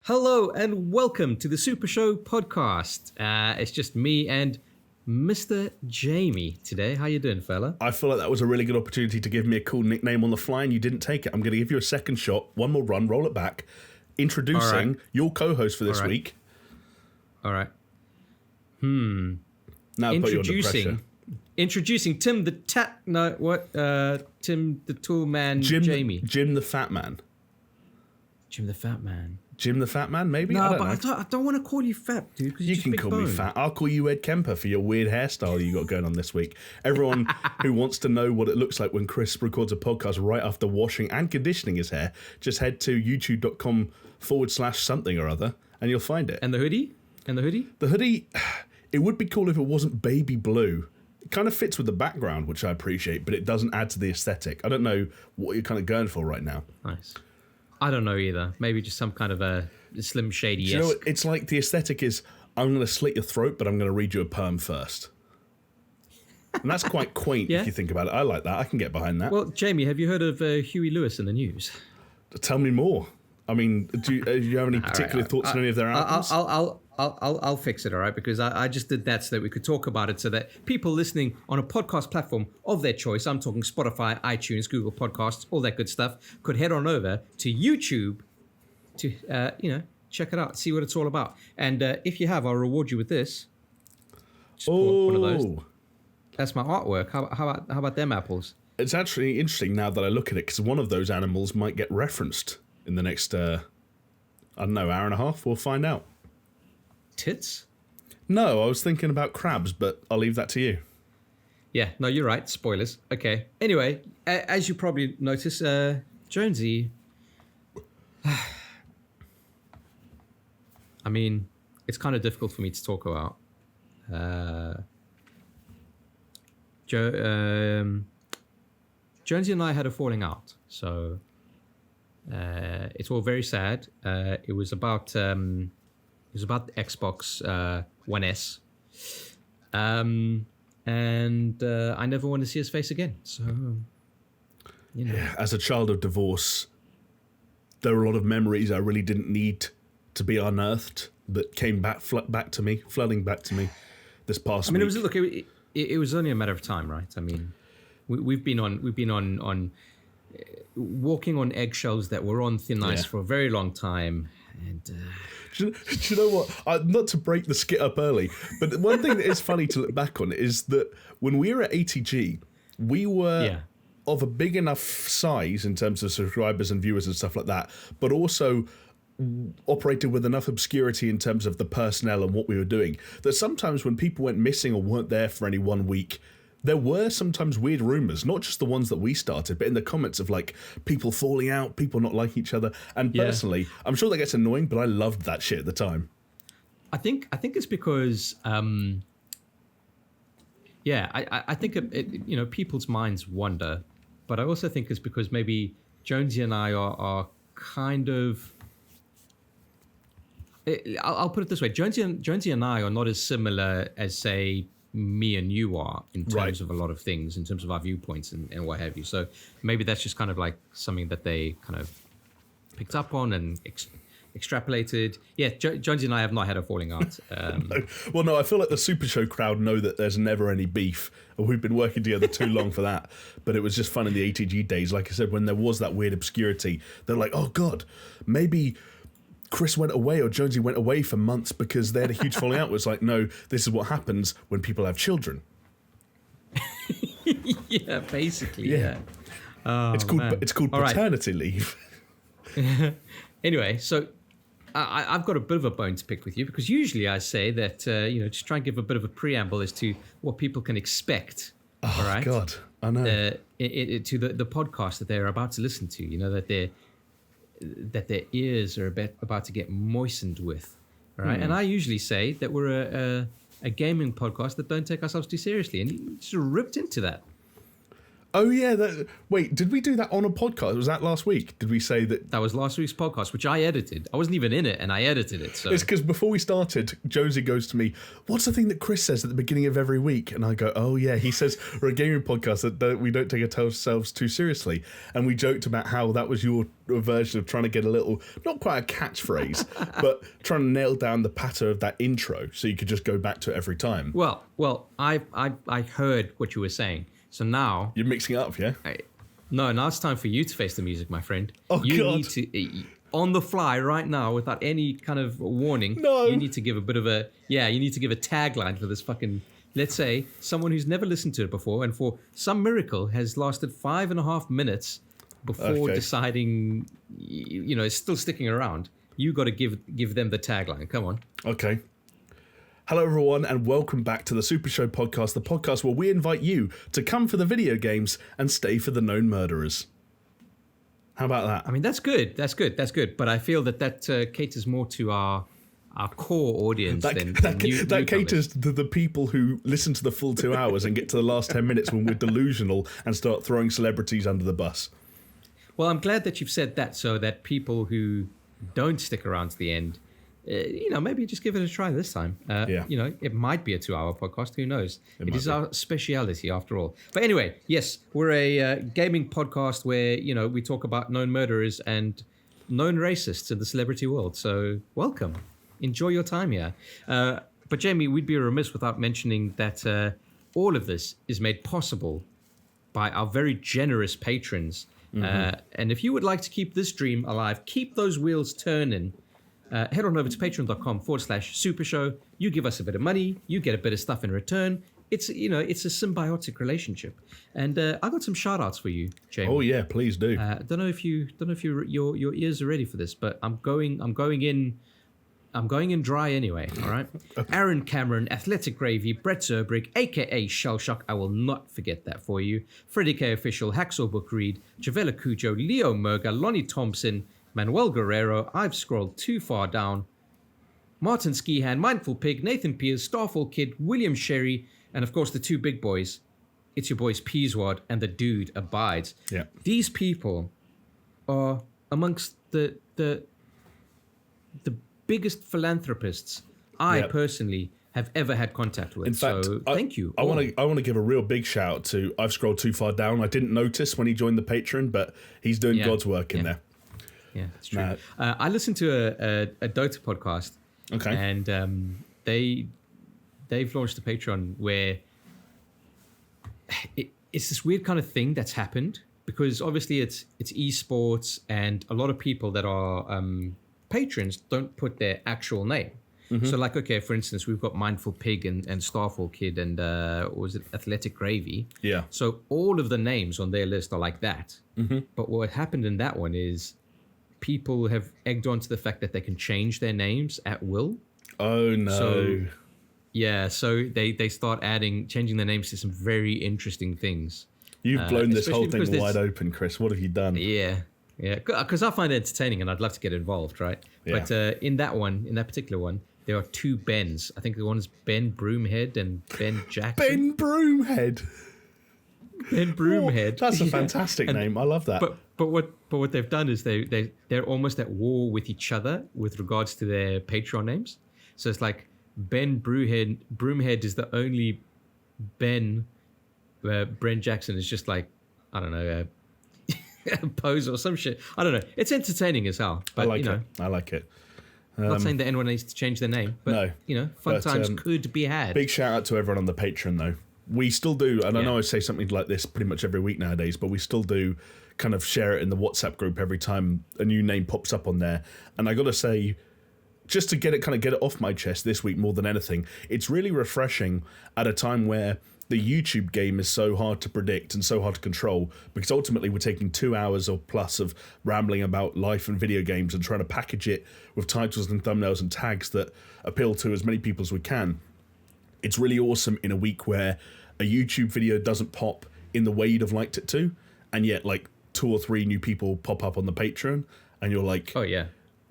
Hello and welcome to the SuperShow podcast. It's just me and Mr. Jamie today. How you doing, fella? I feel like that was a really good opportunity to give me a cool nickname on the fly, and you didn't take it. I'm going to give you a second shot, one more run, roll it back, introducing your co-host for this week. All right. Now put you under pressure. Introducing Tim the Tim the Tool Man, Jamie. Jim the Fat Man. Jim the Fat Man. Jim the Fat Man, maybe? No, I don't want to call you fat, dude. You can call me fat. I'll call you Ed Kemper for your weird hairstyle you got going on this week. Everyone who wants to know what it looks like when Chris records a podcast right after washing and conditioning his hair, just head to youtube.com/something or other and you'll find it. And the hoodie? The hoodie, it would be cool if it wasn't baby blue. It kind of fits with the background, which I appreciate, but it doesn't add to the aesthetic. I don't know what you're kind of going for right now. Nice. I don't know either. Maybe just some kind of a Slim Shady. You know what? It's like the aesthetic is, I'm going to slit your throat, but I'm going to read you a poem first. And that's quite quaint if you think about it. I like that. I can get behind that. Well, Jamie, have you heard of Huey Lewis in the news? Tell me more. I mean, do you have any particular thoughts on any of their albums? I'll fix it, all right? Because I just did that so that we could talk about it so that people listening on a podcast platform of their choice, I'm talking Spotify, iTunes, Google Podcasts, all that good stuff, could head on over to YouTube to, check it out, see what it's all about. And if you have, I'll reward you with this. Just pull up one of those. That's my artwork. How about them apples? It's actually interesting now that I look at it, because one of those animals might get referenced in the next, hour and a half. We'll find out. Tits? No, I was thinking about crabs, but I'll leave that to you. Yeah, no, you're right. Spoilers. Okay. Anyway, as you probably notice, Jonesy... I mean, it's kind of difficult for me to talk about. Jonesy and I had a falling out, so it's all very sad. It was about the Xbox One S, and I never want to see his face again. So, Yeah, as a child of divorce, there were a lot of memories I really didn't need to be unearthed that came flooding back to me this past week. It was only a matter of time, right? I mean, we've been on walking on eggshells that were on thin ice for a very long time, and. Do you know what? Not to break the skit up early, but one thing that is funny to look back on is that when we were at ATG, we were of a big enough size in terms of subscribers and viewers and stuff like that, but also operated with enough obscurity in terms of the personnel and what we were doing, that sometimes when people went missing or weren't there for any 1 week, there were sometimes weird rumours, not just the ones that we started, but in the comments of like people falling out, people not liking each other. And personally, I'm sure that gets annoying, but I loved that shit at the time. I think it's because, I think people's minds wander, but I also think it's because maybe Jonesy and I are kind of. I'll put it this way: Jonesy and I are not as similar as, say, me and you are in terms of a lot of things, in terms of our viewpoints and what have you. So maybe that's just kind of like something that they kind of picked up on and extrapolated. Yeah, Jonesy and I have not had a falling out. No. Well, no, I feel like the SuperShow crowd know that there's never any beef, and we've been working together too long for that. But it was just fun in the ATG days. Like I said, when there was that weird obscurity, they're like, oh God, maybe Chris went away or Jonesy went away for months because they had a huge falling out. It was like, no, this is what happens when people have children. Yeah, basically, yeah. Oh, it's called paternity leave. Anyway, so I've got a bit of a bone to pick with you, because usually I say that, just try and give a bit of a preamble as to what people can expect. Oh, all right? God, I know. To the podcast that they're about to listen to, that their ears are about to get moistened with. All right? And I usually say that we're a gaming podcast that don't take ourselves too seriously, and you just ripped into that. Oh yeah, wait, did we do that on a podcast? Was that last week? Did we say that? That was last week's podcast, which I edited. I wasn't even in it, and I edited it. So it's because before we started, Josie goes to me, "What's the thing that Chris says at the beginning of every week?" And I go, "Oh yeah, he says we're a gaming podcast that we don't take ourselves too seriously." And we joked about how that was your version of trying to get a little, not quite a catchphrase, but trying to nail down the patter of that intro so you could just go back to it every time. Well, I heard what you were saying. So now You're mixing it up, yeah? No, now it's time for you to face the music, my friend. Oh, you God. need to, on the fly right now, without any kind of warning, No. you need to give a bit of a, you need to give a tagline for this fucking, let's say, someone who's never listened to it before and for some miracle has lasted 5.5 minutes before deciding, it's still sticking around. You got to give them the tagline. Come on. Okay. Hello, everyone, and welcome back to the SuperShow podcast, the podcast where we invite you to come for the video games and stay for the known murderers. How about that? I mean, that's good. That's good. But I feel that caters more to our core audience than that caters to the people who listen to the full 2 hours and get to the last 10 minutes when we're delusional and start throwing celebrities under the bus. Well, I'm glad that you've said that so that people who don't stick around to the end, maybe just give it a try this time. It might be a 2-hour podcast. Who knows? It is our speciality after all. But anyway, yes, we're a gaming podcast where, we talk about known murderers and known racists in the celebrity world. So welcome. Enjoy your time here. But Jamie, we'd be remiss without mentioning that all of this is made possible by our very generous patrons. Mm-hmm. And if you would like to keep this dream alive, keep those wheels turning, head on over to patreon.com/supershow. You give us a bit of money, you get a bit of stuff in return. It's it's a symbiotic relationship. And I got some shout outs for you, Jamie. Oh yeah, please do. Don't know if your ears are ready for this, but I'm going in dry anyway, all right? Okay. Aaron Cameron, Athletic Gravy, Brett Zerbrick, a.k.a. Shellshock, I will not forget that for you. Freddie K. Official, Hacksaw Book Read, Javela Cujo, Leo Murga, Lonnie Thompson, Manuel Guerrero, I've scrolled too far down, Martin Skihan, Mindful Pig, Nathan Pierce, Starfall Kid, William Sherry, and of course the two big boys. It's your boys Peaswad and the Dude Abides. Yeah. These people are amongst the biggest philanthropists I personally have ever had contact with. In fact, so thank you. I want to give a real big shout out to I've scrolled too far down. I didn't notice when he joined the Patreon, but he's doing God's work in there. Yeah, it's true. I listened to a Dota podcast. Okay. And they've launched a Patreon where it's this weird kind of thing that's happened because obviously it's esports and a lot of people that are patrons don't put their actual name. Mm-hmm. So like, okay, for instance, we've got Mindful Pig and Starfall Kid and what was it, Athletic Gravy. Yeah. So all of the names on their list are like that. Mm-hmm. But what happened in that one is people have egged on to the fact that they can change their names at will. Oh no. So they start changing their names to some very interesting things. You've blown this whole thing wide open, Chris. What have you done? Yeah, because I find it entertaining and I'd love to get involved, right? Yeah. But in that particular one, there are two Bens. I think the one is Ben Broomhead and Ben Jackson. Ben Broomhead. Ben Broomhead. Oh, that's a fantastic name. I love that. But what they've done is they're almost at war with each other with regards to their Patreon names. So it's like Ben Broomhead is the only Ben. Brent Jackson is just like, I don't know, a pose or some shit. I don't know. It's entertaining as hell. But, I like it. Not saying that anyone needs to change their name, but fun times could be had. Big shout out to everyone on the Patreon though. We still do, and I know I say something like this pretty much every week nowadays, but we still do kind of share it in the WhatsApp group every time a new name pops up on there. And I got to say, just to get it off my chest this week more than anything, it's really refreshing at a time where the YouTube game is so hard to predict and so hard to control, because ultimately we're taking 2 hours or plus of rambling about life and video games and trying to package it with titles and thumbnails and tags that appeal to as many people as we can. It's really awesome in a week where a YouTube video doesn't pop in the way you'd have liked it to, and yet like 2 or 3 new people pop up on the Patreon, and you're like, oh yeah,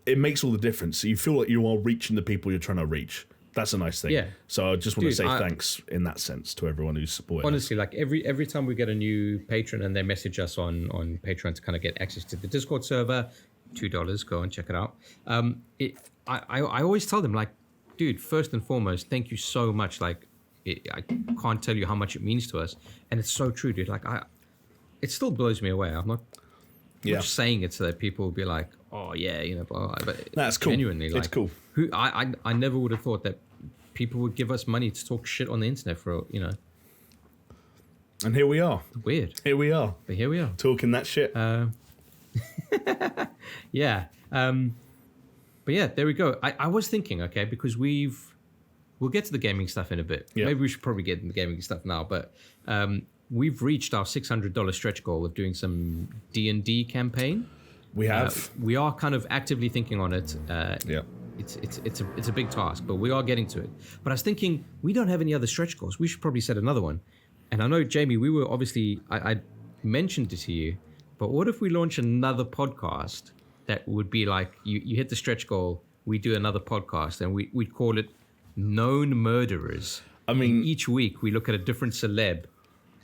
it makes all the difference. So you feel like you are reaching the people you're trying to reach. That's a nice thing. Yeah. So I just want to say thanks in that sense to everyone who's supported honestly, us. like every time we get a new patron and they message us on Patreon to kind of get access to the Discord server, $2, go and check it out. I always tell them, like, dude, first and foremost, thank you so much. Like, I can't tell you how much it means to us, and it's so true, dude. Like, it still blows me away. I'm not just saying it so that people will be like, oh yeah, you know, blah, blah, but that's cool. Genuinely, like, it's cool. I never would have thought that people would give us money to talk shit on the internet for, you know. And here we are. Weird. Here we are. But here we are. Talking that shit. Yeah. But yeah, there we go. I was thinking, okay, because we'll get to the gaming stuff in a bit. Yeah. Maybe we should probably get into the gaming stuff now, but we've reached our $600 stretch goal of doing some D&D campaign. We have. We are kind of actively thinking on it. Yeah. It's a big task, but we are getting to it. But I was thinking, we don't have any other stretch goals. We should probably set another one. And I know, Jamie, we were obviously, I mentioned it to you, but what if we launch another podcast that would be like, you hit the stretch goal, we do another podcast, and we'd call it Known Murderers. I mean, and each week we look at a different celeb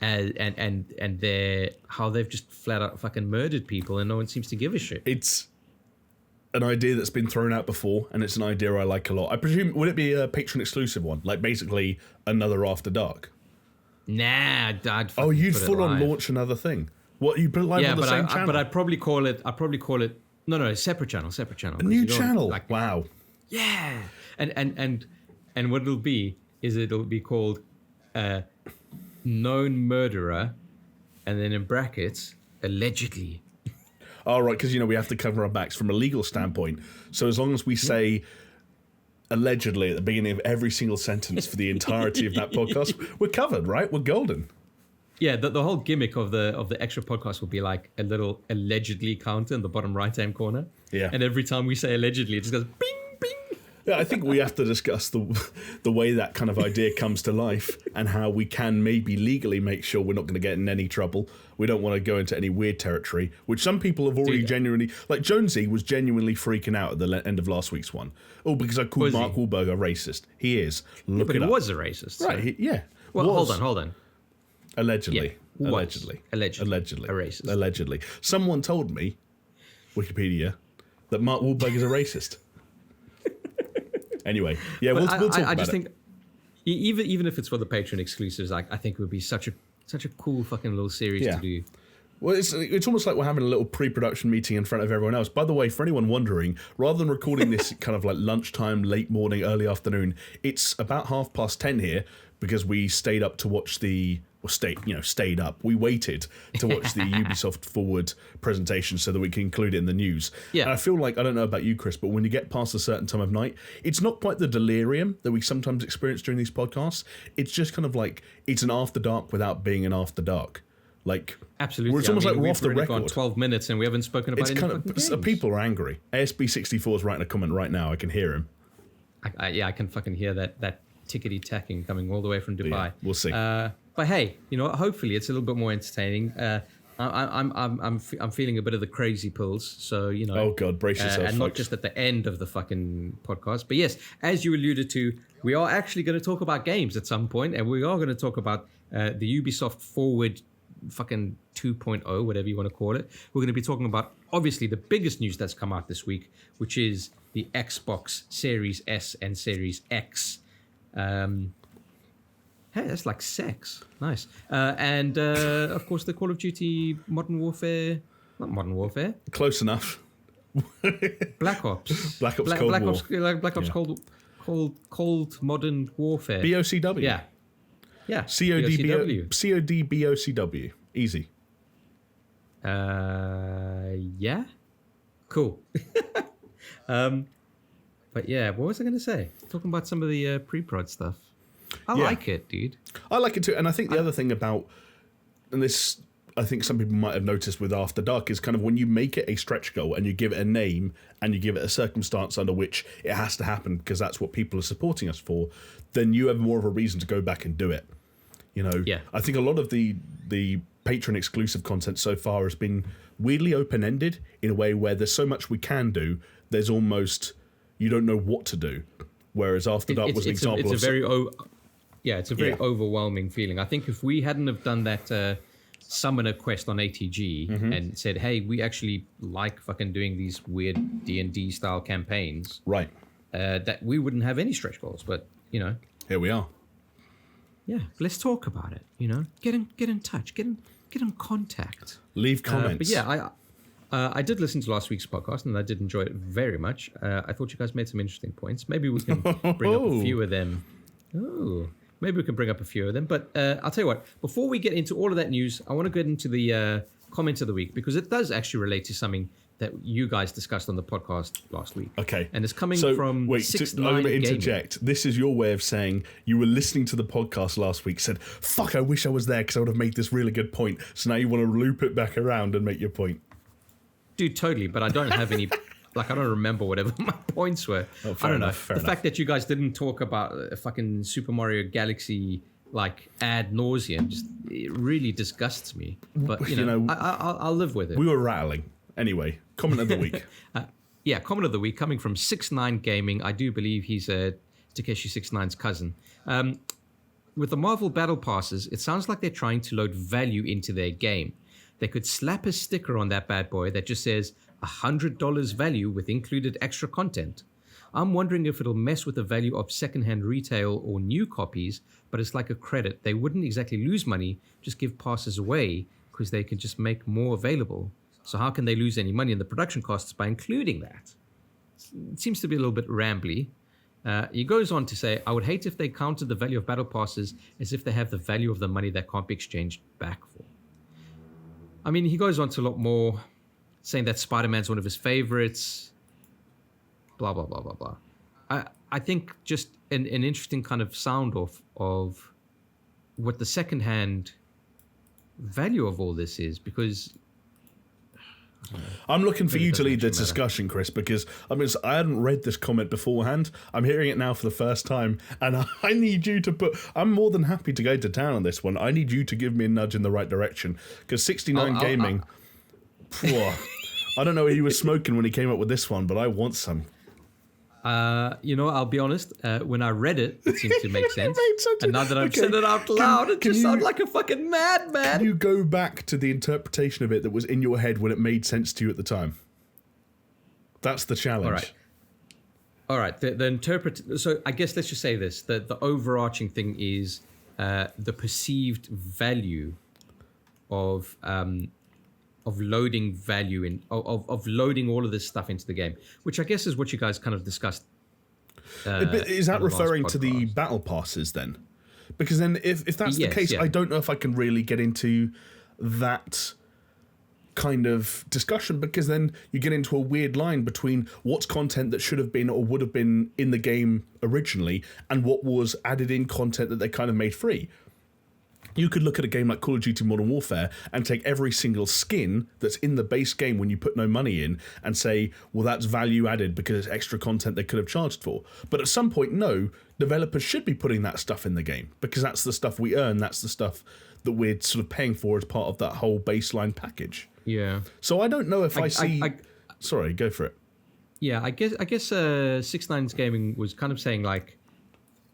and their how they've just flat out fucking murdered people and no one seems to give a shit. It's an idea that's been thrown out before, and it's an idea I like a lot. I presume, would it be a patron exclusive one? Like basically another After Dark? Nah, I'd you'd full on launch another thing. What, you put it live on the same channel? But I'd probably call it no, separate channel. A new channel. Like, wow. Yeah. And what it'll be is it'll be called Known Murderer, and then in brackets, allegedly. Oh, right, because, you know, we have to cover our backs from a legal standpoint. So as long as we say allegedly at the beginning of every single sentence for the entirety of that podcast, we're covered, right? We're golden. Yeah, the whole gimmick of the extra podcast will be like a little allegedly counter in the bottom right-hand corner. Yeah. And every time we say allegedly, it just goes bing, bing. Yeah, I think we have to discuss the way that kind of idea comes to life and how we can maybe legally make sure we're not going to get in any trouble. We don't want to go into any weird territory, which some people have already genuinely... Like, Jonesy was genuinely freaking out at the end of last week's one. Oh, because I called Mark Wahlberg a racist. He is. Look it up. He was a racist. Right, yeah. Well, hold on. Allegedly. Yeah, Allegedly. A racist. Allegedly. Someone told me, Wikipedia, that Mark Wahlberg is a racist. Anyway, yeah, we'll talk about it. I just think, even if it's for the Patreon exclusives, like, I think it would be such a cool fucking little series to do. Well, it's almost like we're having a little pre-production meeting in front of everyone else. By the way, for anyone wondering, rather than recording this kind of like lunchtime, late morning, early afternoon, it's about 10:30 here because we stayed up to watch stayed up. We waited to watch the Ubisoft Forward presentation so that we can include it in the news. Yeah. And I feel like, I don't know about you, Chris, but when you get past a certain time of night, it's not quite the delirium that we sometimes experience during these podcasts. It's just kind of like, it's an after dark without being an after dark. Like, absolutely. It's almost like we're off the record. Gone 12 minutes and we haven't spoken about it. It's kind of, people are angry. ASB64 is writing a comment right now. I can hear him. I can fucking hear that tickety tacking coming all the way from Dubai. Yeah, we'll see. But hey, you know, hopefully it's a little bit more entertaining. I'm feeling a bit of the crazy pills, so you know. Oh God, brace yourself, and folks. not just at the end of the fucking podcast. But yes, as you alluded to, we are actually going to talk about games at some point, and we are going to talk about the Ubisoft Forward fucking 2.0, whatever you want to call it. We're going to be talking about obviously the biggest news that's come out this week, which is the Xbox Series S and Series X. Hey, that's like sex. Nice. And, of course, the Call of Duty Modern Warfare... Not Modern Warfare. Close enough. Black Ops. Black Ops Cold War. Black Ops Cold Modern Warfare. BOCW. Yeah. Yeah. CODBOCW. Easy. Yeah. Cool. But yeah, what was I going to say? Talking about some of the pre-prod stuff. I like it, dude. I like it too. And I think the other thing about, and this I think some people might have noticed with After Dark, is kind of when you make it a stretch goal and you give it a name and you give it a circumstance under which it has to happen because that's what people are supporting us for, then you have more of a reason to go back and do it. You know, I think a lot of the Patreon exclusive content so far has been weirdly open-ended in a way where there's so much we can do, there's almost, you don't know what to do. whereas After Dark was an example of... It's a very overwhelming feeling. I think if we hadn't have done that summoner quest on ATG and said, hey, we actually like fucking doing these weird D&D style campaigns, right? That we wouldn't have any stretch goals. But, you know. Here we are. Yeah, let's talk about it, you know. Get in touch, get in contact. Leave comments. But yeah, I did listen to last week's podcast, and I did enjoy it very much. I thought you guys made some interesting points. Maybe we can bring up a few of them. Oh, maybe we can bring up a few of them. But I'll tell you what, before we get into all of that news, I want to get into the comment of the week, because it does actually relate to something that you guys discussed on the podcast last week. Okay. And it's coming from wait, I'm going to interject. Gaming. This is your way of saying you were listening to the podcast last week, said, fuck, I wish I was there because I would have made this really good point. So now you want to loop it back around and make your point. Dude, totally. But I don't have any... Like, I don't remember whatever my points were. Oh, I don't know. The fact that you guys didn't talk about fucking Super Mario Galaxy, like, ad nauseum, just it really disgusts me. But, you know I'll live with it. We were rattling. Anyway, comment of the week. Comment of the week coming from 6ix9ine Gaming. I do believe he's Takeshi 6ix9ine's cousin. With the Marvel Battle Passes, it sounds like they're trying to load value into their game. They could slap a sticker on that bad boy that just says $100 value with included extra content. I'm wondering if it'll mess with the value of secondhand retail or new copies, but it's like a credit. They wouldn't exactly lose money, just give passes away because they can just make more available. So how can they lose any money in the production costs by including that? It seems to be a little bit rambly. He goes on to say, I would hate if they counted the value of battle passes as if they have the value of the money that can't be exchanged back for. I mean, he goes on to a lot more, saying that Spider-Man's one of his favorites, blah, blah, blah, blah, blah. I think just an interesting kind of sound off of what the secondhand value of all this is, because... I'm looking for you to lead the discussion, Chris, because I hadn't read this comment beforehand. I'm hearing it now for the first time, and I need you to I'm more than happy to go to town on this one. I need you to give me a nudge in the right direction, because 6ix9ine Gaming... I don't know what he was smoking when he came up with this one, but I want some. I'll be honest. When I read it, it seemed to make sense. And now that I've said it out loud, it just sounds like a fucking madman. Can you go back to the interpretation of it that was in your head when it made sense to you at the time? That's the challenge. All right. So I guess let's just say this: the overarching thing is the perceived value of loading value of loading all of this stuff into the game, which I guess is what you guys kind of discussed. Is that referring to the battle passes then? Because then if that's the case, I don't know if I can really get into that kind of discussion, because then you get into a weird line between what's content that should have been or would have been in the game originally and what was added in content that they kind of made free. You could look at a game like Call of Duty Modern Warfare and take every single skin that's in the base game when you put no money in and say, well, that's value added because it's extra content they could have charged for. But at some point, no, developers should be putting that stuff in the game because that's the stuff we earn. That's the stuff that we're sort of paying for as part of that whole baseline package. Yeah. So I don't know if I see... Sorry, go for it. Yeah, I guess 6ix9ine's Gaming was kind of saying, like,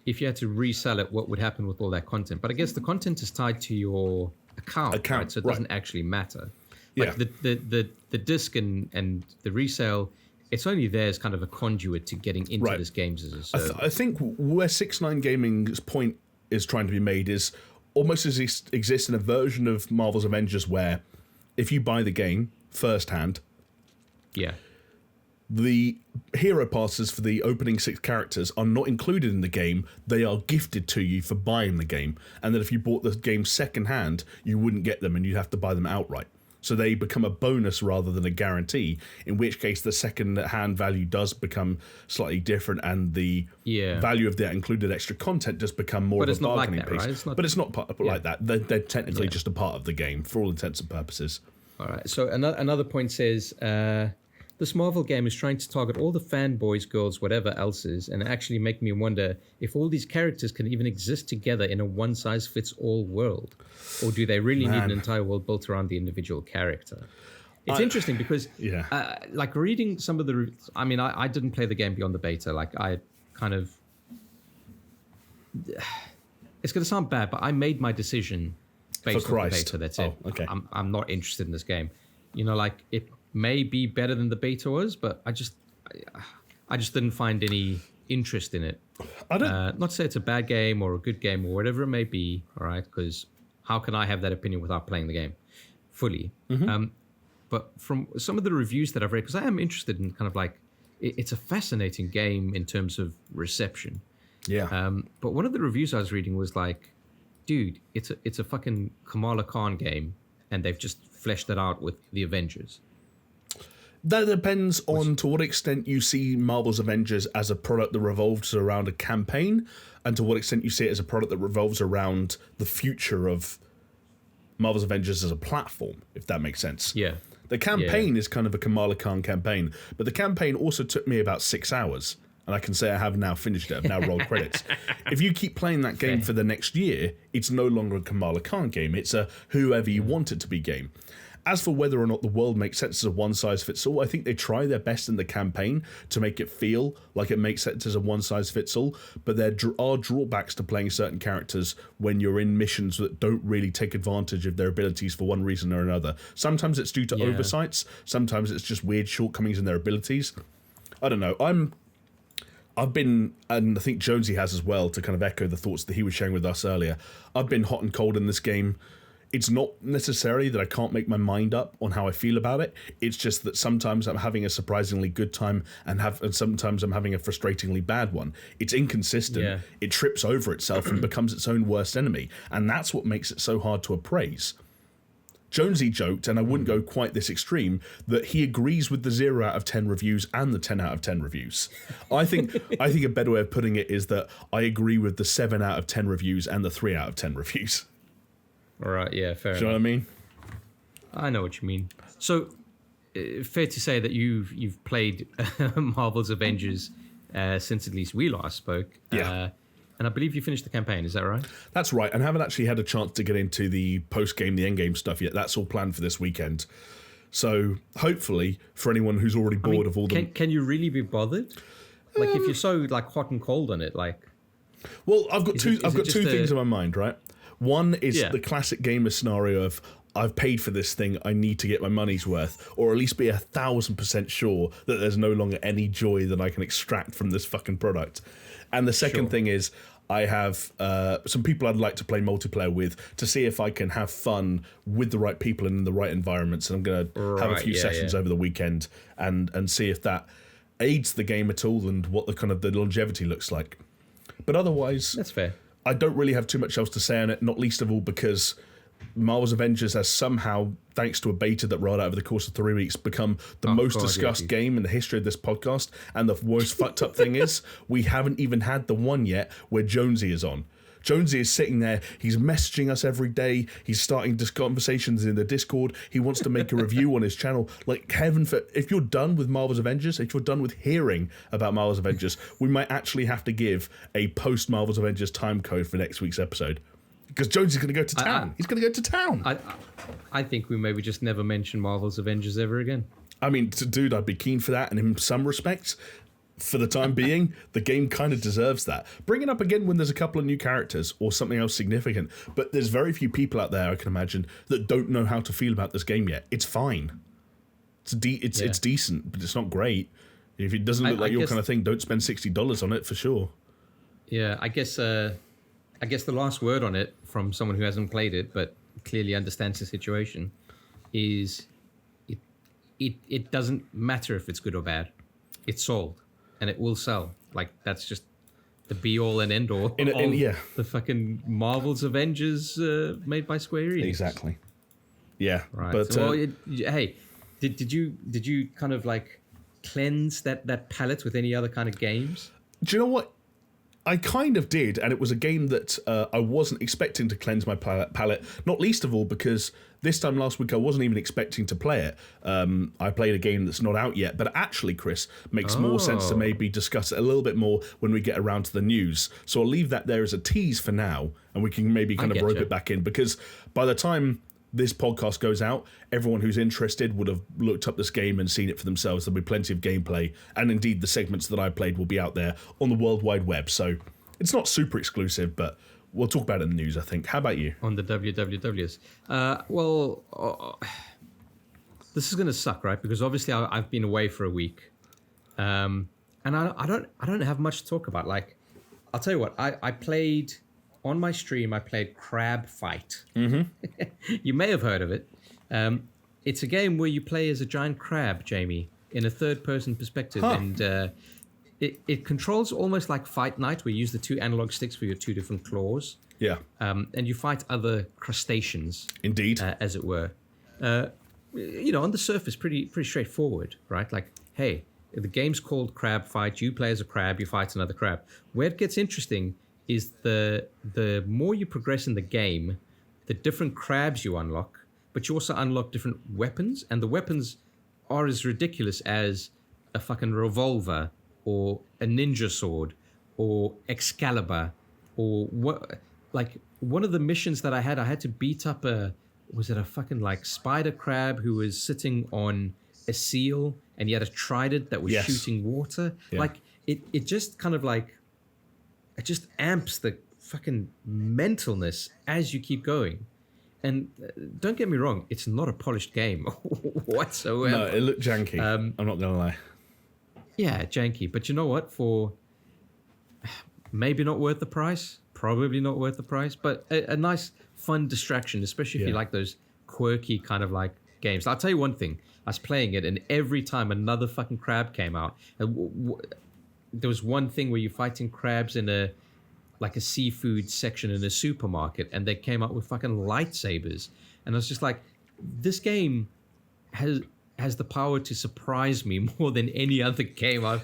if you had to resell it, what would happen with all that content? But I guess the content is tied to your account, right? So it doesn't actually matter. Like the disc and the resale, it's only there as kind of a conduit to getting into this games as a service. I think where 6ix9ine Gaming's point is trying to be made is almost as exists in a version of Marvel's Avengers where if you buy the game firsthand, the hero passes for the opening 6 characters are not included in the game. They are gifted to you for buying the game. And that if you bought the game secondhand, you wouldn't get them and you'd have to buy them outright. So they become a bonus rather than a guarantee, in which case the second-hand value does become slightly different and the value of that included extra content does become more of a bargaining piece. Right? But it's not like that. They're technically just a part of the game for all intents and purposes. All right. So another point says... this Marvel game is trying to target all the fanboys, girls, whatever else is, and actually make me wonder if all these characters can even exist together in a one-size-fits-all world. Or do they really need an entire world built around the individual character? It's interesting because, like, reading some of the... I mean, I didn't play the game beyond the beta. Like, I kind of it's going to sound bad, but I made my decision based on the beta. That's it. Okay. I'm not interested in this game. You know, like it may be better than the beta was, but I just didn't find any interest in it. I don't. Not to say it's a bad game or a good game or whatever it may be. All right, because how can I have that opinion without playing the game fully? But from some of the reviews that I've read, because I am interested in kind of like it's a fascinating game in terms of reception. Yeah. But one of the reviews I was reading was like, dude, it's a fucking Kamala Khan game, and they've just fleshed it out with the Avengers. That depends on to what extent you see Marvel's Avengers as a product that revolves around a campaign, and to what extent you see it as a product that revolves around the future of Marvel's Avengers as a platform, if that makes sense. Yeah. The campaign is kind of a Kamala Khan campaign, but the campaign also took me about 6 hours. And I can say I have now finished it. I've now rolled credits. If you keep playing that game for the next year, it's no longer a Kamala Khan game. It's a whoever you want it to be game. As for whether or not the world makes sense as a one-size-fits-all, I think they try their best in the campaign to make it feel like it makes sense as a one-size-fits-all, but there are drawbacks to playing certain characters when you're in missions that don't really take advantage of their abilities for one reason or another. Sometimes it's due to oversights, sometimes it's just weird shortcomings in their abilities. I don't know. I've been, and I think Jonesy has as well, to kind of echo the thoughts that he was sharing with us earlier, I've been hot and cold in this game. It's not necessarily that I can't make my mind up on how I feel about it. It's just that sometimes I'm having a surprisingly good time and sometimes I'm having a frustratingly bad one. It's inconsistent. Yeah. It trips over itself and becomes its own worst enemy. And that's what makes it so hard to appraise. Jonesy joked, and I wouldn't go quite this extreme, that he agrees with the 0 out of 10 reviews and the 10 out of 10 reviews. I think a better way of putting it is that I agree with the 7 out of 10 reviews and the 3 out of 10 reviews. All right, yeah, fair enough. Do you know what I mean? I know what you mean. So, fair to say that you've played Marvel's Avengers since at least we last spoke. Yeah. And I believe you finished the campaign, is that right? That's right, and haven't actually had a chance to get into the post-game, the end-game stuff yet. That's all planned for this weekend. So, hopefully, for anyone who's already bored of all the... Can you really be bothered? Like, if you're so, like, hot and cold on it, like... Well, I've got two things in my mind, right? One is the classic gamer scenario of, I've paid for this thing, I need to get my money's worth, or at least be 1,000% sure that there's no longer any joy that I can extract from this fucking product. And the second thing is, I have some people I'd like to play multiplayer with to see if I can have fun with the right people and in the right environments. And I'm going to have a few sessions over the weekend and see if that aids the game at all and what the kind of the longevity looks like. But otherwise, that's fair. I don't really have too much else to say on it, not least of all because Marvel's Avengers has somehow, thanks to a beta that rolled out over the course of 3 weeks, become the most discussed game in the history of this podcast. And the most fucked up thing is, we haven't even had the one yet where Jonesy is on. Jonesy is sitting there, he's messaging us every day, he's starting conversations in the Discord, he wants to make a review on his channel. Like, heaven for... If you're done with Marvel's Avengers, if you're done with hearing about Marvel's Avengers, we might actually have to give a post-Marvel's Avengers time code for next week's episode. Because Jonesy's going to go to town. He's going to go to town. I think we maybe just never mention Marvel's Avengers ever again. I mean, dude, I'd be keen for that, and in some respects... For the time being, the game kind of deserves that. Bring it up again when there's a couple of new characters or something else significant. But there's very few people out there, I can imagine, that don't know how to feel about this game yet. It's fine. It's decent, but it's not great. If it doesn't look like your kind of thing, don't spend $60 on it for sure. Yeah, I guess the last word on it from someone who hasn't played it but clearly understands the situation is it doesn't matter if it's good or bad. It's sold. And it will sell. Like, that's just the be-all and end-all of the fucking Marvel's Avengers made by Square Enix. Exactly. Yeah. Right. But, so, hey, did you kind of, like, cleanse that palette with any other kind of games? Do you know what? I kind of did, and it was a game that I wasn't expecting to cleanse my palette, not least of all because this time last week I wasn't even expecting to play it. I played a game that's not out yet, but actually, Chris, makes more sense to maybe discuss it a little bit more when we get around to the news. So I'll leave that there as a tease for now, and we can maybe kind of rope it back in, because by the time this podcast goes out, everyone who's interested would have looked up this game and seen it for themselves. There'll be plenty of gameplay, and indeed the segments that I played will be out there on the World Wide Web. So It's not super exclusive, but we'll talk about it in the news, I think. How about you? On the WWWs. This is going to suck, right? Because obviously I've been away for a week. And I don't have much to talk about. Like, I'll tell you what, I played on my stream. I played Crab Fight. Mm-hmm. You may have heard of it. It's a game where you play as a giant crab, Jamie, in a third-person perspective, and it controls almost like Fight Night, where you use the 2 analog sticks for your 2 different claws. Yeah. And you fight other crustaceans. Indeed. As it were. On the surface, pretty straightforward, right? Like, hey, the game's called Crab Fight. You play as a crab. You fight another crab. Where it gets interesting is the more you progress in the game, the different crabs you unlock, but you also unlock different weapons, and the weapons are as ridiculous as a fucking revolver or a ninja sword or Excalibur or what. Like, one of the missions that I had to beat up was it a fucking like spider crab who was sitting on a seal, and he had a trident that was shooting water. Yeah. Like, it just kind of like, it just amps the fucking mentalness as you keep going. And don't get me wrong, it's not a polished game whatsoever. No, it looked janky. I'm not gonna lie. Yeah, janky. But you know what? For maybe not worth the price, probably not worth the price, but a nice, fun distraction, especially if you like those quirky kind of like games. I'll tell you one thing. I was playing it, and every time another fucking crab came out, there was one thing where you're fighting crabs in a seafood section in a supermarket, and they came out with fucking lightsabers, and I was just like, this game has the power to surprise me more than any other game I've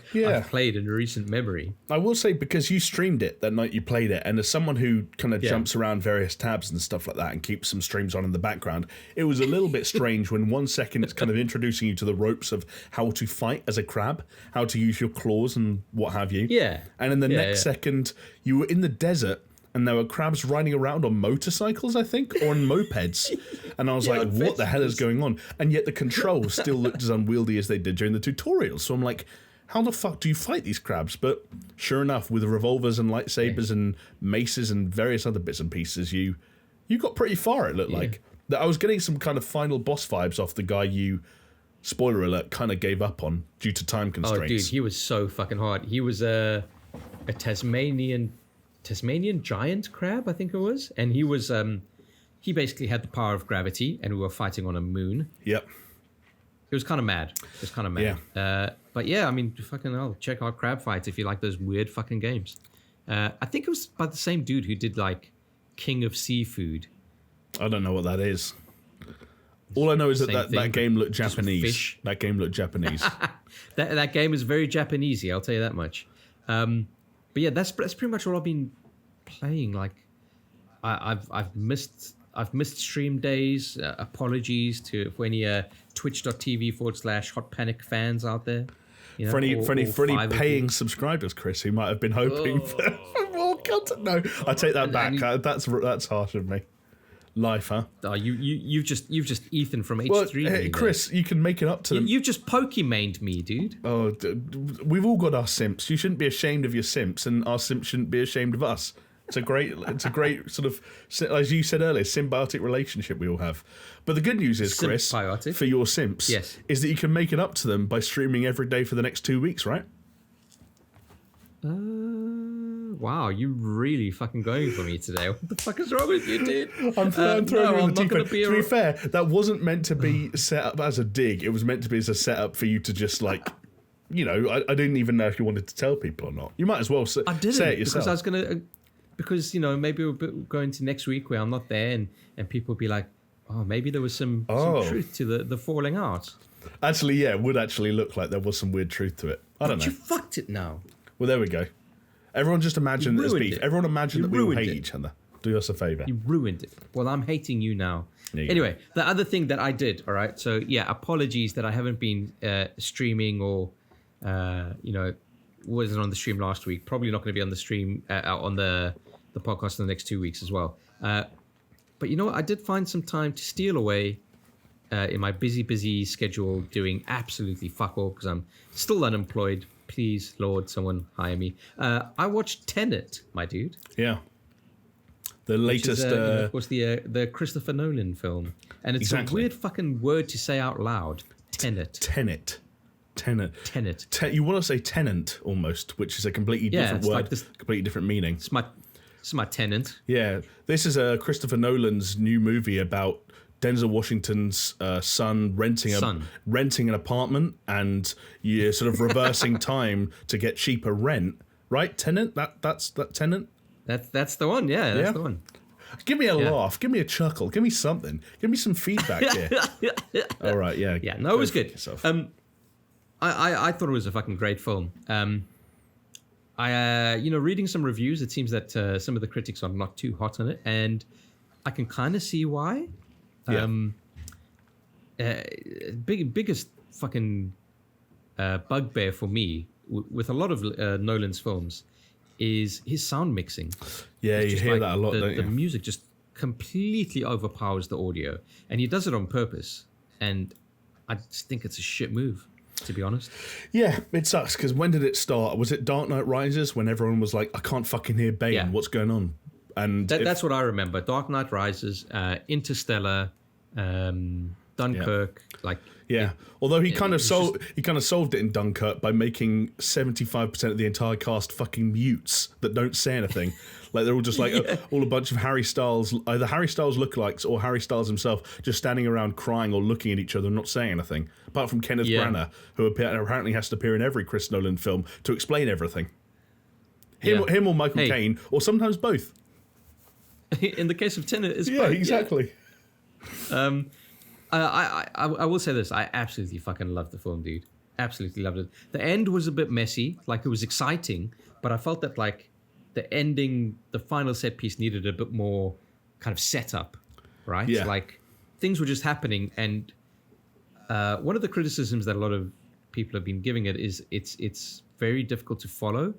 played in recent memory. I will say, because you streamed it that night you played it, and as someone who kind of jumps around various tabs and stuff like that and keeps some streams on in the background, it was a little bit strange when 1 second it's kind of introducing you to the ropes of how to fight as a crab, how to use your claws and what have you. Yeah. And in the next second, you were in the desert, and there were crabs riding around on motorcycles, I think, or on mopeds. And I was like, what the hell is going on? And yet the controls still looked as unwieldy as they did during the tutorials. So I'm like, how the fuck do you fight these crabs? But sure enough, with revolvers and lightsabers and maces and various other bits and pieces, you got pretty far, it looked like. I was getting some kind of final boss vibes off the guy you, spoiler alert, kind of gave up on due to time constraints. Oh, dude, he was so fucking hard. He was a Tasmanian giant crab, I think it was, and he was he basically had the power of gravity, and we were fighting on a moon. Yep. It was kind of mad. Yeah. But yeah, I mean, fucking hell, check out Crab Fight if you like those weird fucking games. I think it was by the same dude who did like King of Seafood. I don't know what that is. All I know is that game looked Japanese. Fish. That game looked Japanese. that game is very Japanesey, I'll tell you that much. But yeah, that's pretty much all I've been playing. Like, I've missed stream days. Apologies for any twitch.tv/Hot Panic fans out there. You know, for any paying subscribers, Chris, who might have been hoping for more content. No, I take that back. That's harsh of me. Life, huh? Oh, you've just Ethan from H3. Well, hey, Chris, you can make it up to them. You've just Pokemoned me, dude. Oh, we've all got our simps. You shouldn't be ashamed of your simps, and our simps shouldn't be ashamed of us. It's a great sort of, as you said earlier, symbiotic relationship we all have. But the good news is, Chris, for your simps, is that you can make it up to them by streaming every day for the next 2 weeks, right? Wow, you really fucking going for me today. What the fuck is wrong with you, dude? I'm throwing you in the deep end. To be fair, that wasn't meant to be set up as a dig. It was meant to be as a setup for you to just like, you know, I didn't even know if you wanted to tell people or not. You might as well say it yourself. Because I was going to, because, you know, maybe we'll go into next week where I'm not there and people will be like, oh, maybe there was some truth to the falling out. Actually, yeah, it would actually look like there was some weird truth to it. I don't know. But you fucked it now. Well, there we go. Everyone just imagine there's beef. Everyone imagine that we all hate each other. Do us a favour. You ruined it. Well, I'm hating you now. Anyway, the other thing that I did, all right, so yeah, apologies that I haven't been streaming or, you know, wasn't on the stream last week. Probably not going to be on the stream, on the podcast in the next 2 weeks as well. But you know what? I did find some time to steal away in my busy schedule doing absolutely fuck all because I'm still unemployed. Please, Lord, someone hire me. I watched Tenet, my dude. Yeah. The latest, of course, the Christopher Nolan film, and it's a weird fucking word to say out loud. Tenet. You want to say tenant almost, which is a completely different word, like completely different meaning. It's my tenant. Yeah, this is Christopher Nolan's new movie about Denzel Washington's son renting an apartment, and you're sort of reversing time to get cheaper rent. Right, Tenet. That's Tenet. That's the one. Yeah, that's the one. Give me a laugh. Give me a chuckle. Give me something. Give me some feedback here. All right. Yeah. Yeah. No, it was good. I thought it was a fucking great film. Reading some reviews, it seems that some of the critics are not too hot on it, and I can kind of see why. Biggest fucking bugbear for me with a lot of Nolan's films is his sound mixing. Yeah, you hear that a lot, don't you? The music just completely overpowers the audio, and he does it on purpose, and I just think it's a shit move, to be honest. Yeah, it sucks, because when did it start? Was it Dark Knight Rises, when everyone was like, I can't fucking hear Bane, what's going on? And that's what I remember. Dark Knight Rises, Interstellar, Dunkirk, although he kind of solved it in Dunkirk by making 75% of the entire cast fucking mutes that don't say anything. Like they're all just like all a bunch of Harry Styles, either Harry Styles lookalikes or Harry Styles himself, just standing around crying or looking at each other and not saying anything. Apart from Kenneth Branagh, who apparently has to appear in every Chris Nolan film to explain everything. Him or Michael Caine, or sometimes both. In the case of Tenet, it's both. Exactly. I will say this. I absolutely fucking loved the film, dude. Absolutely loved it. The end was a bit messy. Like, it was exciting, but I felt that, like, the ending, the final set piece needed a bit more kind of setup, right? Yeah. Like, things were just happening, and one of the criticisms that a lot of people have been giving it is it's very difficult to follow.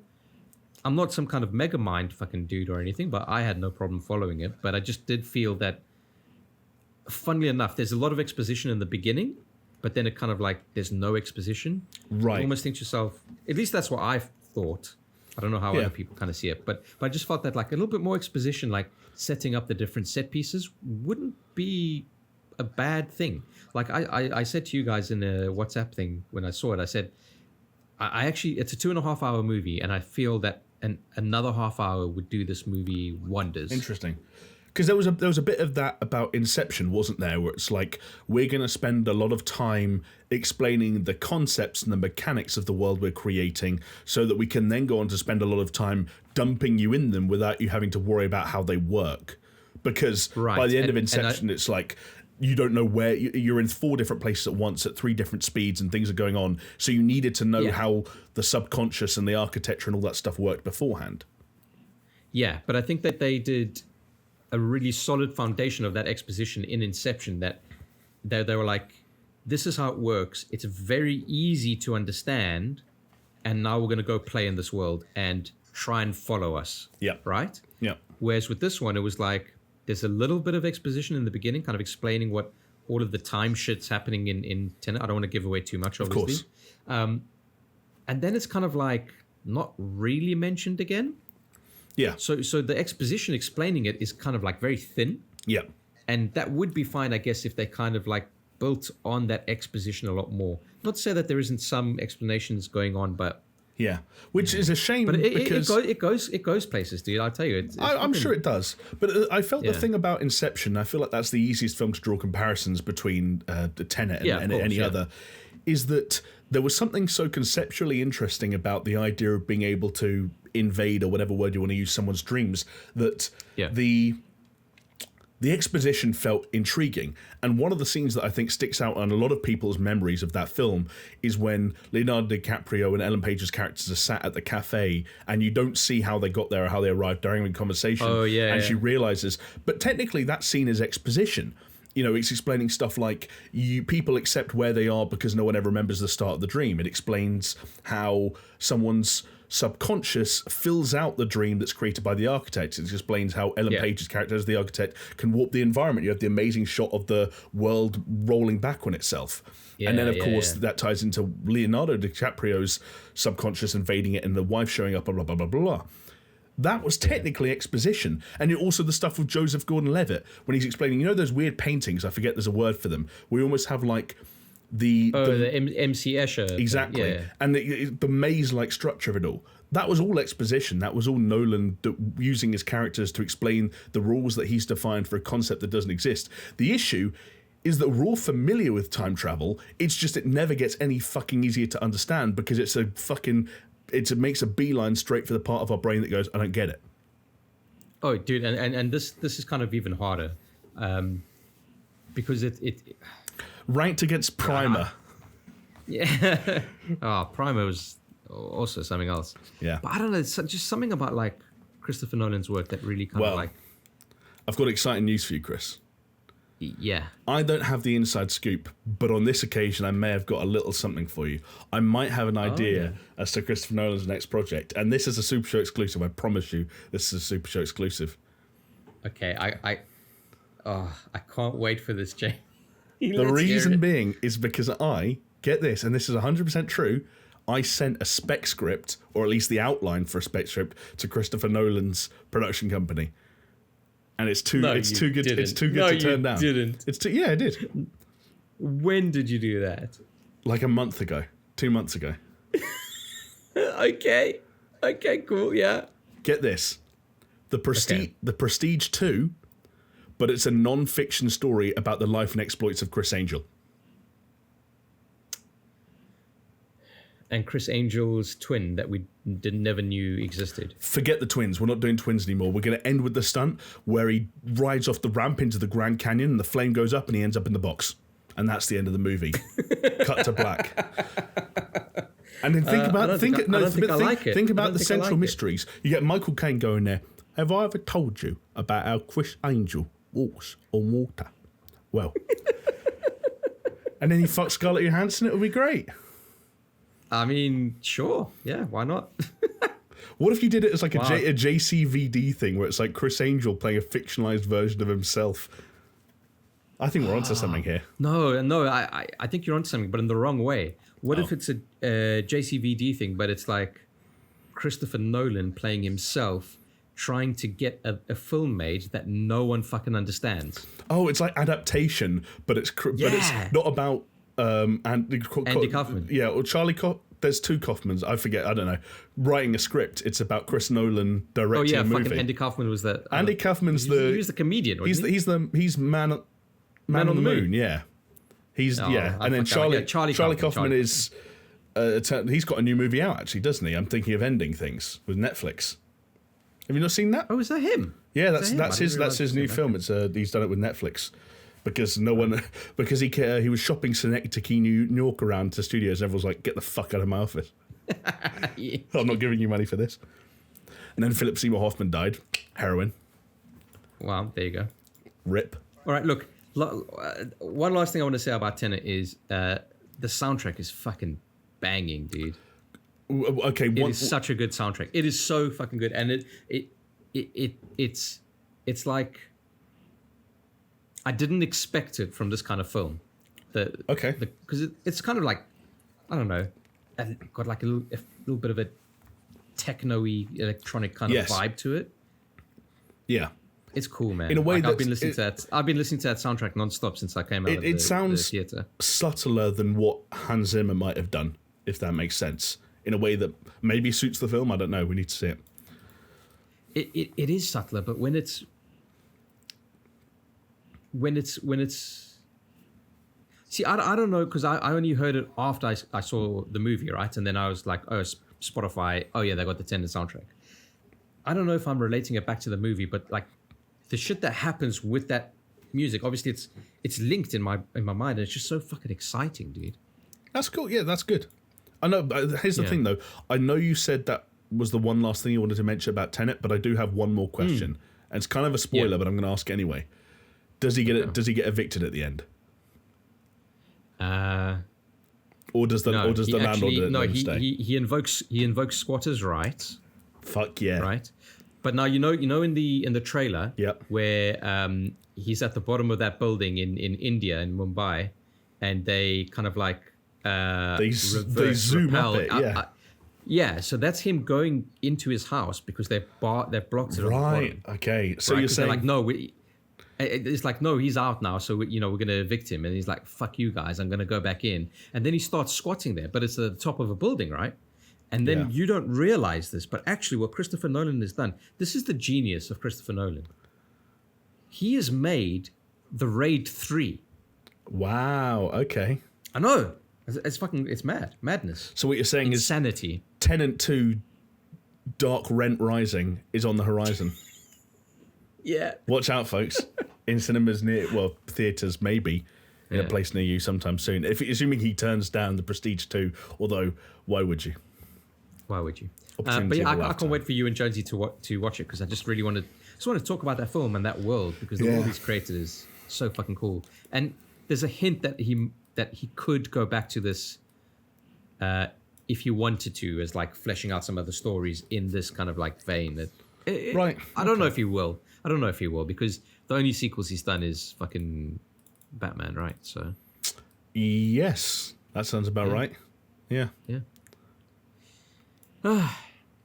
I'm not some kind of mega mind fucking dude or anything, but I had no problem following it. But I just did feel that, funnily enough, there's a lot of exposition in the beginning, but then it kind of like there's no exposition. Right. You almost think to yourself, at least that's what I thought. I don't know how other people kind of see it, but I just felt that like a little bit more exposition, like setting up the different set pieces, wouldn't be a bad thing. Like I said to you guys in a WhatsApp thing when I saw it, I said, I actually, it's a 2.5 hour movie, and I feel that another half hour would do this movie wonders. Interesting. Because there was a bit of that about Inception, wasn't there? Where it's like, we're going to spend a lot of time explaining the concepts and the mechanics of the world we're creating, so that we can then go on to spend a lot of time dumping you in them without you having to worry about how they work. Because by the end of Inception, it's like, you don't know where you're in 4 different places at once at 3 different speeds, and things are going on. So you needed to know how the subconscious and the architecture and all that stuff worked beforehand. Yeah, but I think that they did a really solid foundation of that exposition in Inception, that they were like, this is how it works. It's very easy to understand. And now we're going to go play in this world and try and follow us. Yeah. Right? Yeah. Whereas with this one, it was like, there's a little bit of exposition in the beginning, kind of explaining what all of the time shit's happening in Tenet. I don't want to give away too much, obviously. Of course. And then it's kind of like not really mentioned again. Yeah. So the exposition explaining it is kind of like very thin. Yeah. And that would be fine, I guess, if they kind of like built on that exposition a lot more. Not to say that there isn't some explanations going on, but yeah, which is a shame, but because it goes places, dude. I'll tell you, I'm sure it does. But I felt the thing about Inception, I feel like that's the easiest film to draw comparisons between the Tenet and any other, is that there was something so conceptually interesting about the idea of being able to invade, or whatever word you want to use, someone's dreams, that the exposition felt intriguing. And one of the scenes that I think sticks out on a lot of people's memories of that film is when Leonardo DiCaprio and Ellen Page's characters are sat at the cafe, and you don't see how they got there or how they arrived during the conversation. And she realizes, but technically that scene is exposition. You know, it's explaining stuff like people accept where they are because no one ever remembers the start of the dream. It explains how someone's subconscious fills out the dream that's created by the architect. It explains how Ellen Page's character as the architect can warp the environment. You have the amazing shot of the world rolling back on itself. And then, of course, that ties into Leonardo DiCaprio's subconscious invading it and the wife showing up, blah, blah, blah, blah, blah. That was technically exposition. And also the stuff with Joseph Gordon-Levitt, when he's explaining, those weird paintings, I forget there's a word for them, we almost have like the MC Escher. Exactly. Yeah. And the maze-like structure of it all. That was all exposition. That was all Nolan using his characters to explain the rules that he's defined for a concept that doesn't exist. The issue is that we're all familiar with time travel. It's just it never gets any fucking easier to understand because it makes a beeline straight for the part of our brain that goes, I don't get it. Oh, dude, and this is kind of even harder, because it ranked against Primer. Yeah. Primer was also something else. Yeah. But I don't know, it's just something about like Christopher Nolan's work that really kind of like. I've got exciting news for you, Chris. Yeah. I don't have the inside scoop, but on this occasion, I may have got a little something for you. I might have an idea as to Christopher Nolan's next project, and this is a Super Show exclusive. I promise you, this is a Super Show exclusive. Okay, I can't wait for this, Jay. The reason being is because get this, and this is 100% true, I sent a spec script, or at least the outline for a spec script, to Christopher Nolan's production company. And it's too good to turn down. Didn't. I did. When did you do that? Like a month ago. 2 months ago. Okay, cool, yeah. Get this. The Prestige 2, but it's a non-fiction story about the life and exploits of Chris Angel. And Chris Angel's twin that we never knew existed. Forget the twins. We're not doing twins anymore. We're going to end with the stunt where he rides off the ramp into the Grand Canyon and the flame goes up and he ends up in the box. And that's the end of the movie. Cut to black. And then think about the central mysteries. You get Michael Caine going there. Have I ever told you about how Chris Angel walks on water? Well. And then you fuck Scarlett Johansson. It would be great. I mean, sure. Yeah, why not? What if you did it as like a JCVD thing where it's like Chris Angel playing a fictionalized version of himself? I think we're onto something here. No, I think you're onto something, but in the wrong way. What if it's a JCVD thing, but it's like Christopher Nolan playing himself, trying to get a film made that no one fucking understands? Oh, it's like adaptation, but it's not about... Andy Kaufman. Yeah, or Charlie there's two Kaufmans. I forget. I don't know. Writing a script. It's about Chris Nolan directing a movie. Fucking Andy Kaufman was the... Andy Kaufman's he was the comedian, wasn't he? He's man on the moon. Yeah. And then Charlie Kaufman is... he's got a new movie out, actually, doesn't he? I'm thinking of Ending Things with Netflix. Have you not seen that? Oh, is that him? Yeah, that's his new film. It's he's done it with Netflix. Because he was shopping Synecdoche, New York around to studios, and everyone's like, "Get the fuck out of my office! Yeah. I'm not giving you money for this." And then Philip Seymour Hoffman died, heroin. Wow, there you go. Rip. All right, look. One last thing I want to say about Tenet is the soundtrack is fucking banging, dude. Okay, it is such a good soundtrack. It is so fucking good, and it's like. I didn't expect it from this kind of film. Because it's kind of like, I don't know, got like a little bit of a techno-y electronic kind of vibe to it. Yeah. It's cool, man. In a way, I've been listening to that soundtrack nonstop since I came out of the theater. It sounds subtler than what Hans Zimmer might have done, if that makes sense. In a way that maybe suits the film. I don't know. We need to see it. It is subtler, but when it's see, I don't know, because I only heard it after I saw the movie, right? And then I was like, oh, Spotify, oh yeah, they got the Tenet soundtrack. I don't know if I'm relating it back to the movie, but like the shit that happens with that music, obviously it's linked in my mind, and it's just so fucking exciting, dude. That's cool. Yeah, that's good. I know. Here's the thing, though. I know you said that was the one last thing you wanted to mention about Tenet, but I do have one more question, and it's kind of a spoiler, but I'm going to ask anyway. Does he get evicted at the end? Or does the landlord stay? He invokes squatters' rights. Fuck yeah. Right. But now you know in the trailer where he's at the bottom of that building in India, in Mumbai, and they kind of like they zoom up it, yeah, so that's him going into his house because they've blocked it. Right. Okay. So you're saying like, no, it's like, no, he's out now, so we're going to evict him, and he's like, fuck you guys, I'm going to go back in, and then he starts squatting there, but it's at the top of a building, right? And then you don't realize this, but actually what Christopher Nolan has done, this is the genius of Christopher Nolan. He has made The Raid 3. Wow. Okay. I know. It's madness. So what you're saying is insanity. Tenet 2 Dark Rent Rising is on the horizon. Yeah. Watch out, folks. In cinemas theaters maybe, in a place near you sometime soon. Assuming he turns down The Prestige 2, although why would you? Why would you? But yeah, I can't wait for you and Jonesy to watch it, because I just really want to talk about that film and that world, because the world he's created is so fucking cool. And there's a hint that he could go back to this if he wanted to, as like fleshing out some other stories in this kind of like vein. Right. I don't know if he will. I don't know if he will, because the only sequels he's done is fucking Batman, right? So. Yes, that sounds about right. Yeah. Yeah.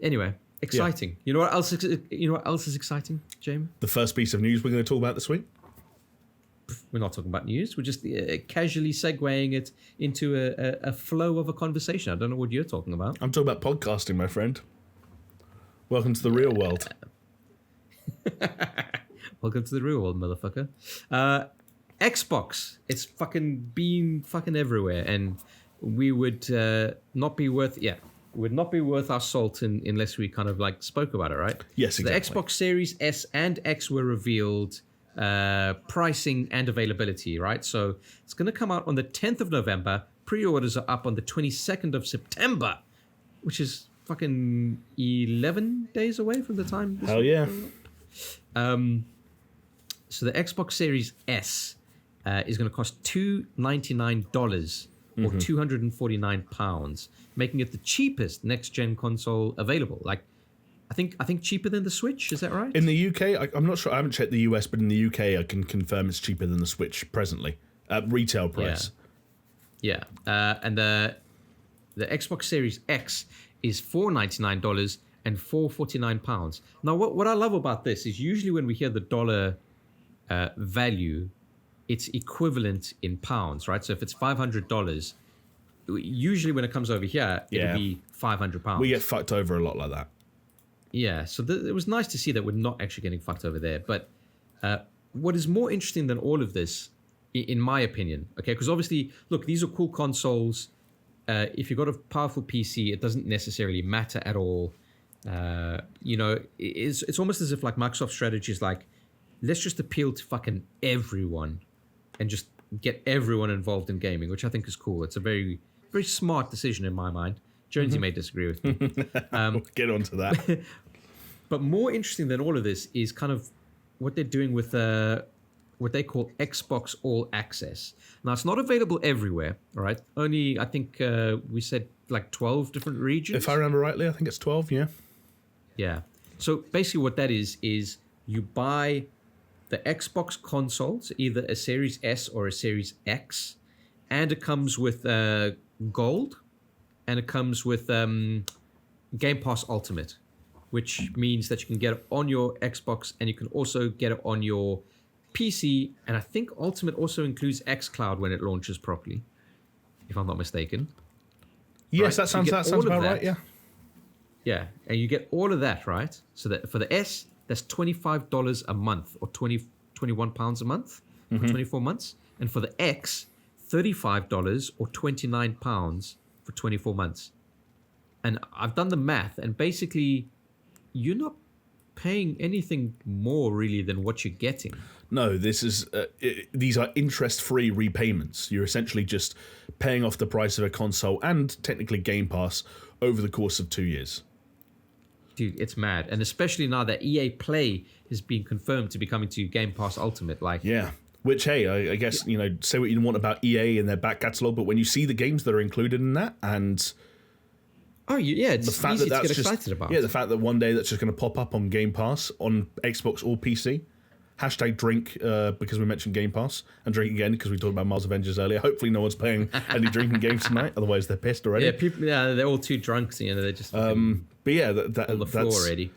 Anyway, exciting. Yeah. You know what else? Is exciting, Jamie? The first piece of news we're going to talk about this week. We're not talking about news. We're just casually segueing it into a flow of a conversation. I don't know what you're talking about. I'm talking about podcasting, my friend. Welcome to the real world. Welcome to the real world, motherfucker. Xbox. It's fucking been fucking everywhere, and we would not be worth. Yeah. Would not be worth our salt unless we kind of like spoke about it, right? Yes, exactly. The Xbox Series S and X were revealed, pricing and availability, right? So it's going to come out on the 10th of November. Pre-orders are up on the 22nd of September, which is fucking 11 days away from the time. Hell yeah. So the Xbox Series S is going to cost $299 or £249, making it the cheapest next-gen console available. Like, I think cheaper than the Switch. Is that right? In the UK, I'm not sure. I haven't checked the US, but in the UK, I can confirm it's cheaper than the Switch presently at retail price. Yeah. And the Xbox Series X is $499 and £449. Now, what I love about this is usually when we hear the dollar value, it's equivalent in pounds, right? So if it's $500, usually when it comes over here, it'll be £500. We get fucked over a lot like that. Yeah, so it was nice to see that we're not actually getting fucked over there. But what is more interesting than all of this, in my opinion, okay, because obviously, look, these are cool consoles. If you've got a powerful PC, it doesn't necessarily matter at all. It's almost as if like Microsoft's strategy is like, let's just appeal to fucking everyone and just get everyone involved in gaming, which I think is cool. It's a very, very smart decision in my mind. Jonesy may disagree with me. We'll get onto that. But more interesting than all of this is kind of what they're doing with what they call Xbox All Access. Now, it's not available everywhere, all right? Only, I think we said like 12 different regions. If I remember rightly, I think it's 12, yeah. Yeah. So basically what that is you buy the Xbox consoles, either a Series S or a Series X, and it comes with gold, and it comes with Game Pass Ultimate, which means that you can get it on your Xbox and you can also get it on your PC, and I think Ultimate also includes xCloud when it launches properly, if I'm not mistaken. Yes, right? that sounds about right, yeah. Yeah, and you get all of that, right? So that for the S, that's $25 a month, or £21 a month for 24 months. And for the X, $35 or £29 for 24 months. And I've done the math, and basically, you're not paying anything more really than what you're getting. No, these are interest-free repayments. You're essentially just paying off the price of a console and technically Game Pass over the course of 2 years. Dude, it's mad. And especially now that EA Play has been confirmed to be coming to Game Pass Ultimate. Like, yeah. Which, hey, I guess, say what you want about EA and their back catalogue, but when you see the games that are included in that, and it's the fact easy that to that's get excited about. Yeah, the fact that one day that's just going to pop up on Game Pass on Xbox or PC. Hashtag drink, because we mentioned Game Pass, and drink again because we talked about Miles Avengers earlier. Hopefully no one's playing any drinking games tonight, otherwise they're pissed already. They're all too drunk, so, they're just but yeah, on the floor already.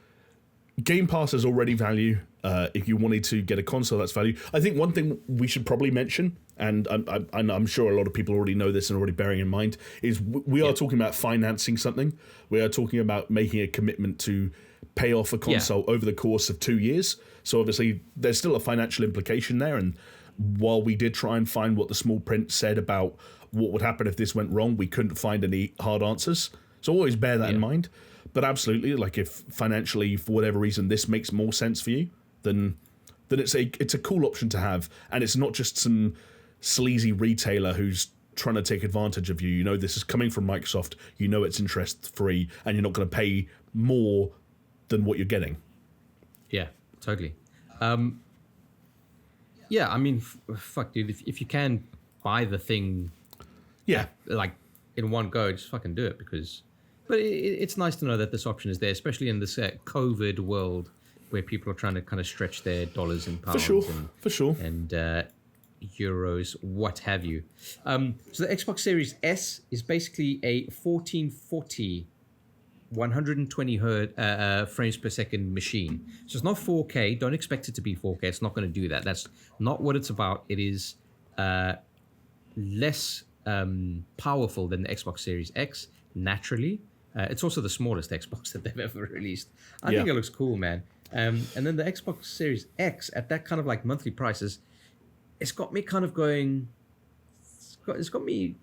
Game Pass is already value. If you wanted to get a console, that's value. I think one thing we should probably mention, and I'm sure a lot of people already know this and already bearing in mind, is we are talking about financing something. We are talking about making a commitment to pay off a console over the course of 2 years. So obviously there's still a financial implication there. And while we did try and find what the small print said about what would happen if this went wrong, we couldn't find any hard answers. So always bear that in mind. But absolutely, like if financially, for whatever reason, this makes more sense for you, then it's a cool option to have. And it's not just some sleazy retailer who's trying to take advantage of you. This is coming from Microsoft. It's interest free, and you're not going to pay more than what you're getting. Yeah, totally. Fuck, dude. If you can buy the thing, like in one go, just fucking do it But it's nice to know that this option is there, especially in this COVID world where people are trying to kind of stretch their dollars and pounds. For sure. And euros, what have you. So the Xbox Series S is basically a 1440 120 frames per second machine. So it's not 4K. Don't expect it to be 4K. It's not going to do that. That's not what it's about. It is less powerful than the Xbox Series X, naturally. It's also the smallest Xbox that they've ever released. I think it looks cool, man. And then the Xbox Series X at that kind of like monthly prices, it's got me kind of going. It's got me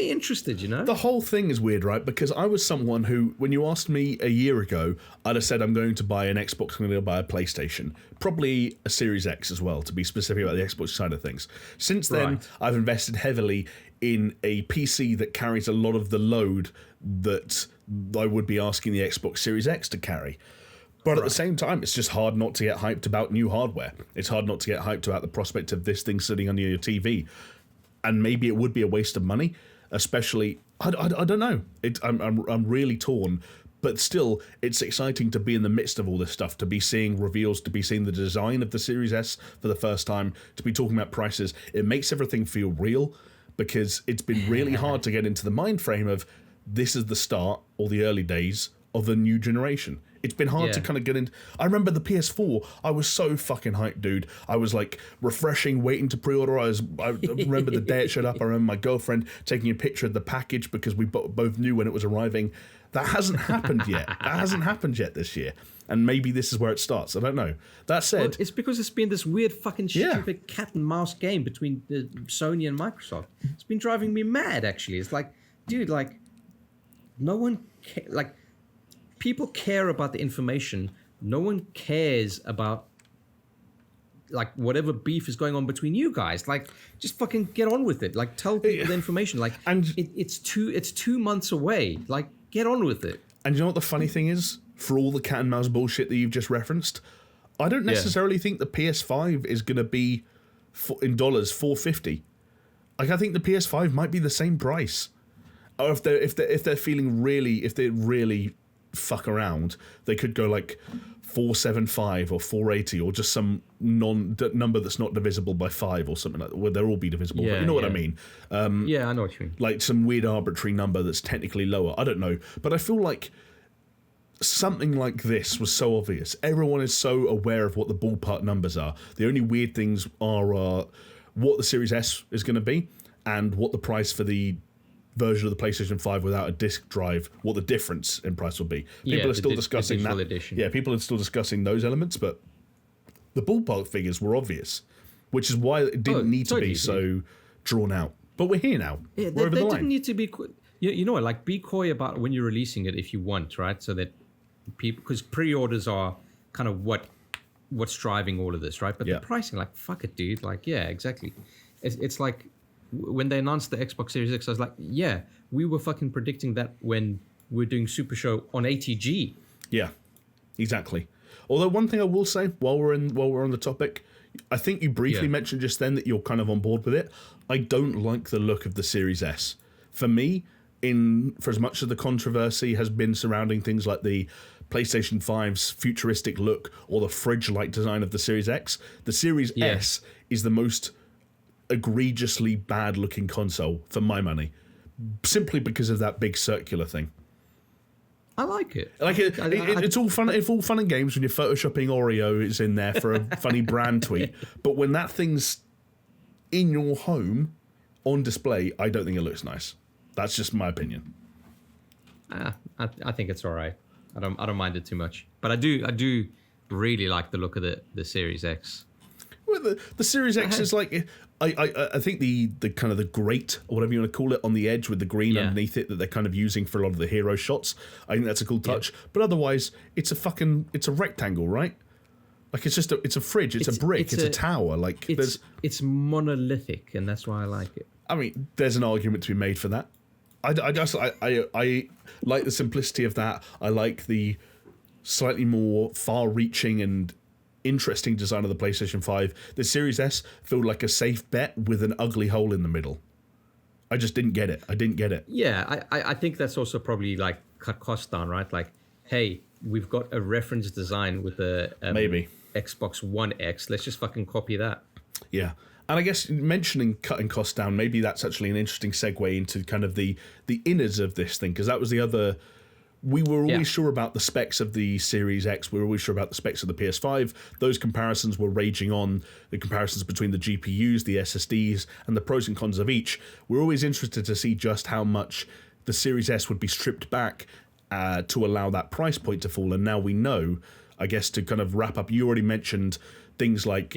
interested, The whole thing is weird, right? Because I was someone who, when you asked me a year ago, I'd have said I'm going to buy an Xbox, I'm going to buy a PlayStation, probably a Series X as well, to be specific about the Xbox side of things. Since then, I've invested heavily in a PC that carries a lot of the load that I would be asking the Xbox Series X to carry. But at the same time, it's just hard not to get hyped about new hardware. It's hard not to get hyped about the prospect of this thing sitting under your TV. And maybe it would be a waste of money, especially, I don't know. I'm really torn. But still, it's exciting to be in the midst of all this stuff, to be seeing reveals, to be seeing the design of the Series S for the first time, to be talking about prices. It makes everything feel real, because it's been really hard to get into the mind frame of this is the start, or the early days, of the new generation. It's been hard to kind of get in. I remember the PS4. I was so fucking hyped, dude. I was like refreshing, waiting to pre-order. I remember the day it showed up. I remember my girlfriend taking a picture of the package because we both knew when it was arriving. That hasn't happened yet. That hasn't happened yet this year. And maybe this is where it starts. I don't know. That said, it's because it's been this weird fucking stupid cat and mouse game between Sony and Microsoft. It's been driving me mad, actually. It's like, dude, like, no one people care about the information. No one cares about like whatever beef is going on between you guys. Like, just fucking get on with it. Like, tell people the information. Like, and it's 2 months away. Like, get on with it. And you know what the funny thing is? For all the cat and mouse bullshit that you've just referenced, I don't necessarily think the PS5 is going to be in dollars $450. Like, I think the PS5 might be the same price. Or if they're feeling if they really fuck around, they could go like 475 or 480 or just some number that's not divisible by 5 or something like that, where they'll all be divisible. Yeah, you know what I mean? I know what you mean. Like some weird arbitrary number that's technically lower. I don't know. But I feel like something like this was so obvious. Everyone is so aware of what the ballpark numbers are. The only weird things are what the Series S is going to be and what the price for the version of the PlayStation 5 without a disc drive, what the difference in price will be. People are still discussing that. Edition. Yeah, people are still discussing those elements, but the ballpark figures were obvious, which is why it didn't need to be so drawn out. But we're here now. Yeah, they didn't need to be. You know what? Like, be coy about when you're releasing it if you want, right? So that people, because pre-orders are kind of what's driving all of this, right? But the pricing, like, fuck it, dude. Like, yeah, exactly. It's like, when they announced the Xbox Series X, I was like, yeah, we were fucking predicting that when we were doing SuperShow on ATG. Yeah, exactly. Although one thing I will say while we're on the topic, I think you briefly mentioned just then that you're kind of on board with it. I don't like the look of the Series S. For me, for as much of the controversy has been surrounding things like the PlayStation 5's futuristic look or the fridge-like design of the Series X, the Series S is the most egregiously bad-looking console for my money, simply because of that big circular thing. I like it. Like it's all fun. It's all fun and games when you're photoshopping Oreos in there for a funny brand tweet. But when that thing's in your home on display, I don't think it looks nice. That's just my opinion. I think it's all right. I don't mind it too much. But I do really like the look of the Series X. Well, the Series X is like. I think the kind of the grate or whatever you want to call it on the edge with the green underneath it that they're kind of using for a lot of the hero shots. I think that's a cool touch. Yeah. But otherwise, it's a rectangle, right? Like it's a fridge, it's a brick, it's a tower. Like it's monolithic, and that's why I like it. I mean, there's an argument to be made for that. I like the simplicity of that. I like the slightly more far-reaching and interesting design of the PlayStation 5. The Series S felt like a safe bet with an ugly hole in the middle. I just didn't get it. Yeah, I think that's also probably like cut costs down, right? Like, hey, we've got a reference design with the maybe Xbox One X. Let's just fucking copy that. Yeah. And I guess mentioning cutting costs down, maybe that's actually an interesting segue into kind of the innards of this thing, because that was the other. We were always sure about the specs of the Series X. We were always sure about the specs of the PS5. Those comparisons were raging on, the comparisons between the GPUs, the SSDs, and the pros and cons of each. We're always interested to see just how much the Series S would be stripped back to allow that price point to fall. And now we know, I guess, to kind of wrap up, you already mentioned things like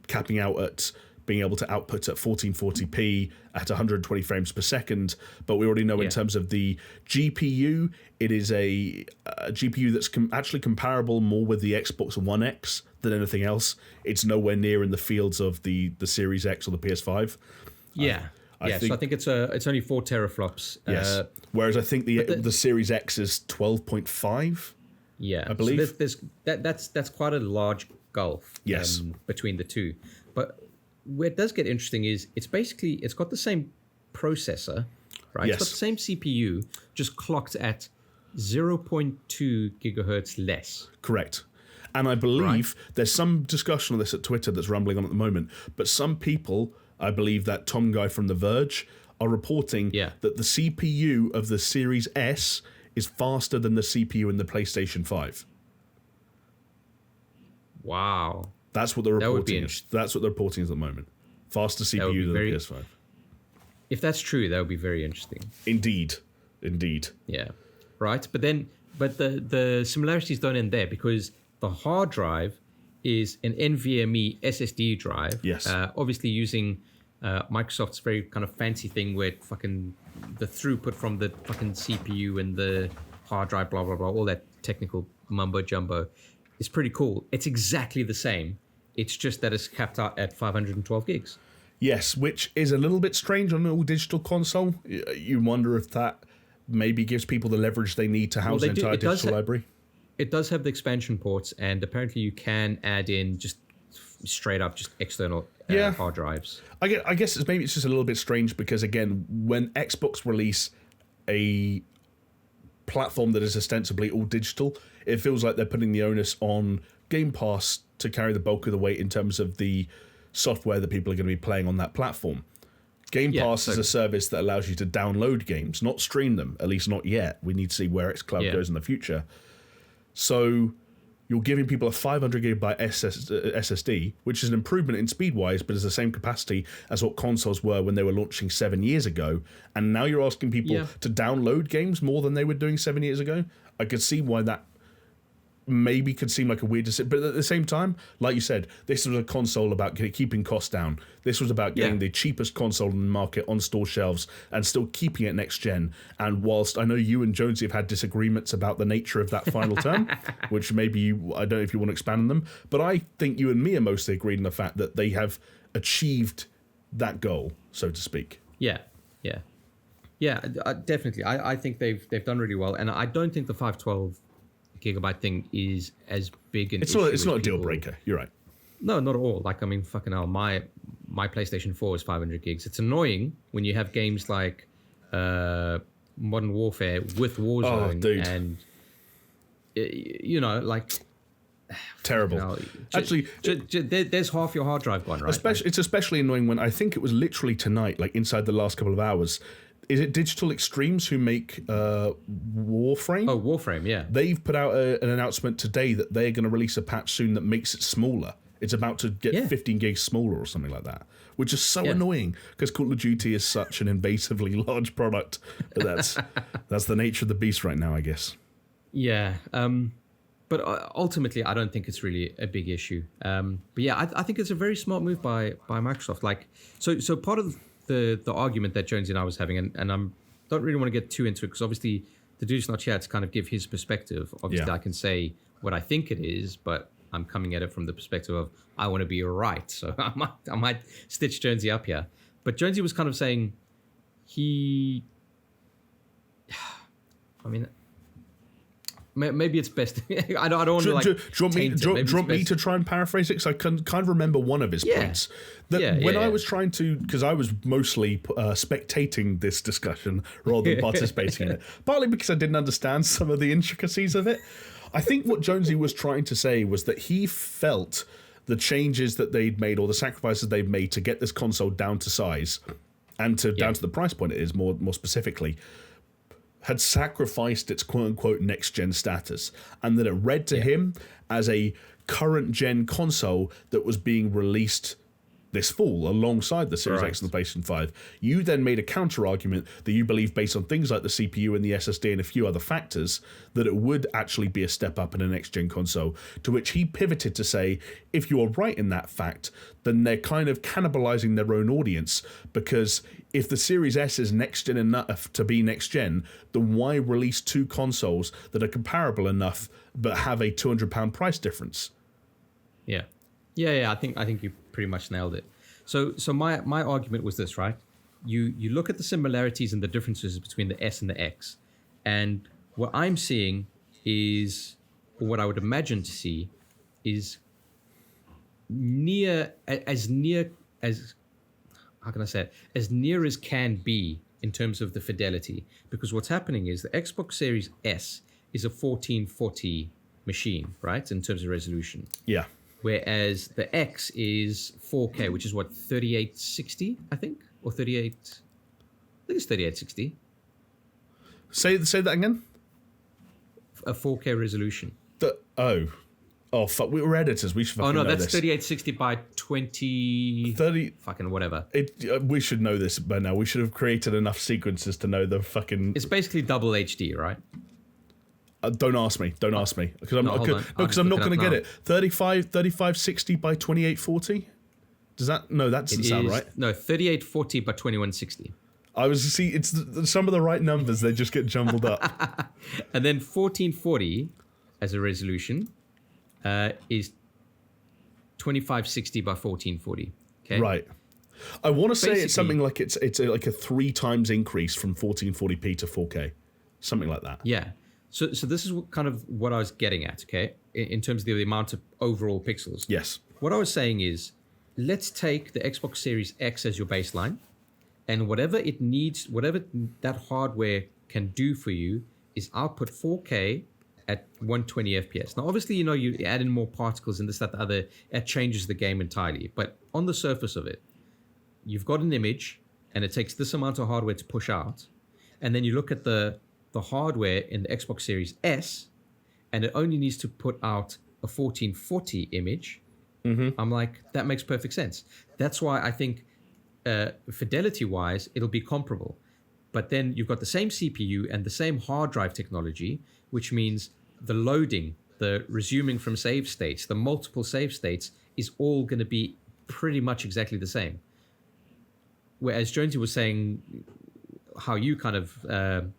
capping out at being able to output at 1440p at 120 frames per second. But we already know in terms of the GPU, it is a GPU that's actually comparable more with the Xbox One X than anything else. It's nowhere near in the fields of the Series X or the PS5. Yeah. So I think it's only 4 teraflops. Yes. Whereas I think the Series X is 12.5. Yeah, I believe so that's quite a large gulf. Yes. Between the two. But where it does get interesting is it's got the same processor, right? Yes. It's got the same CPU, just clocked at 0.2 gigahertz less. Correct. And I believe there's some discussion on this at Twitter that's rumbling on at the moment, but some people, I believe that Tom Guy from The Verge, are reporting that the CPU of the Series S is faster than the CPU in the PlayStation 5. Wow. That's what they're reporting. That's what they're reporting at the moment. Faster CPU than the PS5. If that's true, that would be very interesting. Indeed. Yeah. Right. But the similarities don't end there, because the hard drive is an NVMe SSD drive. Yes. Obviously using Microsoft's very kind of fancy thing where fucking the throughput from the fucking CPU and the hard drive, blah, blah, blah, all that technical mumbo jumbo is pretty cool. It's exactly the same. It's just that it's capped out at 512 gigs. Yes, which is a little bit strange on an all-digital console. You wonder if that maybe gives people the leverage they need to house an entire digital library. It does have the expansion ports, and apparently you can add in just straight up just external hard drives. I guess it's just a little bit strange because, again, when Xbox release a platform that is ostensibly all digital, it feels like they're putting the onus on Game Pass to carry the bulk of the weight in terms of the software that people are going to be playing on that platform. Game Pass is a service that allows you to download games, not stream them, at least not yet. We need to see where xCloud goes in the future. So you're giving people a 500 gigabyte SSD, which is an improvement in speed-wise, but is the same capacity as what consoles were when they were launching 7 years ago. And now you're asking people to download games more than they were doing 7 years ago. I could see why that maybe could seem like a weird decision, but at the same time, like you said, this was a console about keeping costs down. This was about getting the cheapest console in the market on store shelves and still keeping it next gen. And whilst I know you and Jonesy have had disagreements about the nature of that final term, which maybe I don't know if you want to expand on them, but I think you and me are mostly agreed on the fact that they have achieved that goal, so to speak. Yeah, definitely. I think they've done really well, and I don't think the 512 gigabyte thing is as big an issue. It's not a deal breaker. You're right. No, not at all. Like, I mean, fucking hell, my PlayStation 4 is 500 gigs. It's annoying when you have games like Modern Warfare with Warzone and like terrible. Actually, there's half your hard drive gone, right? It's especially annoying when I think it was literally tonight, like inside the last couple of hours. Is it Digital Extremes who make Warframe? Oh, Warframe, yeah. They've put out an announcement today that they're going to release a patch soon that makes it smaller. It's about to get 15 gigs smaller or something like that, which is so annoying because Call of Duty is such an invasively large product. But that's the nature of the beast right now, I guess. Yeah. But ultimately, I don't think it's really a big issue. But yeah, I think it's a very smart move by Microsoft. Like, so part of the argument that Jonesy and I was having, and I don't really want to get too into it because obviously the dude's not here to kind of give his perspective. Obviously, I can say what I think it is, but I'm coming at it from the perspective of I want to be right. So I might stitch Jonesy up here. But Jonesy was kind of saying maybe it's best. I don't want to like. Do you want me to try and paraphrase it? Because I can kind of remember one of his points. When I was trying to, because I was mostly spectating this discussion rather than participating in it, partly because I didn't understand some of the intricacies of it. I think what Jonesy was trying to say was that he felt the changes that they'd made or the sacrifices they've made to get this console down to size and down to the price point it is more specifically, had sacrificed its quote-unquote next-gen status, and that it read to him as a current-gen console that was being released this fall alongside the Series X and the PlayStation 5. You then made a counter-argument that you believe, based on things like the CPU and the SSD and a few other factors, that it would actually be a step up in a next-gen console, to which he pivoted to say, if you are right in that fact, then they're kind of cannibalizing their own audience, because if the Series S is next-gen enough to be next-gen, then why release two consoles that are comparable enough but have a £200 price difference? Yeah. I think you pretty much nailed it. So my argument was this, right? You look at the similarities and the differences between the S and the X, and what I'm seeing is, or what I would imagine to see, is as near as can be in terms of the fidelity. Because what's happening is the Xbox Series S is a 1440 machine, right? In terms of resolution. Yeah. Whereas the X is 4K, which is what, 3860, I think? Or 38... I think it's 3860. Say that again? A 4K resolution. Oh, fuck. We were editors. We should fucking know this. Oh, no, that's 3860 by 20... 30... Fucking whatever. We should know this by now. We should have created enough sequences to know the fucking... It's basically double HD, right? Don't ask me, because I'm not going to get it. 3560 by 2840. Does that? No, that doesn't sound right. No, 3840 by 2160. It's some of the right numbers. They just get jumbled up. And then 1440 as a resolution is 2560 by 1440. Okay, right. I want to say it's something like it's like a 3 times increase from 1440p to 4K, something like that. Yeah. So this is kind of what I was getting at, okay, in terms of the amount of overall pixels. Yes. What I was saying is, let's take the Xbox Series X as your baseline, and whatever it needs, whatever that hardware can do for you, is output 4K at 120 FPS. Now, obviously, you add in more particles and this, that, the other, it changes the game entirely. But on the surface of it, you've got an image, and it takes this amount of hardware to push out, and then you look at the hardware in the Xbox Series S, and it only needs to put out a 1440 image. Mm-hmm. I'm like, that makes perfect sense. That's why I think fidelity-wise, it'll be comparable. But then you've got the same CPU and the same hard drive technology, which means the loading, the resuming from save states, the multiple save states is all going to be pretty much exactly the same. Whereas Jonesy was saying how you kind of...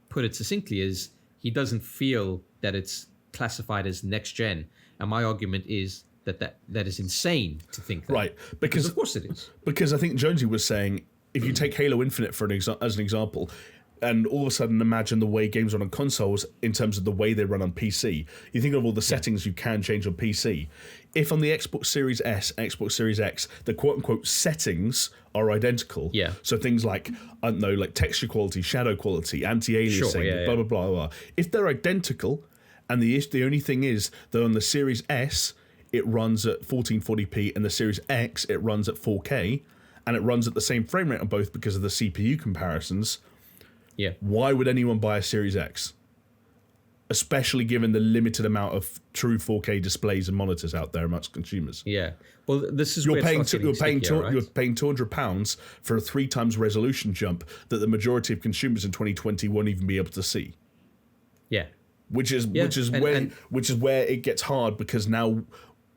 put it succinctly, is he doesn't feel that it's classified as next gen, and my argument is that is insane to think that. Right, because of course it is. Because I think Jonesy was saying, if you take Halo Infinite as an example, and all of a sudden imagine the way games run on consoles in terms of the way they run on PC. You think of all the settings you can change on PC. If on the Xbox Series S, Xbox Series X, the quote-unquote settings are identical, so things like, I don't know, like texture quality, shadow quality, anti-aliasing, blah, blah, blah, blah. If they're identical, and the only thing is that on the Series S, it runs at 1440p, and the Series X, it runs at 4K, and it runs at the same frame rate on both because of the CPU comparisons, why would anyone buy a Series X? Especially given the limited amount of true 4K displays and monitors out there amongst consumers. Yeah. Well, this is you're paying £200 for a 3 times resolution jump that the majority of consumers in 2020 won't even be able to see. Yeah. Which is where it gets hard, because now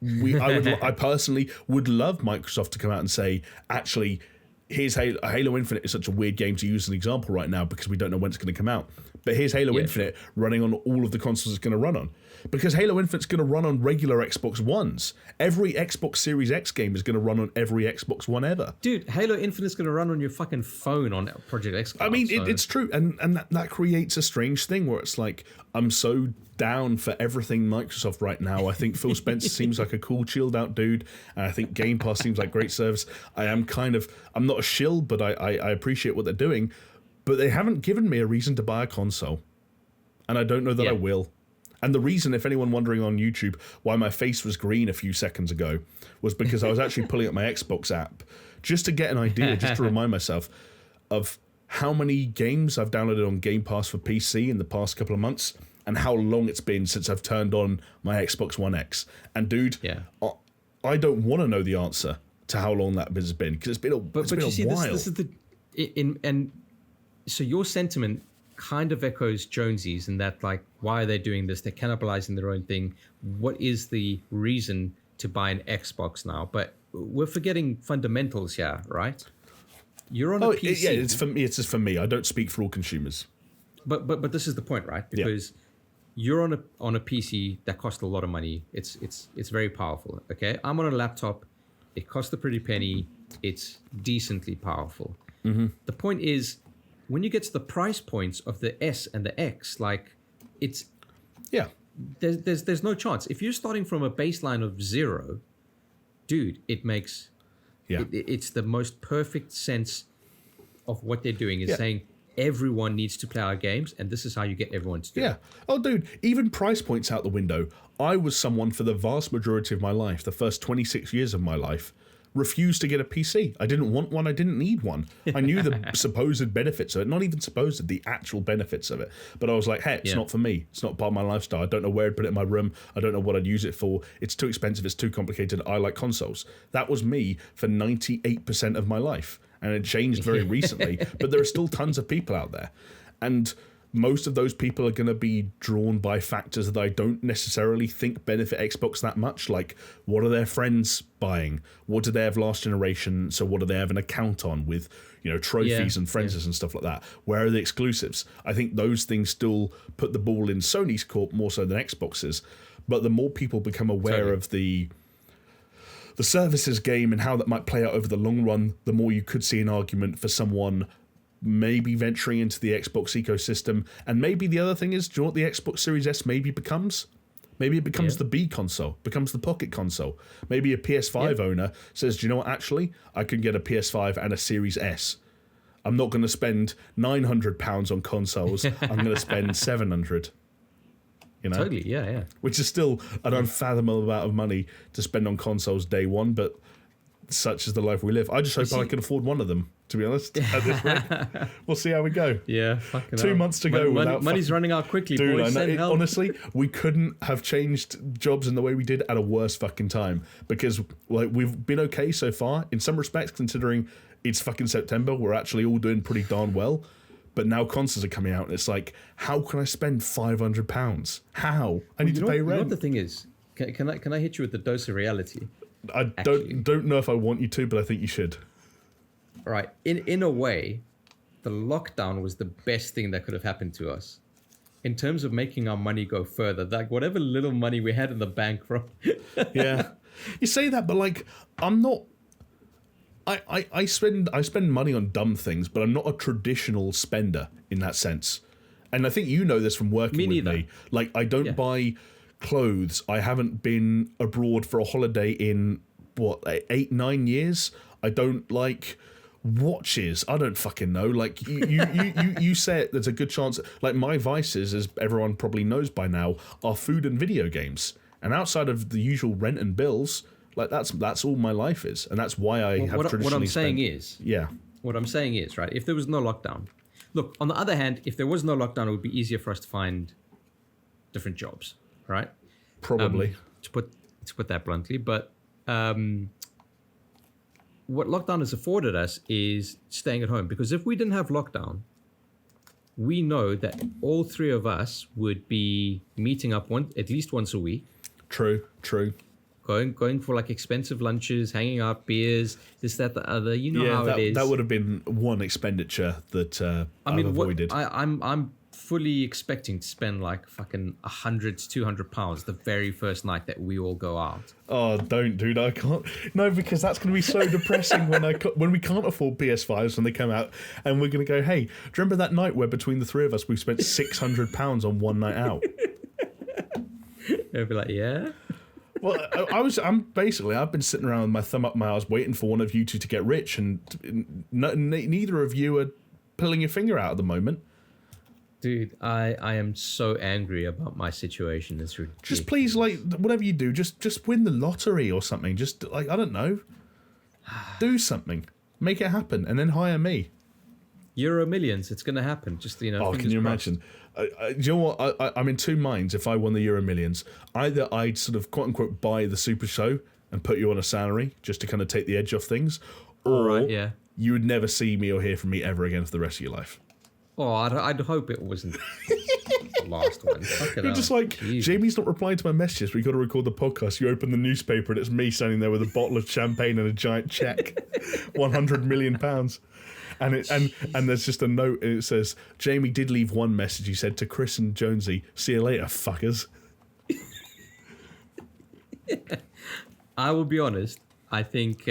I personally would love Microsoft to come out and say, actually, here's Halo Infinite is such a weird game to use as an example right now because we don't know when it's going to come out. But here's Halo Infinite running on all of the consoles it's going to run on. Because Halo Infinite's going to run on regular Xbox Ones. Every Xbox Series X game is going to run on every Xbox One ever. Dude, Halo Infinite's going to run on your fucking phone on Project X. I mean, it's true. And that creates a strange thing where it's like, I'm so down for everything Microsoft right now. I think Phil Spencer seems like a cool, chilled out dude. And I think Game Pass seems like great service. I'm not a shill, but I appreciate what they're doing. But they haven't given me a reason to buy a console. And I don't know that I will. And the reason, if anyone wondering on YouTube why my face was green a few seconds ago, was because I was actually pulling up my Xbox app just to get an idea, just to remind myself of how many games I've downloaded on Game Pass for PC in the past couple of months and how long it's been since I've turned on my Xbox One X. And dude, I don't want to know the answer to how long that has been, because it's been a while. This is so your sentiment kind of echoes Jonesy's in that, like, why are they doing this? They're cannibalizing their own thing. What is the reason to buy an Xbox now? But we're forgetting fundamentals here, right? You're on a PC. Yeah, it's for me. It's just for me. I don't speak for all consumers. But this is the point, right? Because you're on a PC that costs a lot of money. It's very powerful. Okay, I'm on a laptop. It costs a pretty penny. It's decently powerful. Mm-hmm. The point is, when you get to the price points of the S and the X, like, it's there's no chance. If you're starting from a baseline of 0, dude, it makes it's the most perfect sense of what they're doing is saying everyone needs to play our games, and this is how you get everyone to do it. Oh, dude, even price points out the window. I was someone for the vast majority of my life, the first 26 years of my life, refused to get a PC. I didn't want one. I didn't need one. I knew the supposed benefits of it. Not even supposed, the actual benefits of it. But I was like, hey, it's not for me. It's not part of my lifestyle. I don't know where I'd put it in my room. I don't know what I'd use it for. It's too expensive. It's too complicated. I like consoles. That was me for 98% of my life. And it changed very recently. But there are still tons of people out there. And most of those people are going to be drawn by factors that I don't necessarily think benefit Xbox that much. Like, what are their friends buying? What do they have last generation? So what do they have an account on with, trophies and friends and stuff like that? Where are the exclusives? I think those things still put the ball in Sony's court more so than Xbox's. But the more people become aware of the services game and how that might play out over the long run, the more you could see an argument for someone maybe venturing into the Xbox ecosystem. And maybe the other thing is, do you know what the Xbox Series S maybe becomes? Maybe it becomes the B console, becomes the pocket console. Maybe a PS5 owner says, do you know what, actually, I can get a PS5 and a Series S. I'm not going to spend £900 on consoles. I'm going to spend £700. Totally, yeah. Which is still an unfathomable amount of money to spend on consoles day one, but such is the life we live. I just hope I can afford one of them, to be honest, at this rate. We'll see how we go. Yeah, fucking 2 months to go without... Money's running out quickly, dude, boys. Honestly, we couldn't have changed jobs in the way we did at a worse fucking time, because we've been okay so far. In some respects, considering it's fucking September, we're actually all doing pretty darn well. But now consoles are coming out, and it's like, how can I spend £500? How? I need to pay rent. You know what the thing is? Can I hit you with the dose of reality? I don't know if I want you to, but I think you should. Right. In a way, the lockdown was the best thing that could have happened to us. In terms of making our money go further. Like, whatever little money we had in the bank from... Yeah. You say that, but, like, I'm not I spend money on dumb things, but I'm not a traditional spender in that sense. And I think you know this from working with me. Like, I don't buy clothes. I haven't been abroad for a holiday in, 8-9 years? I don't like watches. I don't fucking know. Like, you say it, there's a good chance. Like, my vices, as everyone probably knows by now, are food and video games. And outside of the usual rent and bills, like, that's all my life is. And that's why I have traditionally What I'm saying spent, is... Yeah. What I'm saying is, right, if there was no lockdown... Look, on the other hand, if there was no lockdown, it would be easier for us to find different jobs, right? Probably. To put that bluntly. But what lockdown has afforded us is staying at home. Because if we didn't have lockdown, we know that all three of us would be meeting up at least once a week. True. Going for like expensive lunches, hanging out, beers, this, that, the other. You know how it is. That would have been one expenditure that I've avoided. I'm fully expecting to spend like fucking 100 to 200 pounds the very first night that we all go out. Oh, don't, dude! I can't. No, because that's going to be so depressing when we can't afford PS5s when they come out, and we're going to go, hey, do you remember that night where between the three of us we spent £600 on one night out? They'll be like, yeah. Well, I've been sitting around with my thumb up my ass waiting for one of you two to get rich, and neither of you are pulling your finger out at the moment. Dude, I am so angry about my situation. It's ridiculous. Just please, like, whatever you do, just win the lottery or something. Just, like, I don't know. Do something. Make it happen, and then hire me. Euro Millions, it's going to happen. Just, you know. Oh, can you imagine? Do you know what? I'm in two minds if I won the Euro Millions. Either I'd sort of, quote-unquote, buy the SuperShow and put you on a salary just to kind of take the edge off things, or you would never see me or hear from me ever again for the rest of your life. Oh, I'd hope it wasn't the last one. You're just like, Jesus. Jamie's not replying to my messages. We've got to record the podcast. You open the newspaper and it's me standing there with a bottle of champagne and a giant check, £100 million. And there's just a note and it says, Jamie did leave one message. He said to Chris and Jonesy, see you later, fuckers. I will be honest. I think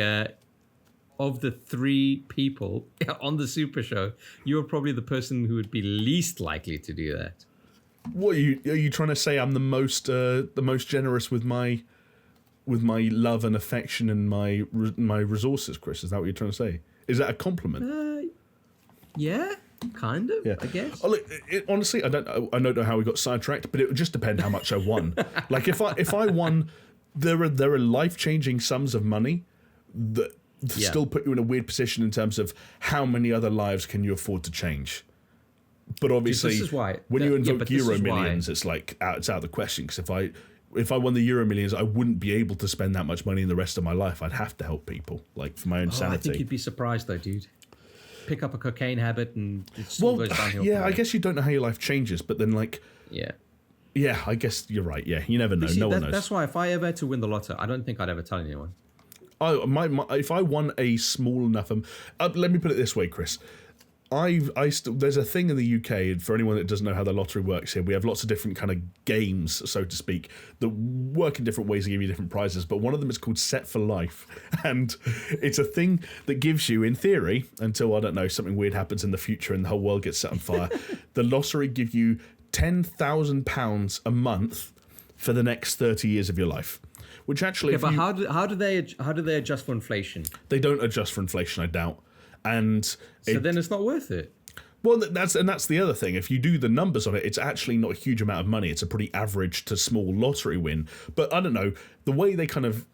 of the three people on the Super Show, you're probably the person who would be least likely to do that. What are you trying to say? I'm the most generous with my love and affection and my resources, Chris. Is that what you're trying to say? Is that a compliment? Yeah, kind of. Yeah. I guess. Oh, look, honestly, I don't know how we got sidetracked, but it would just depend how much I won. Like if I won, there are life-changing sums of money that still put you in a weird position in terms of how many other lives can you afford to change. But obviously, this is why, when you invoke Euro Millions, it's like it's out of the question. Because if I won the Euro Millions, I wouldn't be able to spend that much money in the rest of my life. I'd have to help people, like for my own sanity. I think you'd be surprised though, dude. Pick up a cocaine habit and it still goes downhill. Yeah, I guess you don't know how your life changes, but then like, yeah, I guess you're right. Yeah, you never know. No one knows. That's why if I ever had to win the lotto, I don't think I'd ever tell anyone. If I won a small enough, let me put it this way, Chris. There's a thing in the UK, and for anyone that doesn't know how the lottery works here, we have lots of different kind of games, so to speak, that work in different ways and give you different prizes, but one of them is called Set for Life, and it's a thing that gives you, in theory, until, I don't know, something weird happens in the future and the whole world gets set on fire, the lottery give you £10,000 a month for the next 30 years of your life. Which actually, but how do they adjust for inflation? They don't adjust for inflation, I doubt. And so then it's not worth it. Well, that's the other thing. If you do the numbers on it, it's actually not a huge amount of money. It's a pretty average to small lottery win. But I don't know, the way they kind of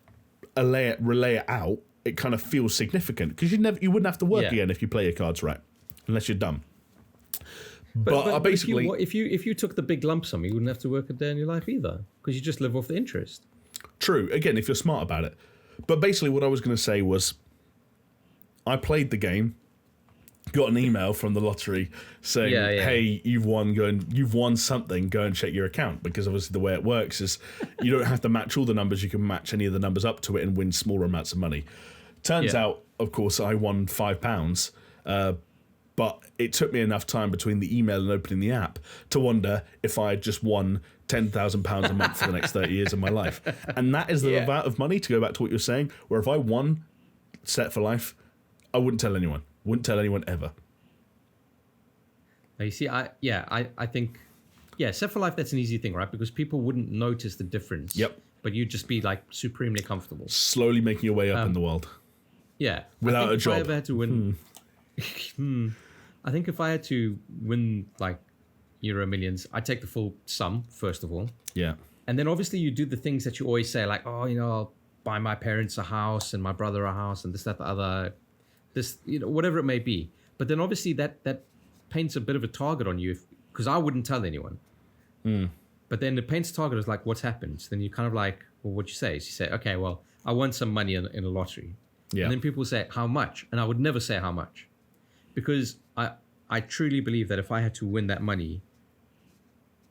relay it out, it kind of feels significant because you wouldn't have to work again if you play your cards right, unless you're dumb. But basically, if you took the big lump sum, you wouldn't have to work a day in your life either because you just live off the interest. True. Again, if you're smart about it. But basically, what I was going to say was, I played the game, got an email from the lottery saying, "Hey, you've won something. Go and check your account." Because obviously the way it works is you don't have to match all the numbers. You can match any of the numbers up to it and win smaller amounts of money. Turns out, of course, I won £5. But it took me enough time between the email and opening the app to wonder if I had just won £10,000 a month for the next 30 years of my life. And that is the amount of money, to go back to what you're saying, where if I won Set for Life, I wouldn't tell anyone. Wouldn't tell anyone ever. Now, you see, I think, Set for Life, that's an easy thing, right? Because people wouldn't notice the difference. Yep. But you'd just be like supremely comfortable. Slowly making your way up in the world. Yeah. Without a job. If I ever had to win... I think if I had to win, like, Euro Millions, I'd take the full sum, first of all. Yeah. And then obviously you do the things that you always say, like, oh, I'll buy my parents a house and my brother a house and this, that, the other, this, whatever it may be. But then obviously that paints a bit of a target on you, because I wouldn't tell anyone. But then it paints a target as like, what's happened? So then you kind of like, well, what'd you say? So you say, okay, well, I won some money in a lottery. Yeah. And then people say, how much? And I would never say how much, because I truly believe that if I had to win that money,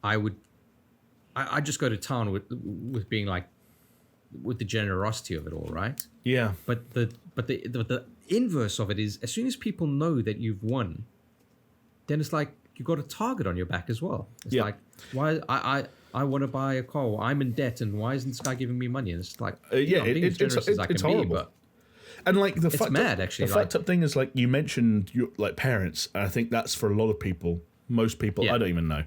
I'd just go to town with being like, with the generosity of it all, right? Yeah. But the inverse of it is, as soon as people know that you've won, then it's like you got a target on your back as well. It's like, why I want to buy a car, or I'm in debt, and why isn't this guy giving me money? And it's like, I'm being as generous as I can horrible. be, but and like the it's mad, actually. The fucked up thing is, like, you mentioned your like parents, and I think that's for a lot of people, most people, I don't even know.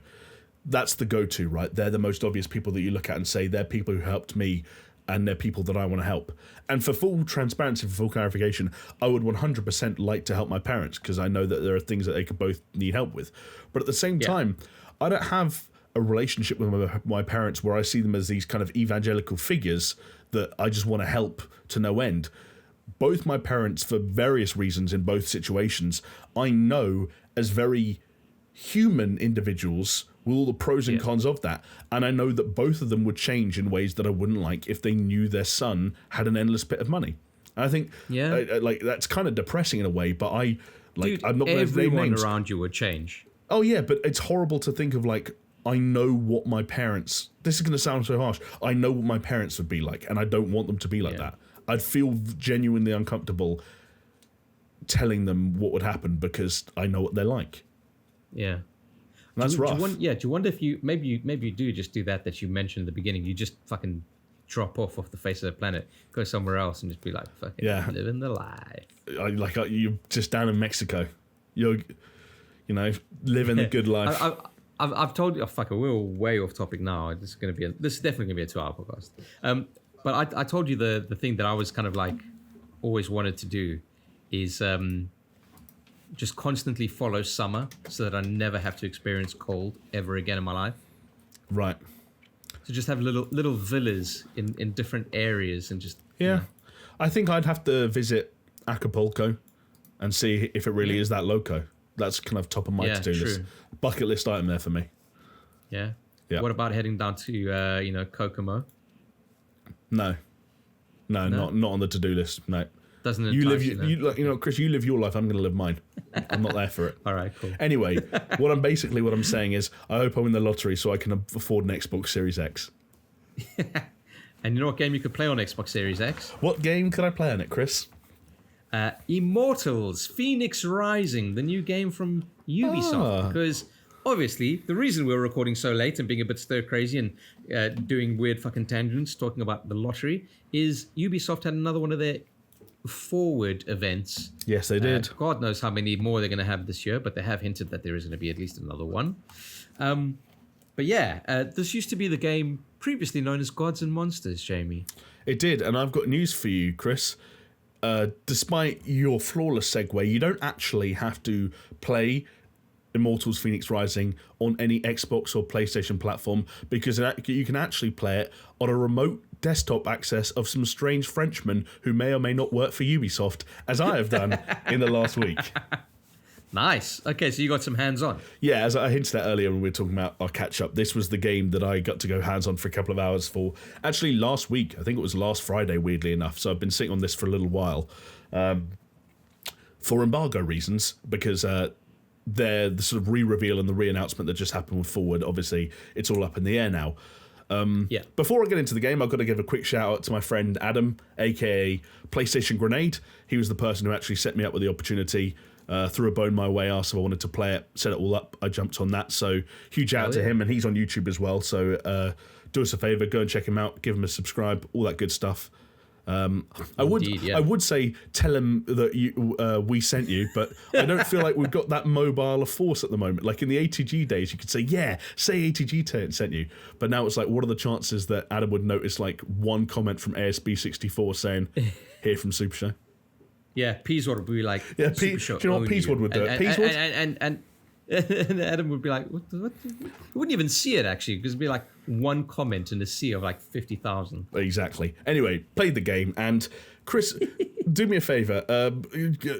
That's the go-to, right? They're the most obvious people that you look at and say, they're people who helped me, and they're people that I want to help. And for full transparency, for full clarification, I would 100% like to help my parents, because I know that there are things that they could both need help with. But at the same time, I don't have a relationship with my parents where I see them as these kind of evangelical figures that I just want to help to no end. Both my parents, for various reasons in both situations, I know as very human individuals with all the pros and cons of that. And I know that both of them would change in ways that I wouldn't like if they knew their son had an endless pit of money. And I think like that's kind of depressing in a way, but I'm not going to name names. Around you would change. Oh yeah, but it's horrible to think of, like, I know what my parents, this is going to sound so harsh, I know what my parents would be like, and I don't want them to be like that. I'd feel genuinely uncomfortable telling them what would happen because I know what they're like. Yeah. And that's rough. Do you wonder if you maybe you do just do that you mentioned at the beginning? You just fucking drop off the face of the planet, go somewhere else, and just be like, fucking living the life. You're just down in Mexico. You're, living the good life. I've told you. Oh, fuck it, we're way off topic now. This is definitely gonna be a 2-hour podcast. But I told you the thing that I was kind of like always wanted to do is just constantly follow summer so that I never have to experience cold ever again in my life. Right. So just have little villas in different areas and just... I think I'd have to visit Acapulco and see if it really is that loco. That's kind of top of my to-do list. Bucket list item there for me. Yeah? What about heading down to, Kokomo? No, not on the to-do list, no. Doesn't you live Chris, you live your life, I'm going to live mine. I'm not there for it. All right, cool. Anyway, what I'm saying is I hope I win the lottery so I can afford an Xbox Series X. And you know what game you could play on Xbox Series X? What game could I play on it, Chris? Immortals, Fenyx Rising, the new game from Ubisoft. Because obviously, the reason we're recording so late and being a bit stir crazy and doing weird fucking tangents, talking about the lottery, is Ubisoft had another one of their Forward events. Yes, they did. God knows how many more they're going to have this year, but they have hinted that there is going to be at least another one. But this used to be the game previously known as Gods and Monsters, Jamie. It did, and I've got news for you, Chris. Despite your flawless segue, you don't actually have to play Immortals Fenyx Rising on any Xbox or PlayStation platform, because you can actually play it on a remote desktop access of some strange Frenchmen who may or may not work for Ubisoft, as I have done in the last week. Nice. Okay, so you got some hands-on. Yeah, as I hinted at earlier when we were talking about our catch-up, this was the game that I got to go hands-on for a couple of hours for. Actually, last week. I think it was last Friday, weirdly enough. So I've been sitting on this for a little while. For embargo reasons, because the sort of re-reveal and the re-announcement that just happened with Forward, obviously, it's all up in the air now. Before I get into the game, I've got to give a quick shout out to my friend Adam, aka PlayStation Grenade. He was the person who actually set me up with the opportunity, threw a bone my way, asked if I wanted to play it, set it all up. I jumped on that, so huge out to him, and he's on YouTube as well. So do us a favor, go and check him out, give him a subscribe, all that good stuff. I would say tell him that we sent you, but I don't feel like we've got that mobile of force at the moment. Like in the ATG days, you could say, say ATG sent you, but now it's like, what are the chances that Adam would notice like one comment from ASB64 saying, "Here from SuperShow"? Yeah, Peaswad would be like, SuperShow. Do you know what Peaswad would do? And Adam would be like, what? You wouldn't even see it, actually, because it'd be like one comment in a sea of like 50,000. Exactly. Anyway, played the game, and Chris, do me a favour,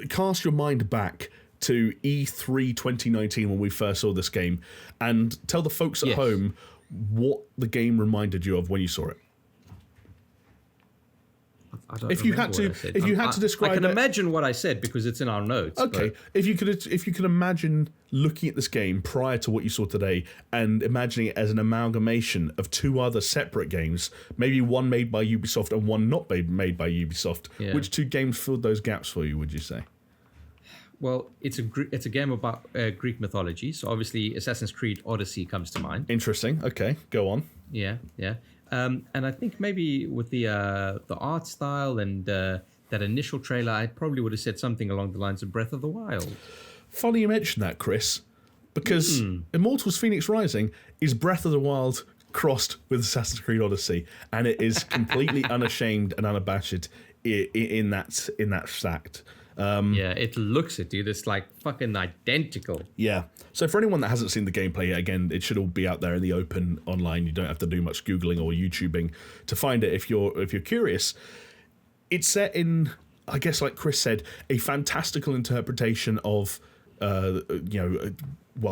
cast your mind back to E3 2019 when we first saw this game, and tell the folks at home what the game reminded you of when you saw it. If you had to describe, I can imagine what I said because it's in our notes. Okay, if you could imagine looking at this game prior to what you saw today and imagining it as an amalgamation of two other separate games, maybe one made by Ubisoft and one not made by Ubisoft, which two games filled those gaps for you? Would you say? Well, it's a game about Greek mythology, so obviously Assassin's Creed Odyssey comes to mind. Interesting. Okay, go on. Yeah. And I think maybe with the art style and that initial trailer, I probably would have said something along the lines of Breath of the Wild. Funny you mentioned that, Chris, because Immortals Fenyx Rising is Breath of the Wild crossed with Assassin's Creed Odyssey, and it is completely unashamed and unabashed in that fact. It looks it, dude. It's like fucking identical. Yeah. So for anyone that hasn't seen the gameplay yet, again, it should all be out there in the open online. You don't have to do much Googling or YouTubing to find it if you're curious. It's set in, I guess, like Chris said, a fantastical interpretation of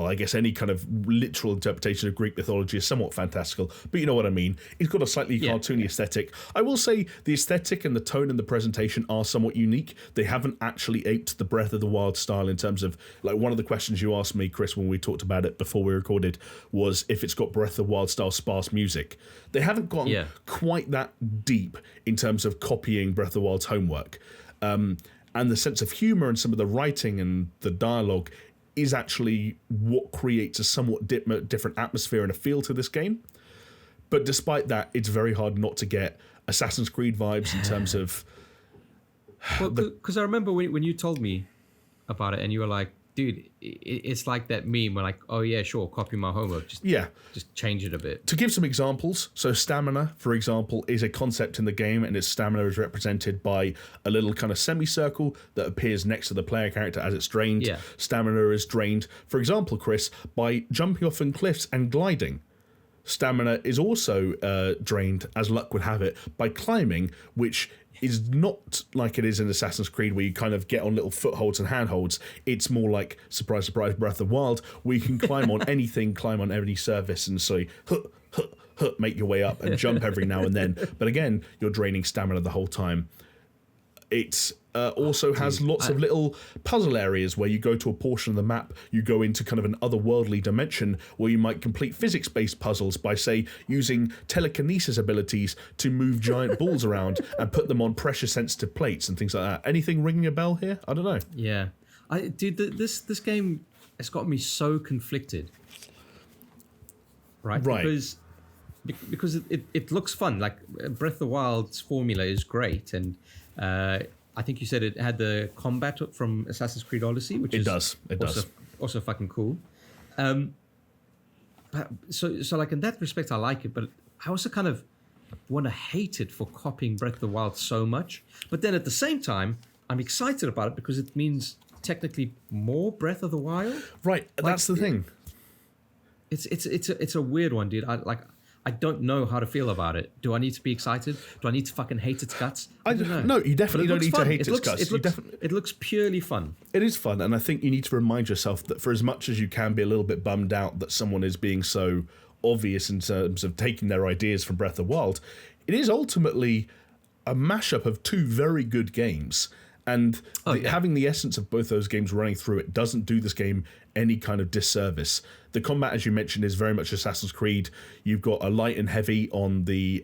I guess any kind of literal interpretation of Greek mythology is somewhat fantastical, but you know what I mean. It's got a slightly cartoony aesthetic. I will say the aesthetic and the tone and the presentation are somewhat unique. They haven't actually aped the Breath of the Wild style in terms of, like, one of the questions you asked me, Chris, when we talked about it before we recorded was if it's got Breath of the Wild style sparse music. They haven't gone quite that deep in terms of copying Breath of the Wild's homework. And the sense of humour and some of the writing and the dialogue is actually what creates a somewhat different atmosphere and a feel to this game. But despite that, it's very hard not to get Assassin's Creed vibes in terms of... Well, because I remember when you told me about it and you were like, dude, it's like that meme where like, oh yeah, sure, copy my homework. Just change it a bit. To give some examples, so stamina, for example, is a concept in the game, and its stamina is represented by a little kind of semicircle that appears next to the player character as it's drained. Yeah. Stamina is drained, for example, Chris, by jumping off from cliffs and gliding. Stamina is also drained, as luck would have it, by climbing, which is not like it is in Assassin's Creed where you kind of get on little footholds and handholds. It's more like, surprise, surprise, Breath of the Wild, where you can climb on anything, climb on any surface, and so make your way up and jump every now and then. But again, you're draining stamina the whole time. It also has lots of little puzzle areas where you go to a portion of the map, you go into kind of an otherworldly dimension where you might complete physics-based puzzles by, say, using telekinesis abilities to move giant balls around and put them on pressure-sensitive plates and things like that. Anything ringing a bell here? I don't know. Yeah. This game has got me so conflicted. Right? Because it looks fun. Like, Breath of the Wild's formula is great, and I think you said it had the combat from Assassin's Creed Odyssey, which it does also fucking cool. But so like in that respect, I like it, but I also kind of want to hate it for copying Breath of the Wild so much. But then at the same time, I'm excited about it because it means technically more Breath of the Wild. Right, that's the thing. It's a weird one, dude. I don't know how to feel about it. Do I need to be excited? Do I need to fucking hate its guts? I don't know. No, you definitely don't need to hate its guts. It looks purely fun. It is fun, and I think you need to remind yourself that for as much as you can be a little bit bummed out that someone is being so obvious in terms of taking their ideas from Breath of the Wild, it is ultimately a mashup of two very good games. And having the essence of both those games running through it doesn't do this game any kind of disservice. The combat, as you mentioned, is very much Assassin's Creed. You've got a light and heavy on the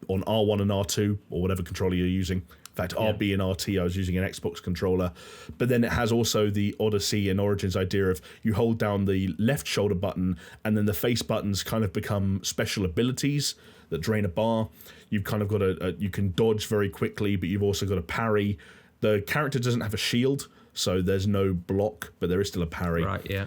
on R1 and R2 or whatever controller you're using. In fact, RB and RT, I was using an Xbox controller. But then it has also the Odyssey and Origins idea of you hold down the left shoulder button and then the face buttons kind of become special abilities that drain a bar. You've kind of got you can dodge very quickly, but you've also got a parry. The character doesn't have a shield, so there's no block, but there is still a parry. Right, yeah.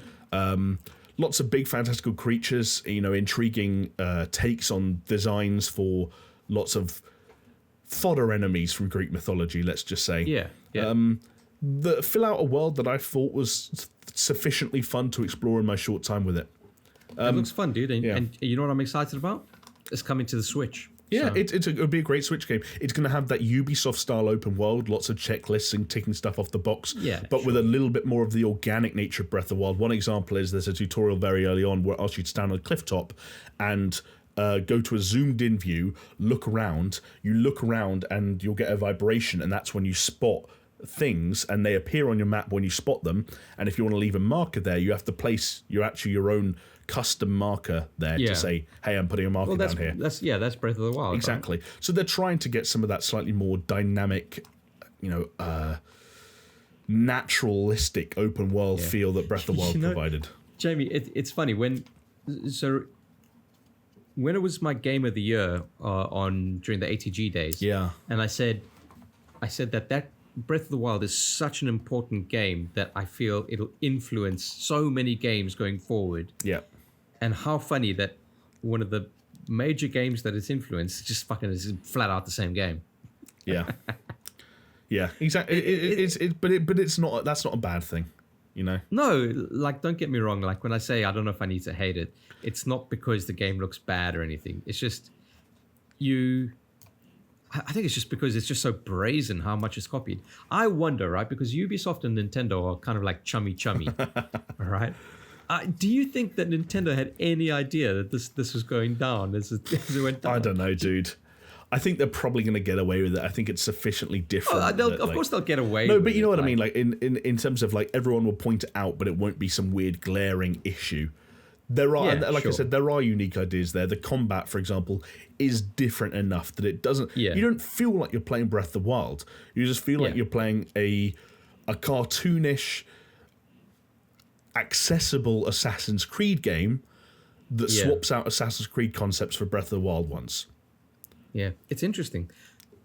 Lots of big fantastical creatures, intriguing takes on designs for lots of fodder enemies from Greek mythology, let's just say. Yeah. That fill out a world that I thought was sufficiently fun to explore in my short time with it. It looks fun, dude. And you know what I'm excited about? It's coming to the Switch. Yeah, so. It'll be a great Switch game. It's going to have that Ubisoft-style open world, lots of checklists and ticking stuff off the box, but with a little bit more of the organic nature of Breath of the Wild. One example is there's a tutorial very early on where it asks you to stand on a cliff top and go to a zoomed-in view, look around. You look around and you'll get a vibration, and that's when you spot things, and they appear on your map when you spot them. And if you want to leave a marker there, you have to place your own custom marker there to say, hey, I'm putting a marker down here. That's Breath of the Wild. Exactly. Right? So they're trying to get some of that slightly more dynamic, naturalistic open world feel that Breath of the Wild provided. Jamie, it's funny when it was my game of the year during the ATG days. Yeah. And I said that Breath of the Wild is such an important game that I feel it'll influence so many games going forward. Yeah. And how funny that one of the major games that it's influenced just fucking is flat out the same game. Yeah. Yeah, exactly. But it's not. That's not a bad thing, No, don't get me wrong. Like when I say I don't know if I need to hate it, it's not because the game looks bad or anything. It's just I think it's just because it's just so brazen how much it's copied. I wonder, right? Because Ubisoft and Nintendo are kind of like chummy, all right? Do you think that Nintendo had any idea that this was going down as it went down? I don't know, dude. I think they're probably going to get away with it. I think it's sufficiently different. Of course they'll get away with it. No, but you know what I mean? Like in terms of like everyone will point it out, but it won't be some weird glaring issue. There are, I said, there are unique ideas there. The combat, for example, is different enough that it doesn't. You don't feel like you're playing Breath of the Wild. You just feel like you're playing a cartoonish, accessible Assassin's Creed game that swaps out Assassin's Creed concepts for Breath of the Wild ones. Yeah, it's interesting.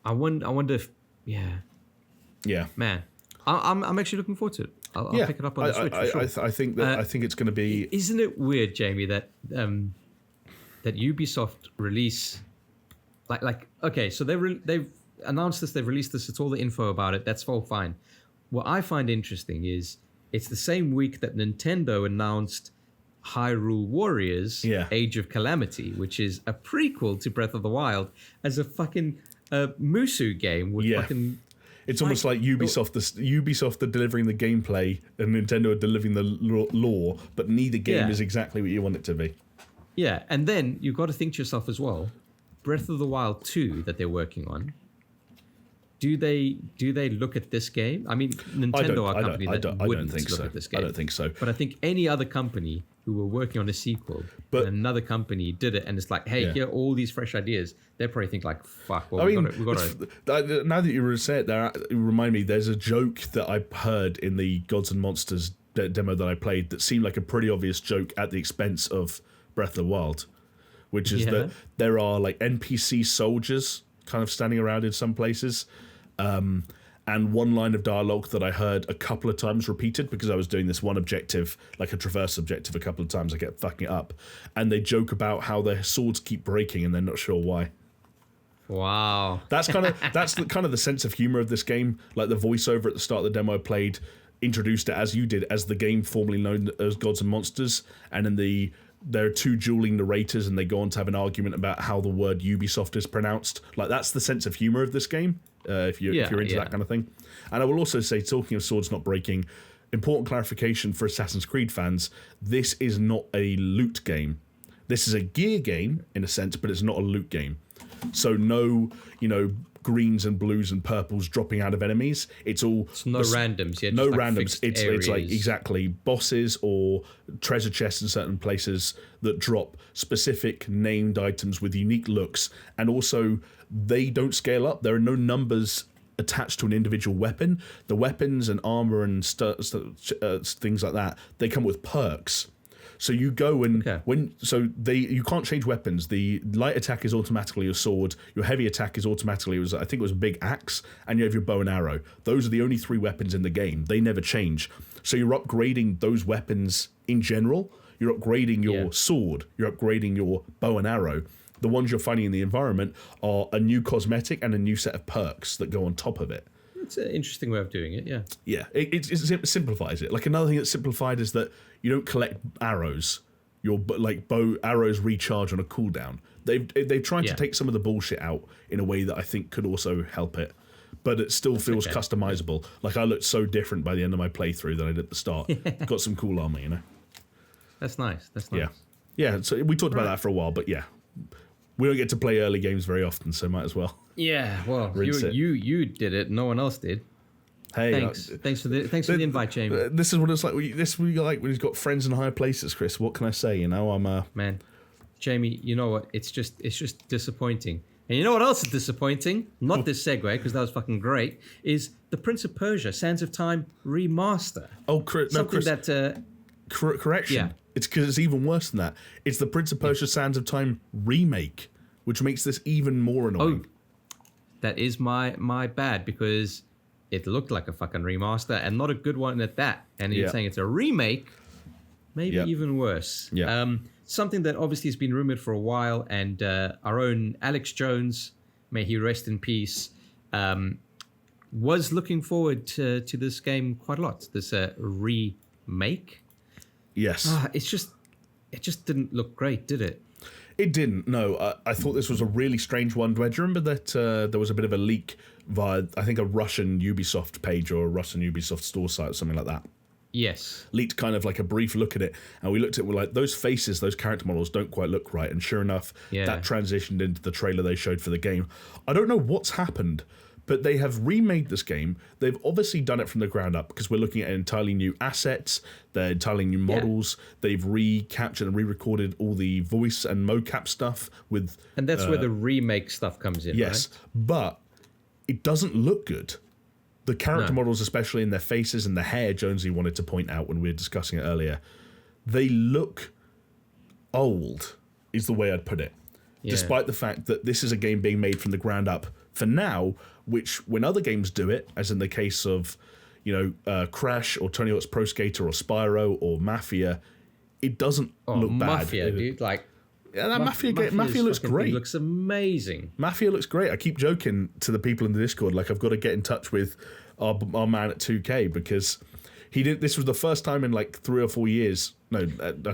I wonder if man, I'm actually looking forward to it. I'll pick it up on the Switch for sure. I think it's going to be. Isn't it weird, Jamie, that Ubisoft release okay, so they've announced this, they've released this, it's all the info about it. That's all fine. What I find interesting is it's the same week that Nintendo announced Hyrule Warriors: Age of Calamity, which is a prequel to Breath of the Wild, as a fucking Musou game with fucking. It's almost like Ubisoft are delivering the gameplay and Nintendo are delivering the lore, but neither game is exactly what you want it to be. Yeah, and then you've got to think to yourself as well, Breath of the Wild 2 that they're working on, do they look at this game? I mean, Nintendo are a company that wouldn't look at this game. I don't think so. But I think any other company who were working on a sequel, and another company did it, and it's like, hey, here are all these fresh ideas. They probably think like, fuck. Well, we got to. Now that you say it, you remind me. There's a joke that I heard in the Gods and Monsters demo that I played that seemed like a pretty obvious joke at the expense of Breath of the Wild, which is that there are like NPC soldiers kind of standing around in some places. And one line of dialogue that I heard a couple of times repeated because I was doing this one objective, like a traverse objective, a couple of times. I kept fucking it up. And they joke about how their swords keep breaking and they're not sure why. Wow. That's kind of the sense of humor of this game. Like the voiceover at the start of the demo I played introduced it as you did, as the game formerly known as Gods and Monsters. And then there are two dueling narrators and they go on to have an argument about how the word Ubisoft is pronounced. Like that's the sense of humor of this game. If you're into that kind of thing. And I will also say, talking of swords not breaking, important clarification for Assassin's Creed fans, this is not a loot game. This is a gear game, in a sense, but it's not a loot game. So no, greens and blues and purples dropping out of enemies. It's no randoms. Yeah, no randoms. It's like exactly bosses or treasure chests in certain places that drop specific named items with unique looks, and also they don't scale up. There are no numbers attached to an individual weapon. The weapons and armor and things like that, they come with perks. So you go and you can't change weapons. The light attack is automatically your sword. Your heavy attack is automatically I think it was a big axe, and you have your bow and arrow. Those are the only 3 weapons in the game. They never change. So you're upgrading those weapons in general. You're upgrading your sword. You're upgrading your bow and arrow. The ones you're finding in the environment are a new cosmetic and a new set of perks that go on top of it. It's an interesting way of doing it, yeah. Yeah, it simplifies it. Like, another thing that's simplified is that you don't collect arrows. Your bow arrows recharge on a cooldown. They've tried to take some of the bullshit out in a way that I think could also help it, but it still feels customizable. Like, I looked so different by the end of my playthrough than I did at the start. Got some cool armor, you know. That's nice. Yeah. So we talked about that for a while, but yeah, we don't get to play early games very often, so might as well. Yeah, well, you did it. No one else did. Hey, thanks for the invite, Jamie. This is what it's like. This is what you like when you've got friends in higher places, Chris. What can I say? You know, man, Jamie. You know what? It's just disappointing. And you know what else is disappointing? Not this segue, because that was fucking great. Is the Prince of Persia: Sands of Time remaster? Oh, Chris. Correction. Yeah. It's because it's even worse than that. It's the Prince of Persia: Sands of Time remake, which makes this even more annoying. Oh, that is my bad, because it looked like a fucking remaster, and not a good one at that. And you're saying it's a remake, maybe even worse. Yeah. Something that obviously has been rumored for a while, and our own Alex Jones, may he rest in peace, was looking forward to this game quite a lot. This remake. Yes. It just didn't look great, did it? It didn't, no. I thought this was a really strange one. Do you remember that there was a bit of a leak via, I think, a Russian Ubisoft page or a Russian Ubisoft store site or something like that? Yes. Leaked kind of like a brief look at it, and we looked at it, we're like, those faces, those character models don't quite look right, and sure enough, that transitioned into the trailer they showed for the game. I don't know what's happened, but they have remade this game. They've obviously done it from the ground up, because we're looking at entirely new assets, they're entirely new models. They've recaptured and re-recorded all the voice and mocap stuff with... And that's where the remake stuff comes in, yes, right? But it doesn't look good. The character models, especially in their faces and the hair, Jonesy wanted to point out when we were discussing it earlier, they look old, is the way I'd put it. Yeah. Despite the fact that this is a game being made from the ground up for now, which when other games do it, as in the case of, Crash or Tony Hawk's Pro Skater or Spyro or Mafia, it doesn't look bad. Mafia, dude, that Mafia looks great. It looks amazing. Mafia looks great. I keep joking to the people in the Discord, like, I've got to get in touch with our man at 2K, because this was the first time in like 3 or 4 years. No,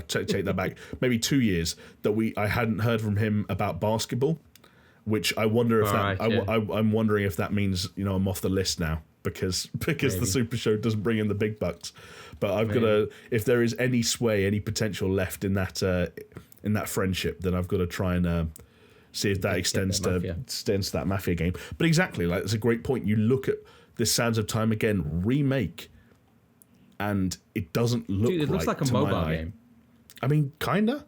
take that back. Maybe 2 years that I hadn't heard from him about basketball, which I wonder if I'm wondering if that means I'm off the list now because the Super Show doesn't bring in the big bucks. But I've got to, if there is any sway, any potential left in that friendship, then I've got to try and see if that extends to that Mafia game. But exactly, like, it's a great point. You look at this Sands of Time again remake, and it doesn't look. Dude, it looks like a mobile game. I mean, kinda.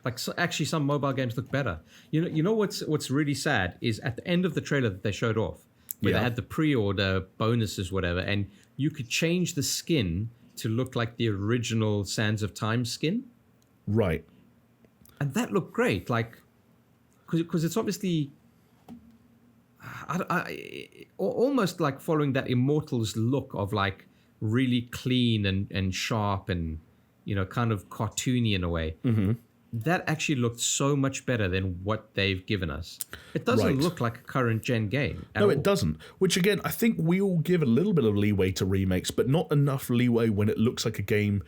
Like, actually, some mobile games look better. You know what's really sad is at the end of the trailer that they showed off, where they had the pre-order bonuses, whatever, and you could change the skin to look like the original Sands of Time skin. Right. And that looked great, like, because it's obviously, almost like following that Immortals look of like really clean and sharp and kind of cartoony in a way. Mm-hmm. That actually looked so much better than what they've given us. It doesn't look like a current gen game. No, it doesn't. Which again, I think we all give a little bit of leeway to remakes, but not enough leeway when it looks like a game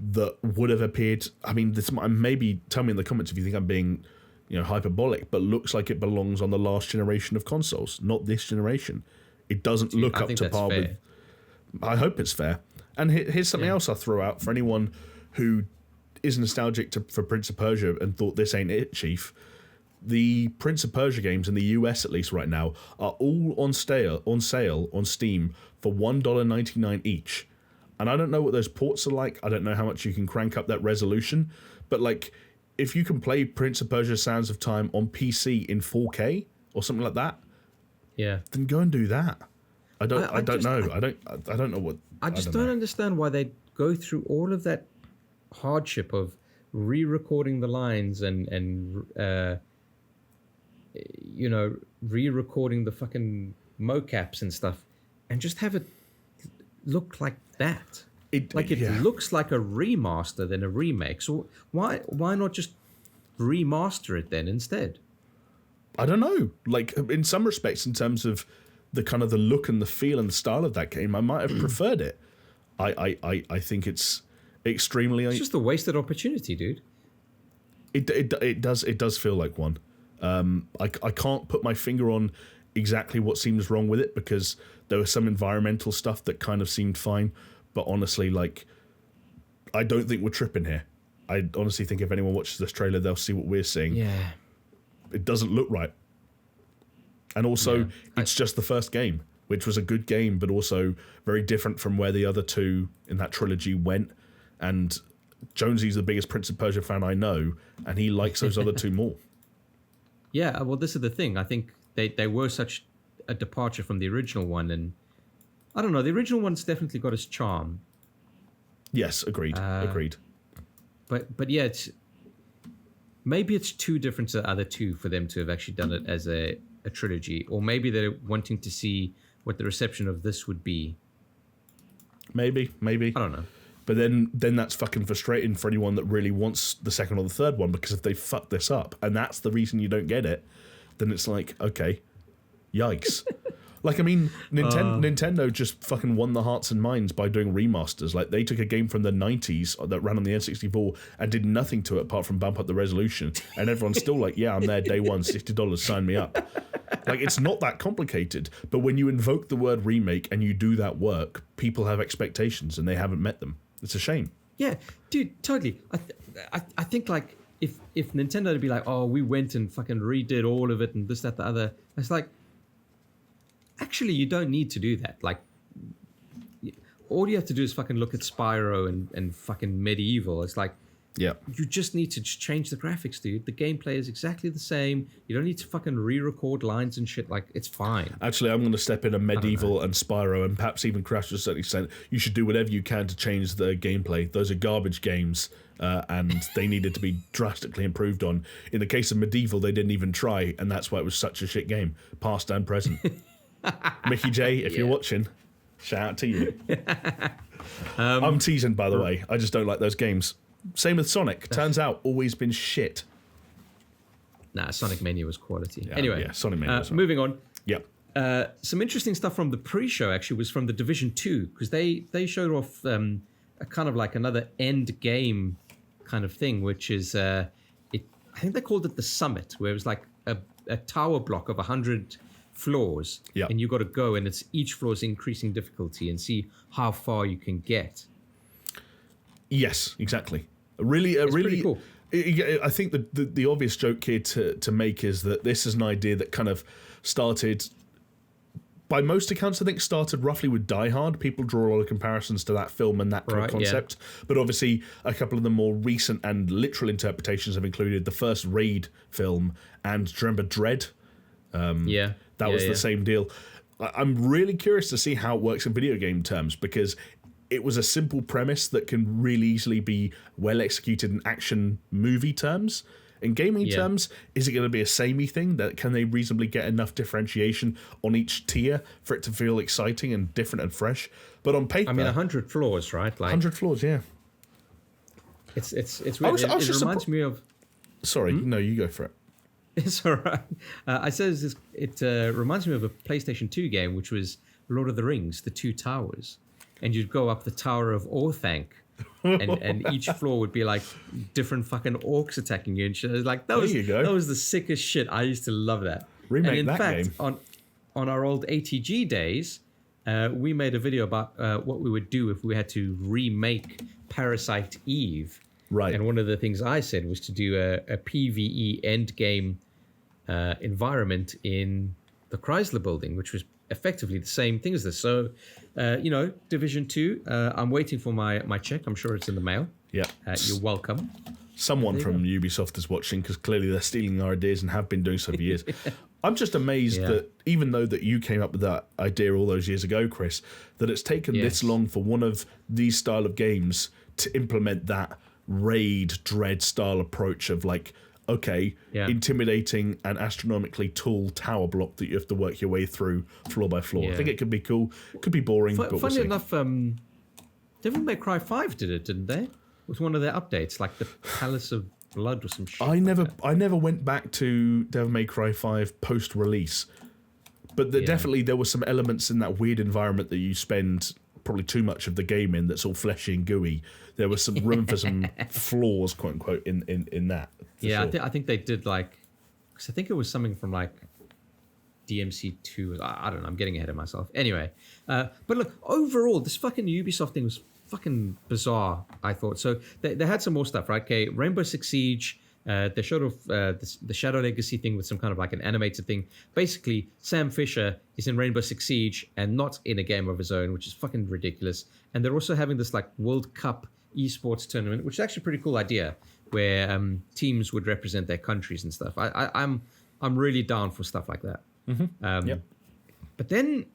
that would have appeared. I mean, maybe tell me in the comments if you think I'm being, hyperbolic, but looks like it belongs on the last generation of consoles, not this generation. It doesn't look up to par with. I hope it's fair. And here's something else I'll throw out for anyone who is nostalgic for Prince of Persia and thought this ain't it, Chief. The Prince of Persia games in the US, at least right now, are all on sale on Steam for $1.99 each. And I don't know what those ports are like. I don't know how much you can crank up that resolution. But like, if you can play Prince of Persia: Sands of Time on PC in 4K, or something like that, then go and do that. I don't know what. I just don't understand why they go through all of that hardship of re-recording the lines and re-recording the fucking mocaps and stuff, and just have it look like that. It looks like a remaster than a remake. So why not just remaster it then instead? I don't know. Like, in some respects, in terms of the kind of the look and the feel and the style of that game, I might have preferred it. I think it's extremely. It's just a wasted opportunity, dude. It does feel like one. I can't put my finger on exactly what seems wrong with it, because there was some environmental stuff that kind of seemed fine, but honestly, like, I don't think we're tripping here. I honestly think if anyone watches this trailer, they'll see what we're seeing. Yeah, it doesn't look right, and also it's just the first game, which was a good game, but also very different from where the other two in that trilogy went. And Jonesy's the biggest Prince of Persia fan I know, and he likes those other two more. Yeah, well, this is the thing. I think they were such a departure from the original one, and I don't know. The original one's definitely got its charm. Yes, agreed. Agreed. But yeah, maybe it's too different to the other two for them to have actually done it as a trilogy, or maybe they're wanting to see what the reception of this would be. Maybe. I don't know. But then that's fucking frustrating for anyone that really wants the second or the third one, because if they fuck this up and that's the reason you don't get it, then it's like, okay, yikes. Like, I mean, Nintendo just fucking won the hearts and minds by doing remasters. Like, they took a game from the 90s that ran on the N64 and did nothing to it apart from bump up the resolution. And everyone's still like, yeah, I'm there day one, $60, sign me up. Like, it's not that complicated. But when you invoke the word remake and you do that work, people have expectations and they haven't met them. It's a shame. Yeah, dude, totally. I think, like, if Nintendo would be like, oh, we went and fucking redid all of it and this, that, the other, it's like, actually, you don't need to do that. Like, all you have to do is fucking look at Spyro and fucking Medieval. It's like, yeah, you just need to just change the graphics, dude. The gameplay is exactly the same. You don't need to fucking re-record lines and shit. Like, it's fine. Actually, I'm going to step in a Medieval and Spyro, and perhaps even Crash to a certain extent. You should do whatever you can to change the gameplay. Those are garbage games, and they needed to be drastically improved on. In the case of Medieval, they didn't even try, and that's why it was such a shit game, past and present. Mickey J, if you're watching, shout out to you. I'm teasing, by the way. I just don't like those games. Same with Sonic. Turns out, always been shit. Nah, Sonic Mania was quality. Yeah, anyway, Sonic Mania. Moving on. Yep. Some interesting stuff from the pre-show actually was from the Division 2, because they showed off a kind of like another end game kind of thing, which is I think they called it the Summit, where it was like a tower block of 100 floors, and you got to go, and it's each floor is increasing difficulty, and see how far you can get. Yes, exactly. Really pretty cool. I think the obvious joke here to make is that this is an idea that kind of started, by most accounts, I think started roughly with Die Hard. People draw a lot of comparisons to that film and that kind of concept. Yeah. But obviously, a couple of the more recent and literal interpretations have included the first Raid film and, do you remember Dread? That was the same deal. I'm really curious to see how it works in video game terms, because it was a simple premise that can really easily be well executed in action movie terms. In gaming terms, is it going to be a samey thing? That can they reasonably get enough differentiation on each tier for it to feel exciting and different and fresh? But on paper, I mean, 100 floors, right? Like 100 floors, yeah. It's weird. It reminds me of. Sorry, no, you go for it. It's all right. I says it reminds me of a PlayStation 2 game, which was Lord of the Rings, The Two Towers. And you'd go up the Tower of Orthanc, and each floor would be like different fucking orcs attacking you and shit. It was like, that was the sickest shit. I used to love that. Remake and in that fact, game. on our old ATG days, we made a video about what we would do if we had to remake Parasite Eve. Right. And one of the things I said was to do a PvE endgame environment in the Chrysler building, which was effectively the same thing as this. So, Division 2, I'm waiting for my check. I'm sure it's in the mail. Yeah. You're welcome. Someone from Ubisoft is watching, because clearly they're stealing our ideas and have been doing so for years. I'm just amazed that even though that you came up with that idea all those years ago, Chris, that it's taken this long for one of these style of games to implement that raid dread style approach of like, okay, intimidating and astronomically tall tower block that you have to work your way through floor by floor. I think it could be cool. It could be boring, but funny enough, Devil May Cry 5 did it, didn't they? With one of their updates, like the Palace of Blood or some shit. I never went back to Devil May Cry 5 post-release, but definitely there were some elements in that weird environment that you spend probably too much of the game in that's all fleshy and gooey. There was some room for some flaws, quote unquote, in that. Yeah, sure. I think they did because I think it was something from like DMC2. I don't know. I'm getting ahead of myself. Anyway, but look, overall, this fucking Ubisoft thing was fucking bizarre, I thought. So they had some more stuff, right? Okay, Rainbow Six Siege. They showed off the Shadow Legacy thing with some kind of like an animated thing. Basically, Sam Fisher is in Rainbow Six Siege and not in a game of his own, which is fucking ridiculous. And they're also having this like World Cup esports tournament, which is actually a pretty cool idea, where teams would represent their countries and stuff. I'm really down for stuff like that. But then,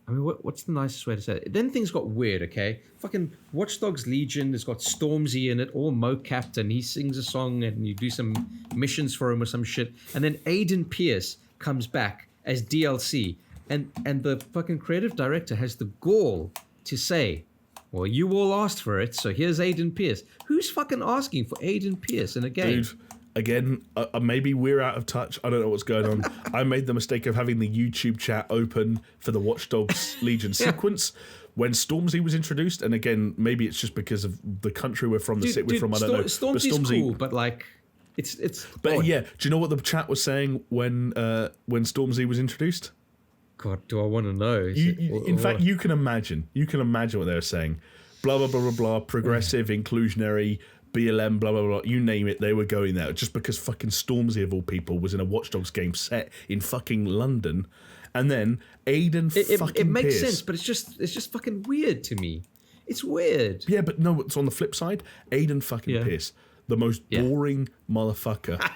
I mean, what's the nicest way to say it? Then things got weird, okay? Fucking Watch Dogs Legion has got Stormzy in it, all mo-capped, and he sings a song, and you do some missions for him or some shit. And then Aiden Pierce comes back as DLC, and the fucking creative director has the gall to say, well, you all asked for it, so here's Aiden Pierce. Who's fucking asking for Aiden Pierce in a game? Dude, again, maybe we're out of touch. I don't know what's going on. I made the mistake of having the YouTube chat open for the Watch Dogs Legion sequence when Stormzy was introduced. And again, maybe it's just because of the country we're from, the city we're from. I don't know. Stormzy's cool, but like, it's. But yeah, do you know what the chat was saying when Stormzy was introduced? God, do I want to know? In fact, you can imagine. You can imagine what they were saying. Blah blah blah blah blah. Progressive, inclusionary. BLM, blah, blah, blah, you name it, they were going there just because fucking Stormzy, of all people, was in a Watch Dogs game set in fucking London. And then Aiden it makes Pierce. sense, but it's just fucking weird to me. It's weird. Yeah, but no, it's on the flip side. Aiden fucking Pierce, the most boring motherfucker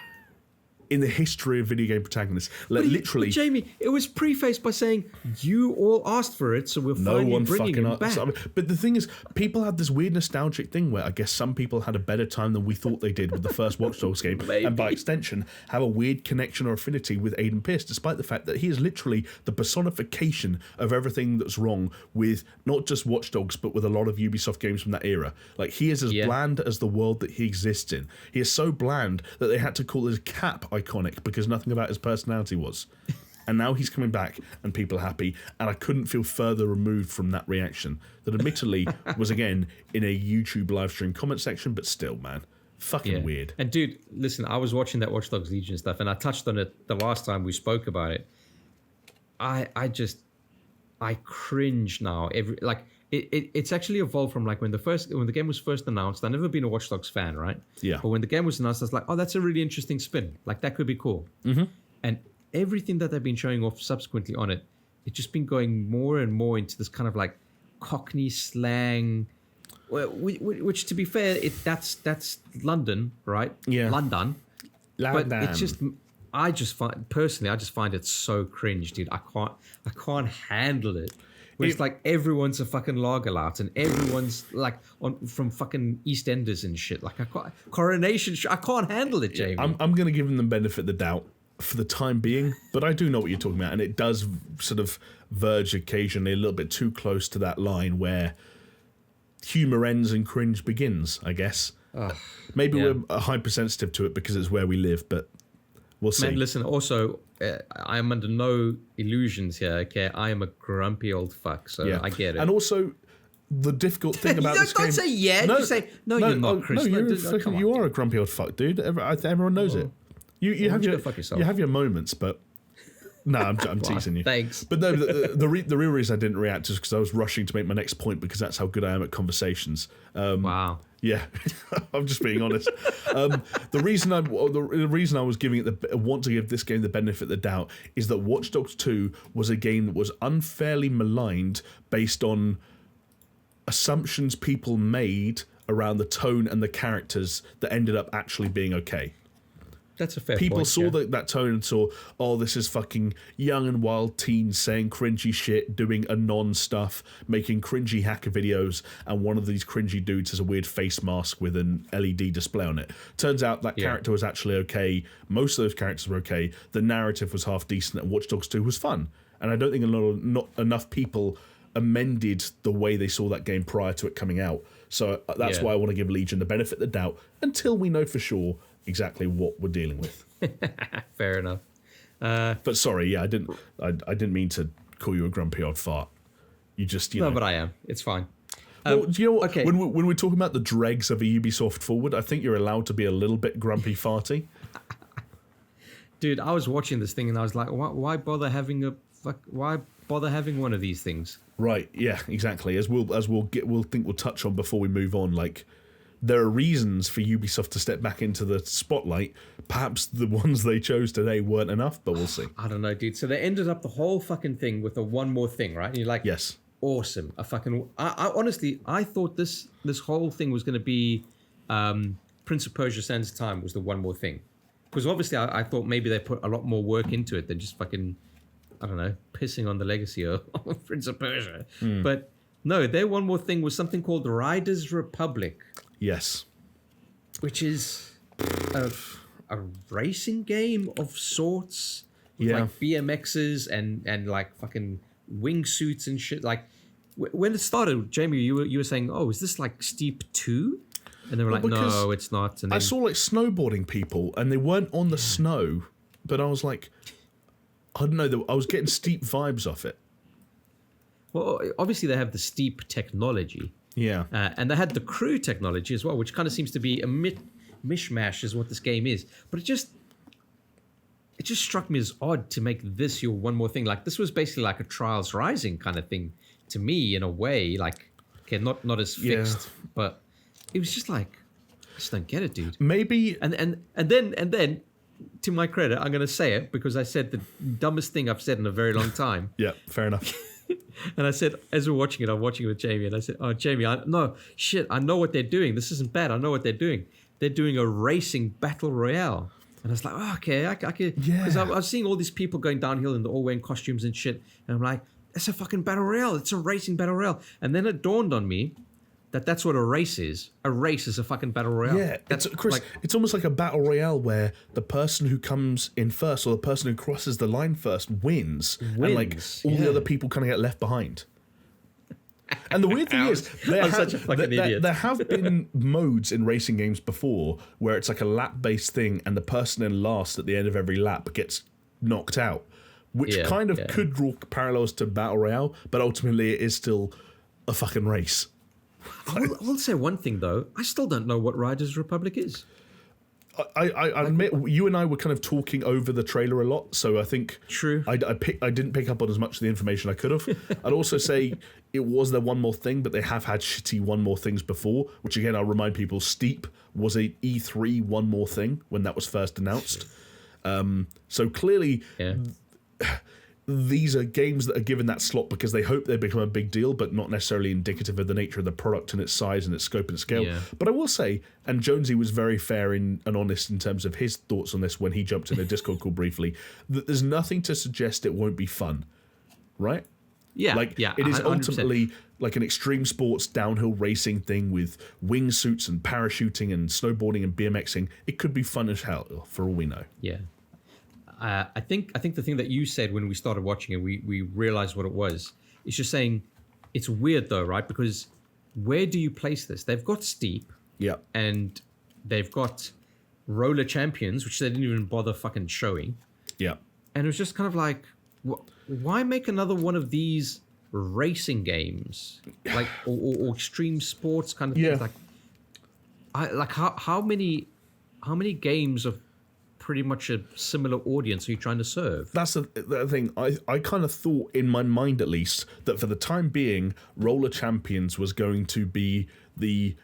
in the history of video game protagonists. Literally. But Jamie, it was prefaced by saying, you all asked for it, so we're finally bringing him back. But the thing is, people had this weird nostalgic thing where I guess some people had a better time than we thought they did with the first Watch Dogs game, and by extension, have a weird connection or affinity with Aiden Pierce, despite the fact that he is literally the personification of everything that's wrong with not just Watch Dogs, but with a lot of Ubisoft games from that era. Like, he is as bland as the world that he exists in. He is so bland that they had to call his cap iconic because nothing about his personality was. And now he's coming back and people are happy, and I couldn't feel further removed from that reaction that admittedly was again in a YouTube live stream comment section, but still, man, fucking weird. And dude, listen, I was watching that Watch Dogs Legion stuff and I touched on it the last time we spoke about it. I cringe now. It's actually evolved from like when the game was first announced. I've never been a Watch Dogs fan, right? Yeah. But when the game was announced, I was like, oh, that's a really interesting spin. Like, that could be cool. Mm-hmm. And everything that they've been showing off subsequently on it, it's just been going more and more into this kind of like Cockney slang, which to be fair, that's London, right? Yeah. London. But it's just, I just find it so cringe, dude. I can't handle it. It's like everyone's a fucking lagerlout and everyone's like from fucking EastEnders and shit. Like, Coronation, I can't handle it, Jamie. I'm going to give them the benefit of the doubt for the time being, but I do know what you're talking about, and it does sort of verge occasionally a little bit too close to that line where humor ends and cringe begins, I guess. Maybe we're hypersensitive to it because it's where we live, but we'll see. Man, listen, also, I'm under no illusions here, okay? I am a grumpy old fuck, so I get it. And also, the difficult thing about this game... Don't say just say, you're not, Chris. You are a grumpy old fuck, dude. Everyone knows it. You have your moments, but no, I'm teasing you. Thanks. But no, the real reason I didn't react is because I was rushing to make my next point because that's how good I am at conversations. Wow. Yeah, I'm just being honest. The reason I was giving it want to give this game the benefit of the doubt is that Watch Dogs 2 was a game that was unfairly maligned based on assumptions people made around the tone and the characters that ended up actually being okay. That's a fair People point, saw that tone and saw, oh, this is fucking young and wild teens saying cringy shit, doing anon stuff, making cringy hacker videos, and one of these cringy dudes has a weird face mask with an LED display on it. Turns out that character was actually okay. Most of those characters were okay. The narrative was half decent, and Watch Dogs 2 was fun. And I don't think not enough people amended the way they saw that game prior to it coming out. So that's why I want to give Legion the benefit of the doubt until we know for sure exactly what we're dealing with. Fair enough. But sorry, I didn't mean to call you a grumpy old fart. You just, you know. No, but I am. It's fine. Well, do you know what? Okay. When we're talking about the dregs of a Ubisoft Forward, I think you're allowed to be a little bit grumpy farty. Dude, I was watching this thing and I was like, why bother having one of these things? Right, yeah, exactly. As we'll touch on before we move on, like, there are reasons for Ubisoft to step back into the spotlight. Perhaps the ones they chose today weren't enough, but we'll see. I don't know, dude. So they ended up the whole fucking thing with a one more thing, right? And you're like, yes, awesome. I honestly, I thought this whole thing was going to be Prince of Persia: Sands of Time was the one more thing. Because obviously I thought maybe they put a lot more work into it than just fucking, I don't know, pissing on the legacy of Prince of Persia. But no, their one more thing was something called Riders Republic. Yes. Which is a racing game of sorts. With like BMXs and like fucking wingsuits and shit. Like, when it started, Jamie, you were saying, oh, is this like Steep 2? And they were like, no, it's not. And then, I saw like snowboarding people, and they weren't on the snow, but I was like, I don't know, I was getting Steep vibes off it. Well, obviously they have the Steep technology. Yeah. And they had the crew technology as well, which kind of seems to be a mishmash is what this game is. But it just struck me as odd to make this your one more thing. Like, this was basically like a Trials Rising kind of thing to me in a way. Like, okay, not as fixed, but it was just like, I just don't get it, dude. Maybe. And then, to my credit, I'm going to say it because I said the dumbest thing I've said in a very long time. Yeah, fair enough. And I said, as we're watching it, I'm watching it with Jamie, and I said, oh, Jamie, I know what they're doing. This isn't bad. I know what they're doing. They're doing a racing battle royale. And I was like, oh, okay, I could. Because I was seeing all these people going downhill and they're all wearing costumes and shit. And I'm like, it's a fucking battle royale. It's a racing battle royale. And then it dawned on me that's what a race is. A race is a fucking battle royale. Yeah, Chris, it's almost like a battle royale where the person who comes in first or the person who crosses the line first wins. And like all the other people kind of get left behind. And the weird thing is, there have been modes in racing games before where it's like a lap-based thing, and the person in last at the end of every lap gets knocked out, which could draw parallels to battle royale, but ultimately it is still a fucking race. I will say one thing though. I still don't know what Riders Republic is. I admit you and I were kind of talking over the trailer a lot, so I think true. I didn't pick up on as much of the information I could have. I'd also say it was their one more thing, but they have had shitty one more things before. Which again, I'll remind people: Steep was a E3 one more thing when that was first announced. So clearly. Yeah. These are games that are given that slot because they hope they become a big deal, but not necessarily indicative of the nature of the product and its size and its scope and its scale. Yeah. But I will say, and Jonesy was very fair and honest in terms of his thoughts on this when he jumped in a Discord call briefly, that there's nothing to suggest it won't be fun, right? Yeah, it is 100%. Ultimately like an extreme sports downhill racing thing with wingsuits and parachuting and snowboarding and BMXing. It could be fun as hell for all we know. Yeah. I think the thing that you said when we started watching it, we realized what it was. It's just saying, it's weird though, right? Because where do you place this? They've got Steep, and they've got Roller Champions, which they didn't even bother fucking showing. Yeah, and it was just kind of like, why make another one of these racing games, like or extreme sports kind of things? Like, how many games of pretty much a similar audience are you trying to serve? That's the thing. I kind of thought, in my mind at least, that for the time being, Roller Champions was going to be the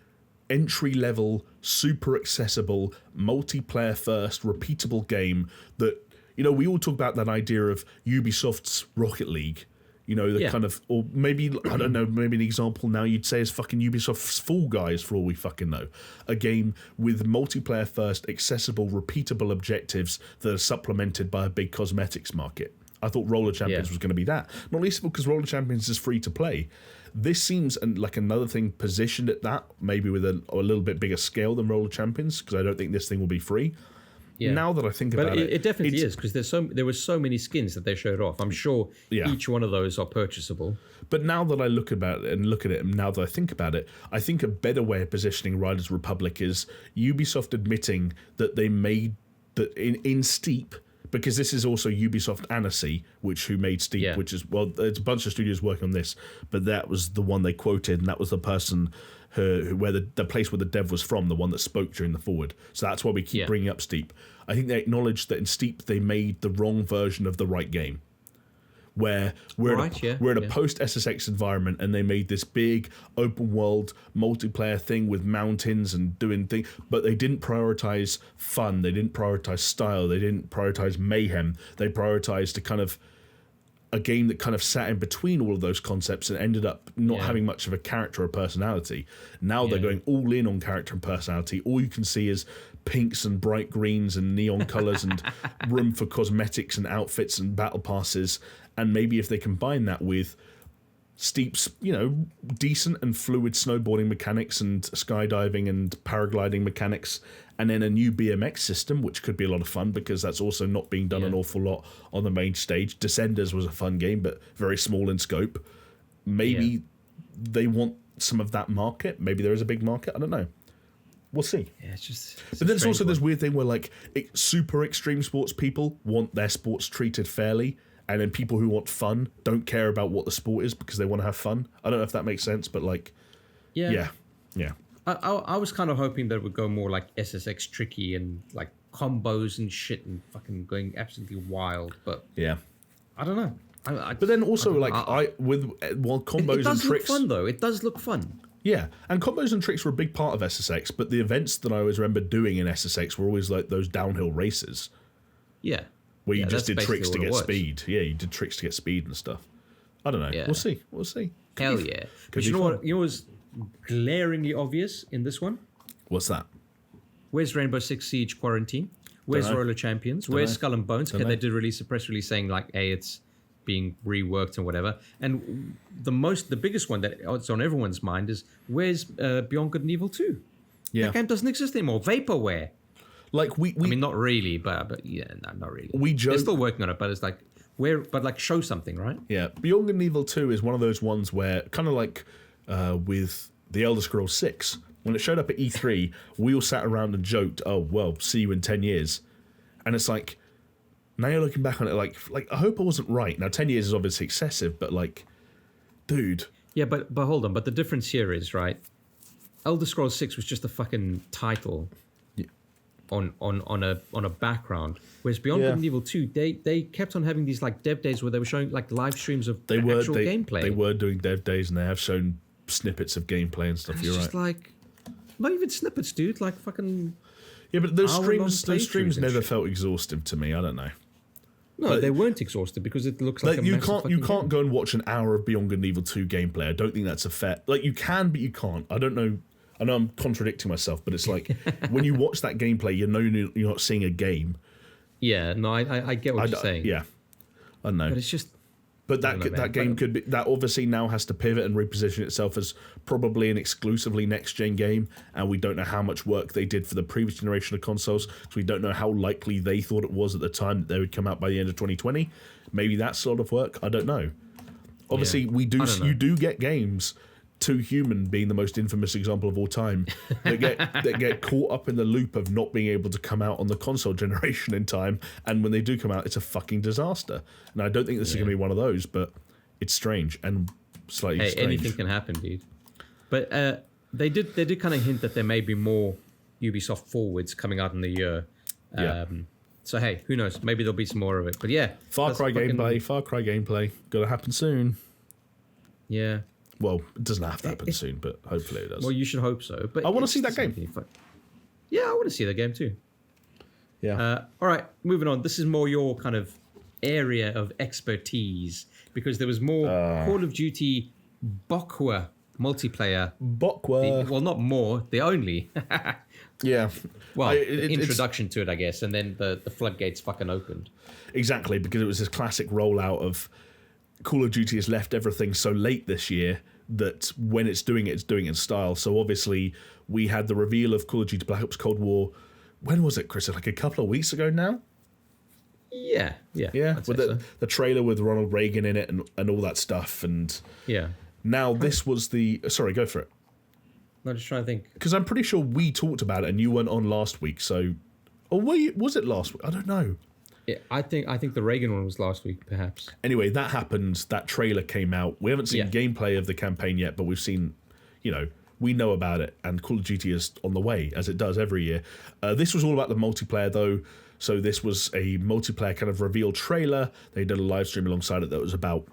entry-level, super accessible, multiplayer-first, repeatable game that, we all talk about that idea of Ubisoft's Rocket League. You know, the kind of, or maybe, I don't know, maybe an example now you'd say is fucking Ubisoft's Fall Guys, for all we fucking know. A game with multiplayer first, accessible, repeatable objectives that are supplemented by a big cosmetics market. I thought Roller Champions was going to be that. Not least because Roller Champions is free to play. This seems like another thing positioned at that, maybe with a little bit bigger scale than Roller Champions, because I don't think this thing will be free. Yeah. Now that I think about it, it definitely is, because there were so many skins that they showed off. I'm sure each one of those are purchasable. But now that I look at it, and now that I think about it, I think a better way of positioning Riders Republic is Ubisoft admitting that they made that in Steep, because this is also Ubisoft Annecy, who made Steep, which is, well, there's a bunch of studios working on this, but that was the one they quoted, and that was the person where the place where the dev was from, the one that spoke during the forward. So that's why we keep bringing up Steep. I think they acknowledged that in Steep they made the wrong version of the right game, where we're in a post-SSX environment, and they made this big open world multiplayer thing with mountains and doing things, but they didn't prioritize fun, they didn't prioritize style, they didn't prioritize mayhem, they prioritized a game that kind of sat in between all of those concepts and ended up not having much of a character or personality. Now they're going all in on character and personality. All you can see is pinks and bright greens and neon colors and room for cosmetics and outfits and battle passes. And maybe if they combine that with Steep's, decent and fluid snowboarding mechanics and skydiving and paragliding mechanics, and then a new BMX system, which could be a lot of fun because that's also not being done an awful lot on the main stage. Descenders was a fun game, but very small in scope. Maybe they want some of that market. Maybe there is a big market. I don't know. We'll see. Yeah, it's but then it's also this weird thing where super extreme sports people want their sports treated fairly, and then people who want fun don't care about what the sport is because they want to have fun. I don't know if that makes sense, but yeah. I was kind of hoping that it would go more like SSX tricky and like combos and shit and fucking going absolutely wild, but I don't know. But then also combos it does and tricks. Look fun though. It does look fun. Yeah, and combos and tricks were a big part of SSX, but the events that I always remember doing in SSX were always like those downhill races. Yeah. Where you just did tricks to get speed. Yeah, you did tricks to get speed and stuff. I don't know. Yeah. We'll see. Hell yeah. But you know what? You know what's glaringly obvious in this one? What's that? Where's Rainbow Six Siege Quarantine? Where's Roller Champions? Where's Skull and Bones? Okay, they did release a press release saying like, hey, it's being reworked and whatever. And the biggest one that's on everyone's mind is where's Beyond Good and Evil 2? Yeah. That game doesn't exist anymore. Vaporware. Like I mean, not really, but yeah, no, not really. They're still working on it, but it's like show something, right? Yeah, Beyond Good and Evil 2 is one of those ones where kind of like with The Elder Scrolls 6, when it showed up at E3, we all sat around and joked, "Oh well, see you in 10 years," and it's like now you're looking back on it, like I hope I wasn't right. Now 10 years is obviously excessive, but dude. Yeah, but hold on. But the difference here is right. Elder Scrolls 6 was just a fucking title. On a background, whereas Beyond Good and Evil 2, they kept on having these like dev days where they were showing like live streams of actual gameplay. They were doing dev days, and they have shown snippets of gameplay and stuff. You're right. Like, not even snippets, dude. Like fucking. Yeah, but those streams never felt exhaustive to me. I don't know. No, they weren't exhausted because it looks like you can't go and watch an hour of Beyond Good and Evil 2 gameplay. I don't think that's a fair. Like you can, but you can't. I don't know. I know I'm contradicting myself, but it's like when you watch that gameplay, you're not seeing a game. Yeah, no, I get what you're saying. Yeah, I know. But it's just. But that game could be that obviously now has to pivot and reposition itself as probably an exclusively next gen game, and we don't know how much work they did for the previous generation of consoles, so we don't know how likely they thought it was at the time that they would come out by the end of 2020. Maybe that sort of work. I don't know. Obviously, you do get games. Too Human being the most infamous example of all time, that get caught up in the loop of not being able to come out on the console generation in time, and when they do come out, it's a fucking disaster. And I don't think this is going to be one of those, but it's strange and slightly strange. Anything can happen, dude. But they did kind of hint that there may be more Ubisoft Forwards coming out in the year. So hey, who knows? Maybe there'll be some more of it. But yeah, Far Cry gameplay, gotta happen soon. Yeah. Well, it doesn't have to happen soon, but hopefully it does. Well, you should hope so. But I want to see that game. Yeah, I want to see that game too. Yeah. All right, moving on. This is more your kind of area of expertise because there was more Call of Duty Vaporware multiplayer. Vaporware. Well, not more, the only. Yeah. Well, introduction to it, I guess, and then the floodgates fucking opened. Exactly, because it was this classic rollout of Call of Duty has left everything so late this year that when it's doing it in style. So obviously we had the reveal of Call of Duty Black Ops Cold War. When was it, Chris? Like a couple of weeks ago now? Yeah. With the trailer with Ronald Reagan in it and all that stuff. And now this was the... Sorry, go for it. I'm just trying to think. Because I'm pretty sure we talked about it and you weren't on last week, so... Or was it last week? I don't know. Yeah, I think the Reagan one was last week, perhaps. Anyway, that happened. That trailer came out. We haven't seen gameplay of the campaign yet, but we've seen, we know about it, and Call of Duty is on the way, as it does every year. This was all about the multiplayer, though. So this was a multiplayer kind of reveal trailer. They did a live stream alongside it that was about,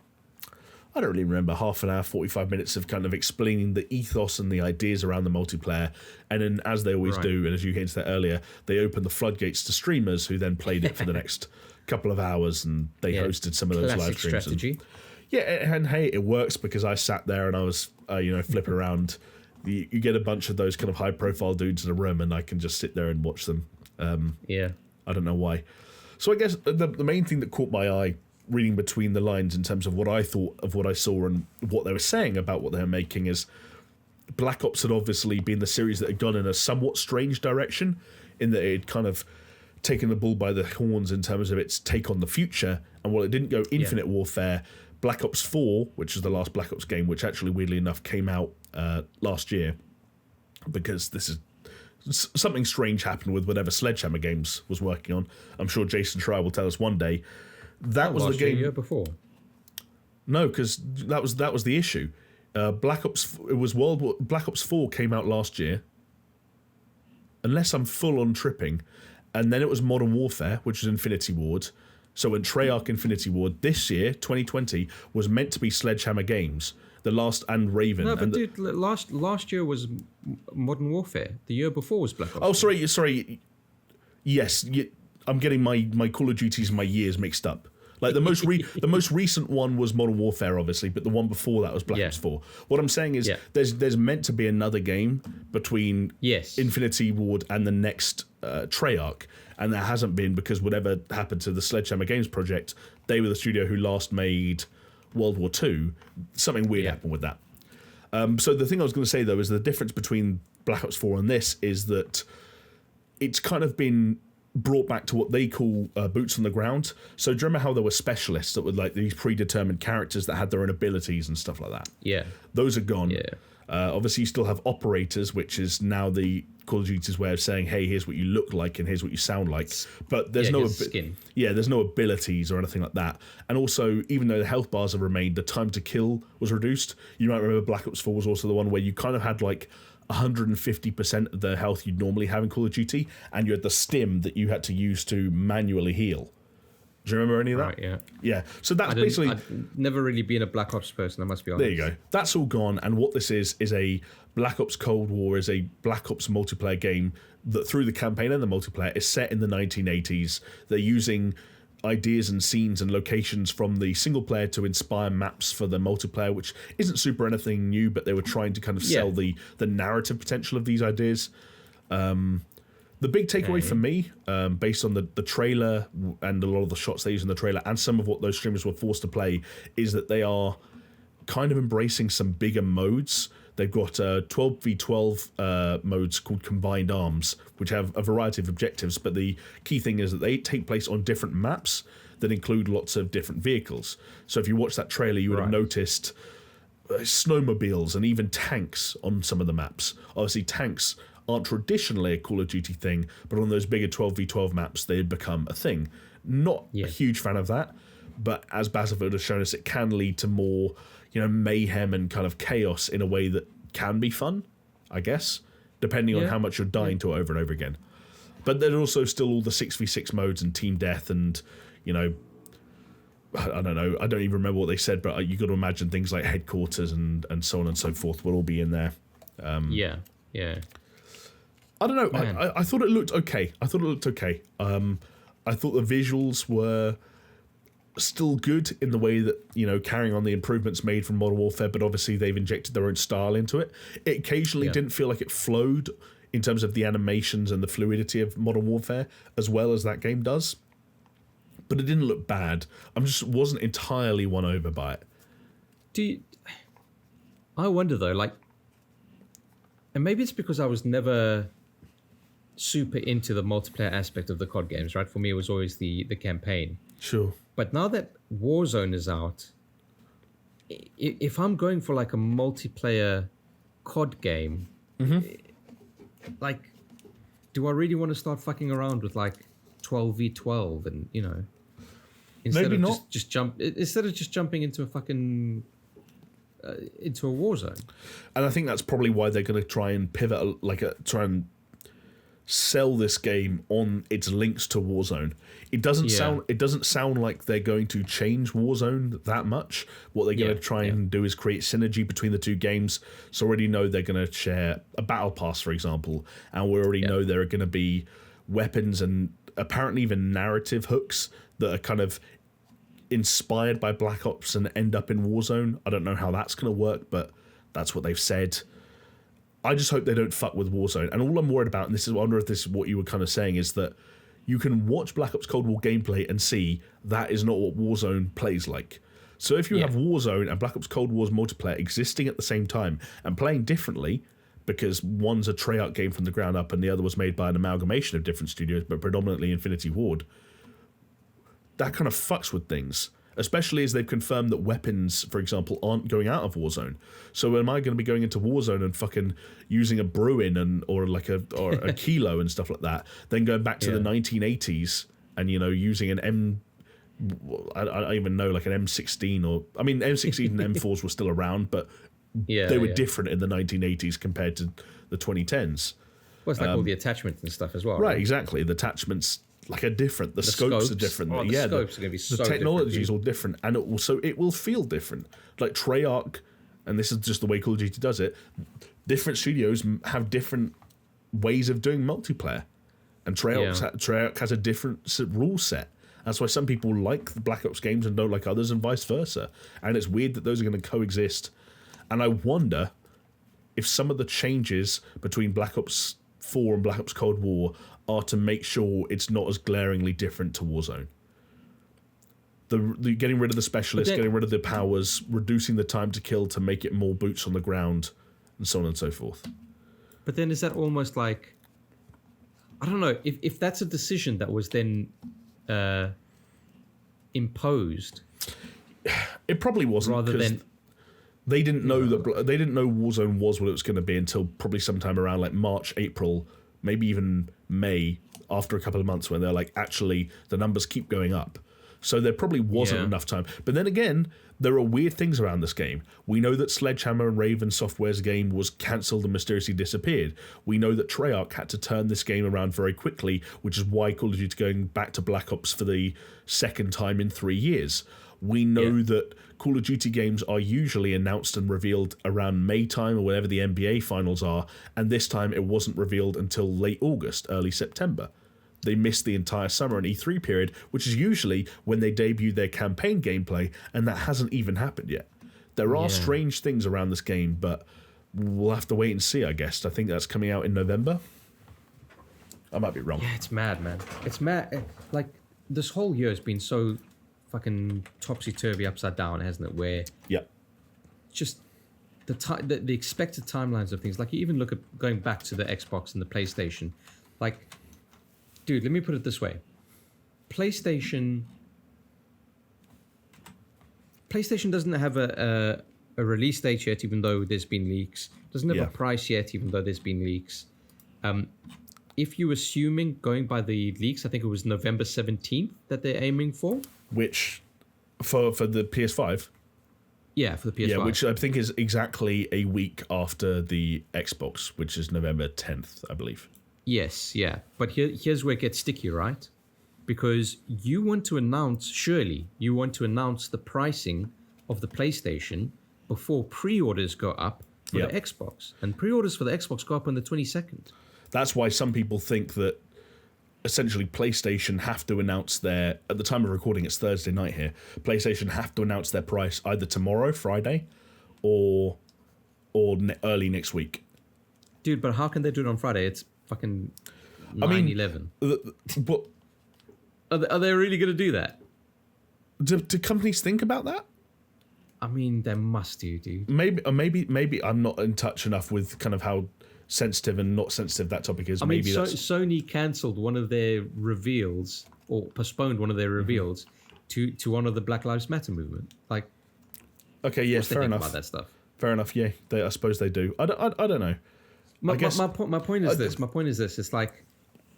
I don't really remember, half an hour, 45 minutes of kind of explaining the ethos and the ideas around the multiplayer. And then, as they always do, and as you hinted at earlier, they opened the floodgates to streamers who then played it for the next couple of hours, and they hosted some of those live streams. Strategy. And hey, it works because I sat there and I was, flipping around. You get a bunch of those kind of high-profile dudes in a room, and I can just sit there and watch them. I don't know why. So I guess the main thing that caught my eye reading between the lines in terms of what I thought of what I saw and what they were saying about what they were making is Black Ops had obviously been the series that had gone in a somewhat strange direction in that it had kind of taken the bull by the horns in terms of its take on the future. And while it didn't go infinite warfare, Black Ops 4, which is the last Black Ops game, which actually weirdly enough came out last year because this is something strange happened with whatever Sledgehammer Games was working on. I'm sure Jason Schreier will tell us one day. That was the game. Year before. No, because that was the issue. Black Ops. It was Black Ops 4 came out last year. Unless I'm full on tripping, and then it was Modern Warfare, which was Infinity Ward. So when Treyarch Infinity Ward this year, 2020, was meant to be Sledgehammer Games, the last and Raven. No, but dude, last year was Modern Warfare. The year before was Black Ops. Oh, sorry. Yes, I'm getting my Call of Duties and my years mixed up. Like the most recent one was Modern Warfare, obviously, but the one before that was Black Ops 4. What I'm saying is there's meant to be another game between Infinity Ward and the next Treyarch, and there hasn't been because whatever happened to the Sledgehammer Games project, they were the studio who last made World War II. Something weird happened with that. So the thing I was going to say, though, is the difference between Black Ops 4 and this is that it's kind of been brought back to what they call boots on the ground. So do you remember how there were specialists that were like these predetermined characters that had their own abilities and stuff like that? Yeah. Those are gone. Yeah. Obviously, you still have operators, which is now the Call of Duty's way of saying, hey, here's what you look like and here's what you sound like. But there's no skin. Yeah, there's no abilities or anything like that. And also, even though the health bars have remained, the time to kill was reduced. You might remember Black Ops 4 was also the one where you kind of had like 150% of the health you'd normally have in Call of Duty, and you had the stim that you had to use to manually heal. Do you remember any of that? Right, yeah. Yeah, so that's basically... I've never really been a Black Ops person, I must be honest. There you go. That's all gone, and what this is a Black Ops Cold War, is a Black Ops multiplayer game that through the campaign and the multiplayer is set in the 1980s. They're using ideas and scenes and locations from the single player to inspire maps for the multiplayer, which isn't super anything new, but they were trying to kind of sell the narrative potential of these ideas. The big takeaway for me, based on the trailer and a lot of the shots they use in the trailer and some of what those streamers were forced to play, is that they are kind of embracing some bigger modes. They've got 12v12 modes called Combined Arms, which have a variety of objectives, but the key thing is that they take place on different maps that include lots of different vehicles. So if you watch that trailer, you would have noticed snowmobiles and even tanks on some of the maps. Obviously, tanks aren't traditionally a Call of Duty thing, but on those bigger 12v12 maps, they had become a thing. Not a huge fan of that, but as Battlefield has shown us, it can lead to more, mayhem and kind of chaos in a way that can be fun, I guess, depending on how much you're dying to it over and over again. But there's also still all the 6v6 modes and team death and, I don't know, I don't even remember what they said, but you got to imagine things like headquarters and so on and so forth will all be in there. Yeah. I don't know. I thought it looked okay. I thought the visuals were still good in the way that, you know, carrying on the improvements made from Modern Warfare, but obviously they've injected their own style into it. It occasionally didn't feel like it flowed in terms of the animations and the fluidity of Modern Warfare as well as that game does. But it didn't look bad. I just wasn't entirely won over by it. I wonder though, like, and maybe it's because I was never super into the multiplayer aspect of the COD games, right? For me, it was always the campaign. Sure. But now that Warzone is out, if I'm going for like a multiplayer COD game, like, do I really want to start fucking around with like 12v12 and, you know, instead Maybe of not. just jumping into a fucking into a Warzone? And I think that's probably why they're going to try and pivot, try and sell this game on its links to Warzone. It doesn't sound like they're going to change Warzone that much. What they're going to try and do is create synergy between the two games. So already know they're going to share a battle pass, for example, and we already know there are going to be weapons and apparently even narrative hooks that are kind of inspired by Black Ops and end up in Warzone. I don't know how that's going to work, but that's what they've said. I just hope they don't fuck with Warzone. And all I'm worried about, and I wonder if this is what you were kind of saying, is that you can watch Black Ops Cold War gameplay and see that is not what Warzone plays like. So if you have Warzone and Black Ops Cold War's multiplayer existing at the same time and playing differently, because one's a Treyarch game from the ground up and the other was made by an amalgamation of different studios, but predominantly Infinity Ward, that kind of fucks with things. Especially as they've confirmed that weapons, for example, aren't going out of Warzone. So am I going to be going into Warzone and fucking using a Bruin or a Kilo and stuff like that, then going back to the 1980s and, you know, using an I don't even know, like an M16 or... I mean, M16 and M4s were still around, but they were different in the 1980s compared to the 2010s. Well, it's like all the attachments and stuff as well. Right, exactly. The attachments... are different. The scopes are different. Oh, the scopes are going to be so different. The technology is different, all different, and it will feel different. Like Treyarch, and this is just the way Call of Duty does it. Different studios have different ways of doing multiplayer, and Treyarch has a different rule set. That's why some people like the Black Ops games and don't like others, and vice versa. And it's weird that those are going to coexist. And I wonder if some of the changes between Black Ops 4 and Black Ops Cold War are to make sure it's not as glaringly different to Warzone. The getting rid of the specialists, getting rid of the powers, reducing the time to kill to make it more boots on the ground, and so on and so forth. But then is that almost like... I don't know, if that's a decision that was then imposed... It probably wasn't, rather than... They didn't know Warzone was what it was going to be until probably sometime around like March, April, maybe even May, after a couple of months when they're like, actually, the numbers keep going up. So there probably wasn't enough time. But then again, there are weird things around this game. We know that Sledgehammer and Raven Software's game was cancelled and mysteriously disappeared. We know that Treyarch had to turn this game around very quickly, which is why Call of Duty is going back to Black Ops for the second time in 3 years. We know that Call of Duty games are usually announced and revealed around May time or whenever the NBA finals are, and this time it wasn't revealed until late August, early September. They missed the entire summer and E3 period, which is usually when they debut their campaign gameplay, and that hasn't even happened yet. There are strange things around this game, but we'll have to wait and see, I guess. I think that's coming out in November. I might be wrong. Yeah, it's mad, man. It's mad. Like, this whole year has been so fucking topsy-turvy, upside down, hasn't it? Where just the expected timelines of things. Like, you even look at going back to the Xbox and the PlayStation. Like, dude, let me put it this way. PlayStation doesn't have a release date yet, even though there's been leaks. Doesn't have a price yet, even though there's been leaks. If you're assuming, going by the leaks, I think it was November 17th that they're aiming for. Which, for the PS5? Yeah, for the PS5. Yeah, which I think is exactly a week after the Xbox, which is November 10th, I believe. Yes, yeah. But here's where it gets sticky, right? Because you want to announce the pricing of the PlayStation before pre-orders go up for the Xbox. And pre-orders for the Xbox go up on the 22nd. That's why some people think that essentially PlayStation have to announce their, at the time of recording, it's Thursday night here, PlayStation have to announce their price either tomorrow, Friday, or early next week. Dude, but how can they do it on Friday? It's fucking 9/11. But Are they really going to do that? do companies think about that? I mean, they must do, dude. Maybe I'm not in touch enough with kind of how sensitive and not sensitive that topic is. I mean, Sony cancelled one of their reveals, or postponed one of their reveals, to honor the Black Lives Matter movement. Like, okay, yes, fair enough. About that stuff. Fair enough. Yeah, I suppose they do. I don't know. My point is this. My point is this. It's like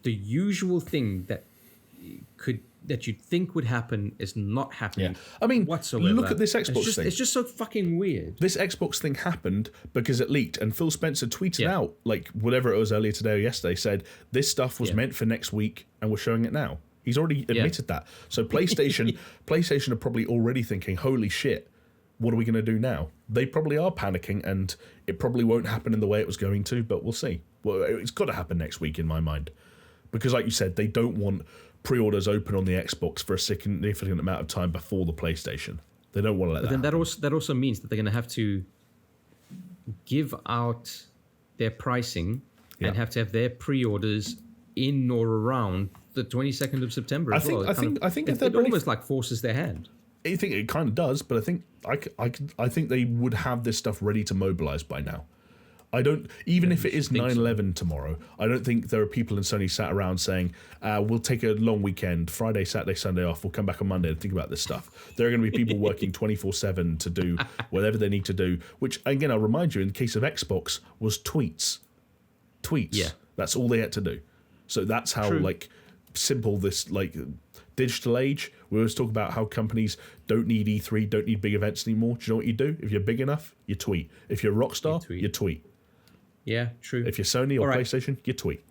the usual thing that you'd think would happen is not happening. Yeah. I mean, whatsoever. Look at this Xbox thing. It's just so fucking weird. This Xbox thing happened because it leaked, and Phil Spencer tweeted out, like, whatever it was earlier today or yesterday, said this stuff was meant for next week, and we're showing it now. He's already admitted that. So PlayStation are probably already thinking, holy shit, what are we going to do now? They probably are panicking, and it probably won't happen in the way it was going to, but we'll see. Well, it's got to happen next week in my mind. Because like you said, they don't want pre-orders open on the Xbox for a significant amount of time before the PlayStation. They don't want to let that happen. That also means that they're going to have to give out their pricing and have to have their pre-orders in or around the 22nd of September as well. I think if it almost like forces their hand. I think it kind of does, but I think they would have this stuff ready to mobilize by now. I don't, even if it is 9/11 tomorrow, I don't think there are people in Sony sat around saying, we'll take a long weekend, Friday, Saturday, Sunday off, we'll come back on Monday and think about this stuff. There are going to be people working 24/7 to do whatever they need to do, which, again, I'll remind you, in the case of Xbox, was tweets. Yeah. That's all they had to do. So that's how, simple this, digital age. We always talk about how companies don't need E3, don't need big events anymore. Do you know what you do? If you're big enough, you tweet. If you're Rockstar, you tweet. Yeah, true. If you're Sony or PlayStation, you tweet.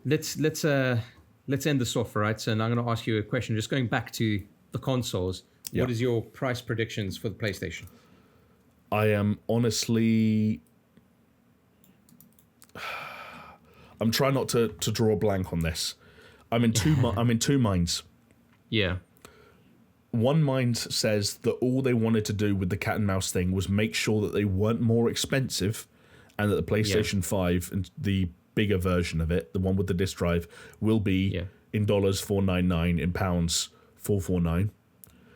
Let's end this off, right? So now I'm going to ask you a question. Just going back to the consoles, what is your price predictions for the PlayStation? I am honestly... I'm trying not to draw a blank on this. I'm in two minds. Yeah. One mind says that all they wanted to do with the cat and mouse thing was make sure that they weren't more expensive, and that the PlayStation 5 and the bigger version of it, the one with the disc drive, will be in dollars $499, in pounds $449.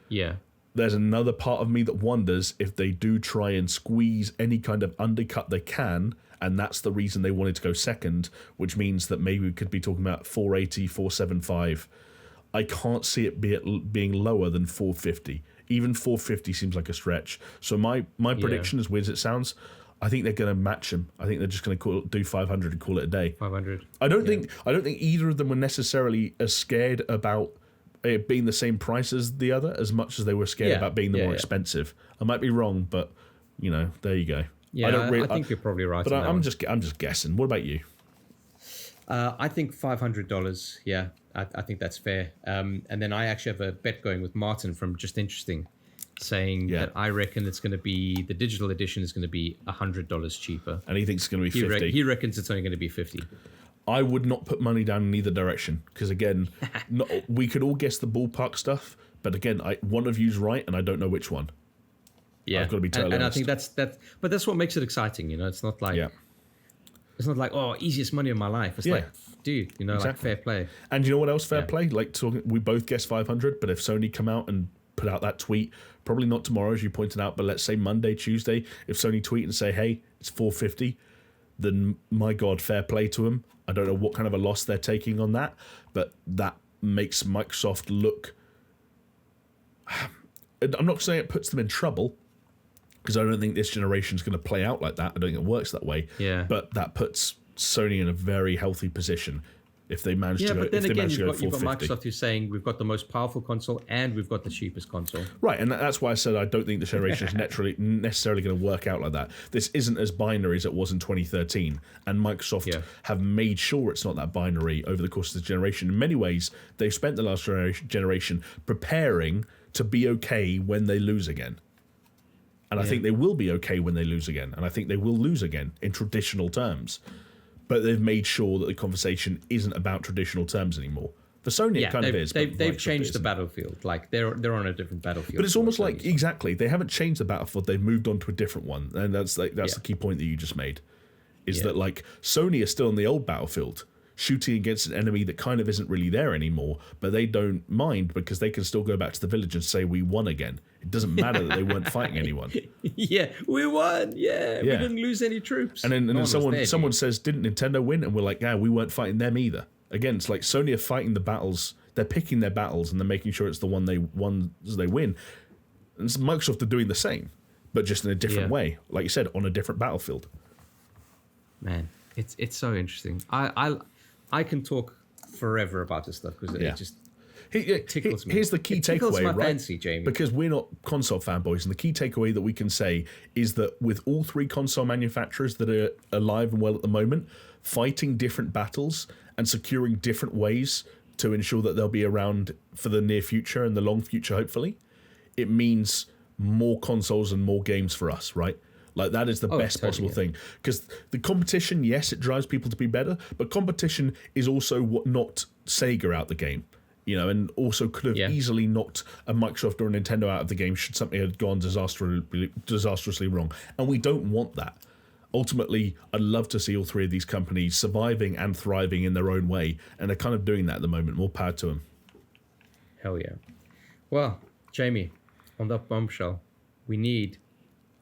Yeah. There's another part of me that wonders if they do try and squeeze any kind of undercut they can, and that's the reason they wanted to go second, which means that maybe we could be talking about 480, 475. I can't see it being lower than 450. Even 450 seems like a stretch. So my prediction, as weird as it sounds, I think they're going to match him. I think they're just going to do 500 and call it a day. 500. I don't think either of them were necessarily as scared about it being the same price as the other as much as they were scared about being the more expensive. I might be wrong, but there you go. Yeah, I think you're probably right. But I'm just guessing. What about you? I think $500. Yeah, I think that's fair. And then I actually have a bet going with Martin from Just Interesting, saying that I reckon it's going to be, the digital edition is going to be $100 cheaper. And he thinks it's going to be $50. He reckons it's only going to be $50. I would not put money down in either direction, because again, we could all guess the ballpark stuff, but again, one of you's right, and I don't know which one. Yeah, I've got to be totally honest. I think but that's what makes it exciting. It's not like it's not like, oh, easiest money of my life. It's like, dude, like fair play. And you know what else fair play? Like we both guessed 500, but if Sony come out and put out that tweet, probably not tomorrow as you pointed out, but let's say Monday, Tuesday, if Sony tweet and say, hey, it's 450, then my God, fair play to them. I don't know what kind of a loss they're taking on that, but that makes Microsoft look... I'm not saying it puts them in trouble, because I don't think this generation is going to play out like that. I don't think it works that way. Yeah. But that puts Sony in a very healthy position if they manage to go. But then again, you've got Microsoft who's saying we've got the most powerful console and we've got the cheapest console. Right, and that's why I said I don't think the generation is necessarily going to work out like that. This isn't as binary as it was in 2013, and Microsoft have made sure it's not that binary over the course of the generation. In many ways, they've spent the last generation preparing to be okay when they lose again. And I think they will be okay when they lose again. And I think they will lose again in traditional terms. but they've made sure that the conversation isn't about traditional terms anymore. For Sony, it kind of is. They've changed the battlefield. Like they're on a different battlefield. But it's almost like exactly they haven't changed the battlefield. They've moved on to a different one, and that's the key point that you just made. Is that like Sony is still in the old battlefield, shooting against an enemy that kind of isn't really there anymore, but they don't mind because they can still go back to the village and say we won again. It doesn't matter that they weren't fighting anyone. Yeah, we won. Yeah, we didn't lose any troops. And then someone says, "Didn't Nintendo win?" And we're like, "Yeah, we weren't fighting them either." Again, it's like Sony are fighting the battles. They're picking their battles and they're making sure it's the one they won as they win. And Microsoft are doing the same, but just in a different way. Like you said, on a different battlefield. Man, it's so interesting. I can talk forever about this stuff because it just tickles me. Here's the key takeaway, my right? fancy, Jamie. Because we're not console fanboys, and the key takeaway that we can say is that with all three console manufacturers that are alive and well at the moment, fighting different battles and securing different ways to ensure that they'll be around for the near future and the long future, hopefully, it means more consoles and more games for us, right? Like, that is the best possible thing. Because the competition, yes, it drives people to be better, but competition is also what knocked Sega out the game, you know, and also could have easily knocked a Microsoft or a Nintendo out of the game should something had gone disastrously wrong. And we don't want that. Ultimately, I'd love to see all three of these companies surviving and thriving in their own way, and they're kind of doing that at the moment. More power to them. Hell yeah. Well, Jamie, on that bombshell, we need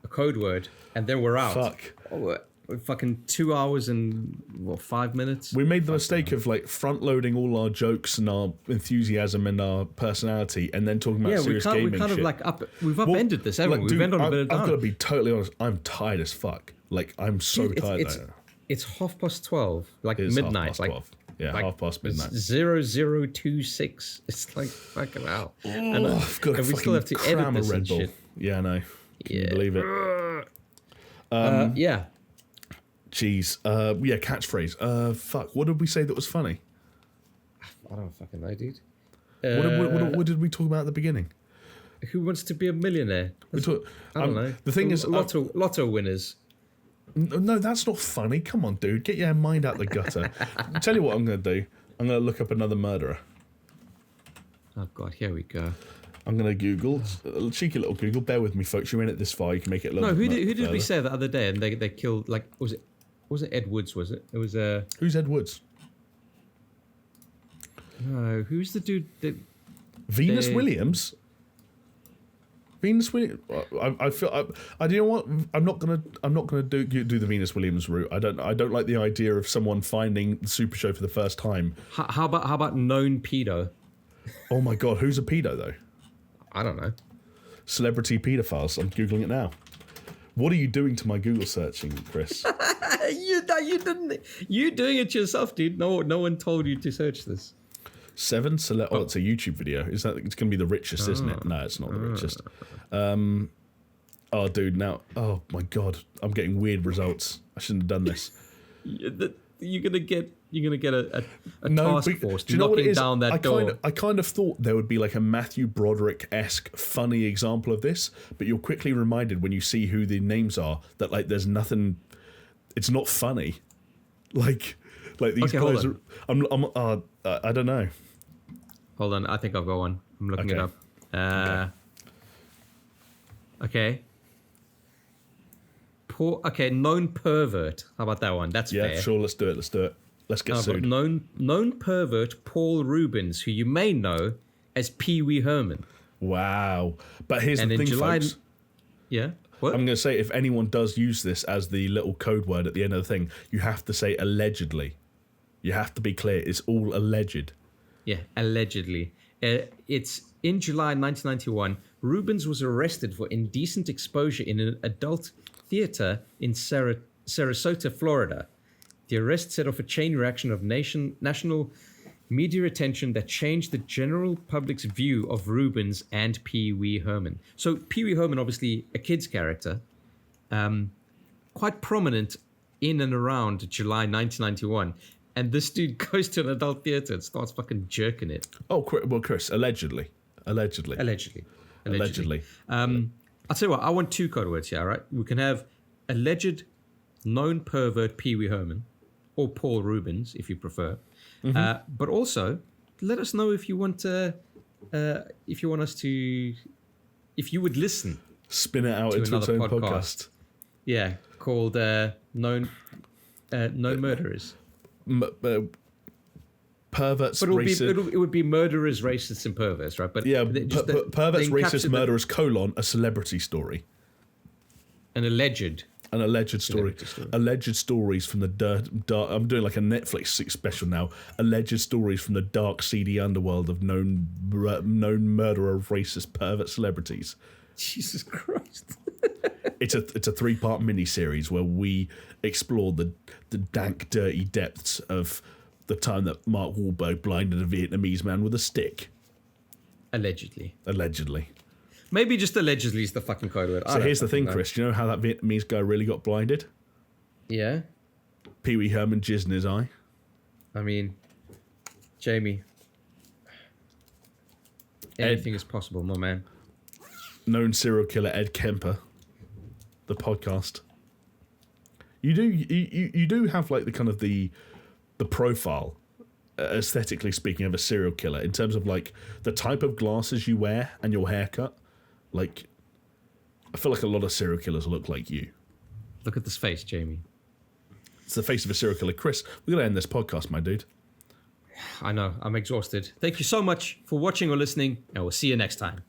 a code word, and then we're out. Fuck. We're fucking 2 hours and 5 minutes. We made the mistake of like front loading all our jokes and our enthusiasm and our personality, and then talking about serious gaming shit. We've upended this, haven't we? We've ended on a bit of down. I've got to be totally honest. I'm tired as fuck. Like, I'm so tired. It's 12:30, like midnight, like 12. Yeah, like midnight. 0026. It's like fucking hell. Oh, I've got to we still have to edit this Red Bull. Shit. Yeah, I know. Can you believe it? Yeah. Jeez. Yeah, catchphrase. Fuck. What did we say that was funny? I don't fucking know, dude. What did we talk about at the beginning? Who wants to be a millionaire? I don't know. The thing is, lotto winners. No, that's not funny. Come on, dude. Get your mind out the gutter. Tell you what I'm going to do. I'm going to look up another murderer. Oh, God. Here we go. I'm going to Google. A cheeky little Google. Bear with me, folks. You're in it this far. You can make it a little who did we say the other day? And they killed, like, was it Ed Woods, was it? It was... Who's Ed Woods? No, who's the dude that... Venus Williams? Venus Williams. I feel. I do you know what? I'm not gonna do the Venus Williams route. I don't like the idea of someone finding the SuperShow for the first time. How about known pedo? Oh my God, who's a pedo though? I don't know. Celebrity pedophiles. I'm googling it now. What are you doing to my Google searching, Chris? You didn't. You doing it yourself, dude. No one told you to search this. 7 select. Oh, it's a YouTube video. It's going to be the richest, isn't it? No, it's not the richest. Oh, dude. Now, oh my God, I'm getting weird results. I shouldn't have done this. You're gonna get a task force knocking down that door. I kind of thought there would be like a Matthew Broderick-esque funny example of this, but you're quickly reminded when you see who the names are that like there's nothing. It's not funny. Like these guys are. I don't know. Hold on, I think I've got one. I'm looking it up. Okay. Known pervert. How about that one? That's fair. Yeah, sure. Let's do it. Let's get sued. Known pervert Paul Rubens, who you may know as Pee Wee Herman. Wow. But here's the thing, folks. Yeah. What? I'm going to say if anyone does use this as the little code word at the end of the thing, you have to say allegedly. You have to be clear. It's all alleged. Yeah, allegedly. It's in July 1991. Rubens was arrested for indecent exposure in an adult theater in Sarasota, Florida. The arrest set off a chain reaction of national media attention that changed the general public's view of Rubens and Pee Wee Herman. So Pee Wee Herman, obviously a kid's character, quite prominent in and around July 1991. And this dude goes to an adult theater and starts fucking jerking it. Oh, well, Chris, allegedly. I'll tell you what, I want 2 code words here, all right? We can have alleged known pervert Pee Wee Herman, or Paul Rubens, if you prefer. But also, let us know if you want if you would listen. Spin it out into its own podcast. Yeah, called Known Murderers. Perverts, but racist. It would be murderers, racists, and perverts, right? But yeah, perverts, racist, murderers, a celebrity story. An alleged story. Alleged stories from the dark. I'm doing like a Netflix special now. Alleged stories from the dark, seedy underworld of known murderer of racist pervert celebrities. Jesus Christ! It's a 3-part miniseries where we explore the dank, dirty depths of the time that Mark Wahlberg blinded a Vietnamese man with a stick. Allegedly. Maybe just allegedly is the fucking code word. So here's the thing, Chris. Do you know how that Vietnamese guy really got blinded? Yeah. Pee Wee Herman jizzed in his eye. I mean, Jamie, anything is possible, my man. Known serial killer Ed Kemper, the podcast. You do have like the kind of the profile, aesthetically speaking, of a serial killer in terms of like the type of glasses you wear and your haircut. Like, I feel like a lot of serial killers look like you. Look at this face, Jamie. It's the face of a serial killer. Chris, we're going to end this podcast, my dude. I know. I'm exhausted. Thank you so much for watching or listening, and we'll see you next time.